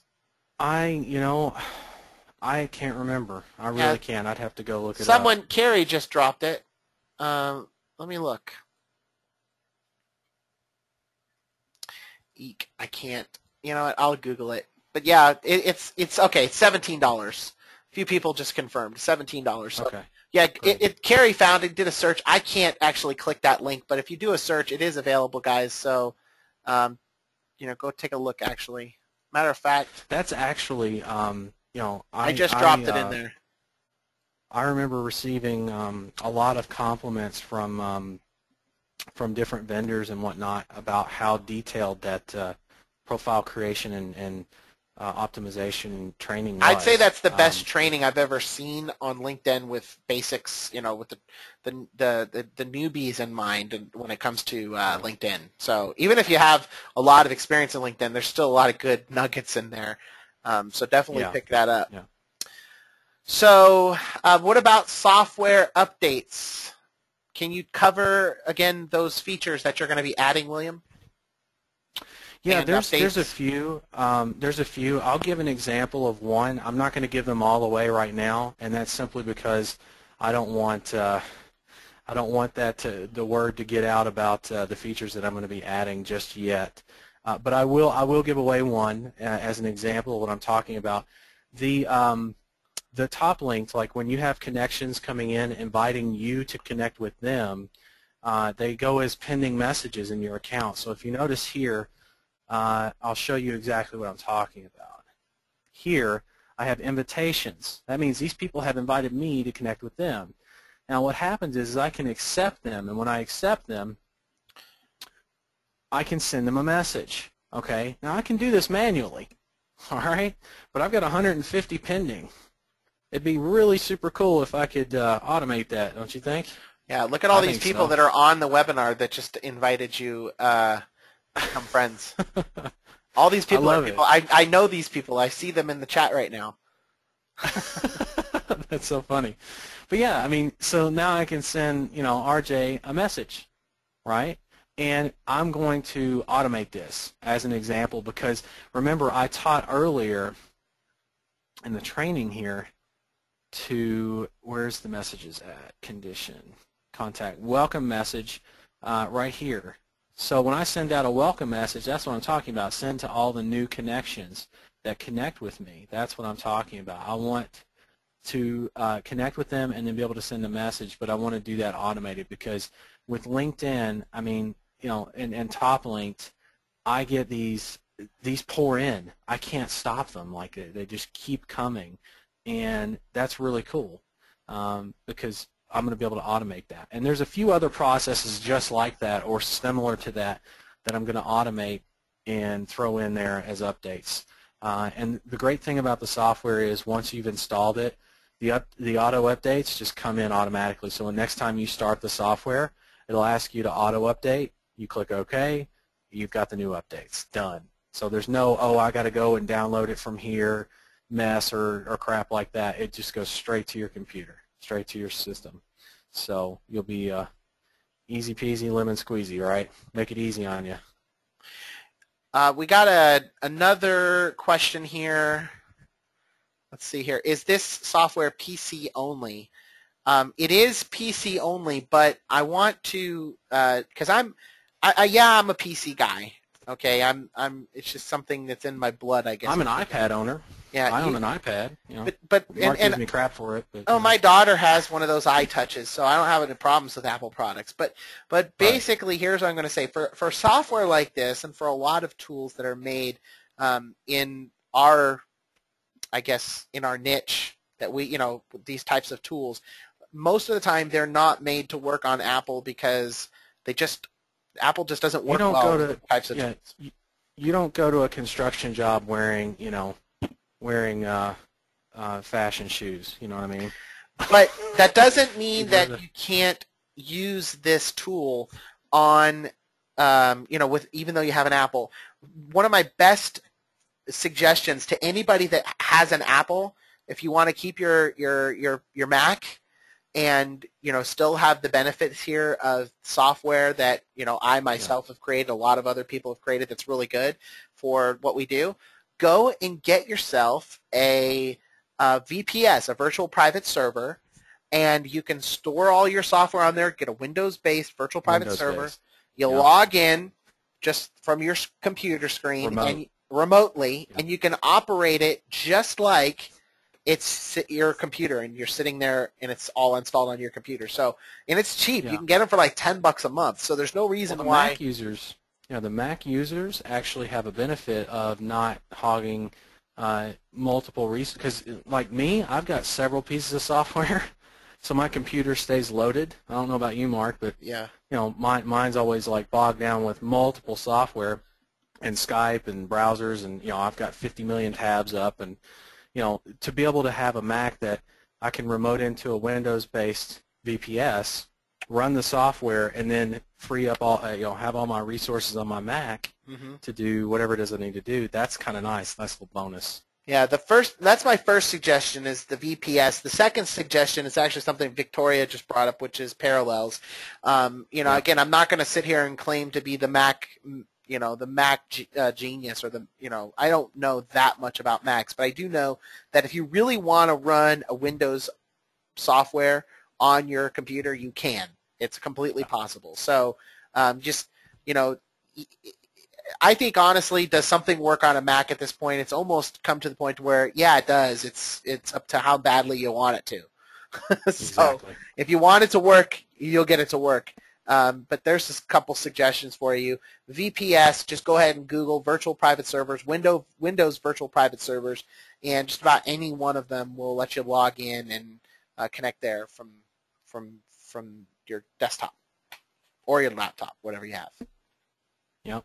I can't remember. I really can't. I'd have to go look it up. Carrie just dropped it. Let me look. Eek, I can't. You know what? I'll Google it. But yeah, it's okay. It's $17. A few people just confirmed $17. So, okay. Yeah, Carrie found it, did a search. I can't actually click that link, but if you do a search, it is available, guys. So, go take a look. Actually, matter of fact, that's actually, I just dropped it in there. I remember receiving a lot of compliments from different vendors and whatnot about how detailed that profile creation and optimization training was. I'd say that's the best training I've ever seen on LinkedIn with basics, with the newbies in mind when it comes to LinkedIn. So even if you have a lot of experience in LinkedIn, there's still a lot of good nuggets in there. So definitely pick that up. Yeah. So what about software updates? Can you cover, again, those features that you're going to be adding, William? Yeah, there's a few. I'll give an example of one. I'm not going to give them all away right now, and that's simply because I don't want the word to get out about the features that I'm going to be adding just yet. But I will give away one as an example of what I'm talking about. The top links, like when you have connections coming in inviting you to connect with them, they go as pending messages in your account. So if you notice here, I'll show you exactly what I'm talking about. Here, I have invitations. That means these people have invited me to connect with them. Now what happens is I can accept them, and when I accept them, I can send them a message. Okay? Now I can do this manually, all right? But I've got 150 pending. It'd be really super cool if I could automate that, don't you think? Yeah, look at all these people that are on the webinar that just invited you become friends. All these people are people. I know these people. I see them in the chat right now. That's so funny. But yeah, I mean, so now I can send, RJ a message, right? And I'm going to automate this as an example because remember I taught earlier in the training here where's the messages at? Condition, contact, welcome message right here. So when I send out a welcome message, that's what I'm talking about. Send to all the new connections that connect with me. That's what I'm talking about. I want to connect with them and then be able to send a message, but I want to do that automated because with LinkedIn, I mean, and top linked, I get these pour in. I can't stop them. Like they just keep coming, and that's really cool because I'm going to be able to automate that. And there's a few other processes just like that or similar to that I'm going to automate and throw in there as updates. And the great thing about the software is once you've installed it, the auto updates just come in automatically. So the next time you start the software, it'll ask you to auto update. You click OK. You've got the new updates done. So there's no, oh, I got to go and download it from here, mess or crap like that. It just goes straight to your computer, straight to your system. So you'll be easy peasy lemon squeezy, right? Make it easy on you. We got another question here. Let's see here. Is this software PC only? It is PC only, but I want to, because I'm a PC guy. Okay, it's just something that's in my blood, I guess. I'm an iPad owner. Yeah, I own an iPad. You know, but Mark gives me crap for it. But, oh, my daughter has one of those iTouches, so I don't have any problems with Apple products. But basically, here's what I'm going to say: for software like this, and for a lot of tools that are made in our, I guess, in our niche, that we, these types of tools, most of the time they're not made to work on Apple because Apple just doesn't work well with types of tools. You don't go to a construction job wearing fashion shoes. You know what I mean? But that doesn't mean that you can't use this tool on, even though you have an Apple. One of my best suggestions to anybody that has an Apple, if you want to keep your Mac and still have the benefits here of software that I myself have created, a lot of other people have created, that's really good for what we do, go and get yourself a VPS, a virtual private server, and you can store all your software on there. Get a Windows-based virtual private server. You log in just from your computer screen and remotely, and you can operate it just like it's your computer, and you're sitting there, and it's all installed on your computer. So, and it's cheap. You can get them for like $10 a month. So there's no reason why. The Mac users actually have a benefit of not hogging multiple resources. Because like me, I've got several pieces of software, so my computer stays loaded. I don't know about you, Mark, but mine's always like bogged down with multiple software and Skype and browsers, and I've got 50 million tabs up, and to be able to have a Mac that I can remote into a Windows-based VPS, run the software, and then free up all, have all my resources on my Mac to do whatever it is I need to do. That's kind of nice little bonus. Yeah, that's my first suggestion is the VPS. The second suggestion is actually something Victoria just brought up, which is parallels. Again, I'm not going to sit here and claim to be the Mac the Mac genius, or I don't know that much about Macs, but I do know that if you really want to run a Windows software on your computer, you can. It's completely possible. So I think honestly, does something work on a Mac at this point? It's almost come to the point where, yeah, it does. It's up to how badly you want it to. So if you want it to work, you'll get it to work. But there's just a couple suggestions for you. VPS, just go ahead and Google virtual private servers, Windows virtual private servers, and just about any one of them will let you log in and connect there from your desktop or your laptop, whatever you have. Yep.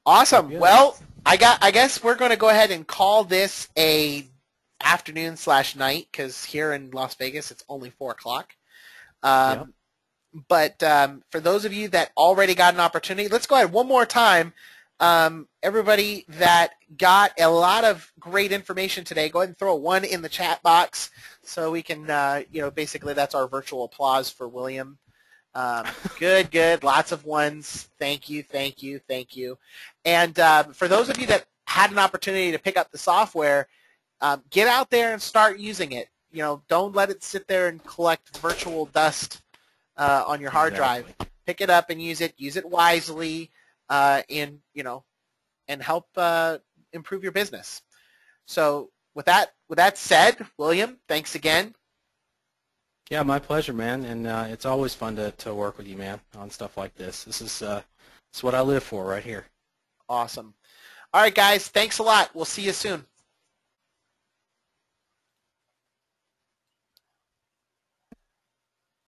Awesome. Well, I guess we're going to go ahead and call this a afternoon/night, because here in Las Vegas it's only 4 o'clock. But for those of you that already got an opportunity, let's go ahead one more time. Everybody that got a lot of great information today, go ahead and throw a 1 in the chat box so we can, basically that's our virtual applause for William. Good. Lots of 1s. Thank you. And for those of you that had an opportunity to pick up the software, get out there and start using it. Don't let it sit there and collect virtual dust on your hard drive. Pick it up and use it. Use it wisely, and help improve your business. So with that said, William, thanks again. Yeah, my pleasure, man. And it's always fun to work with you, man, on stuff like this. This is it's what I live for right here. Awesome. All right, guys. Thanks a lot. We'll see you soon.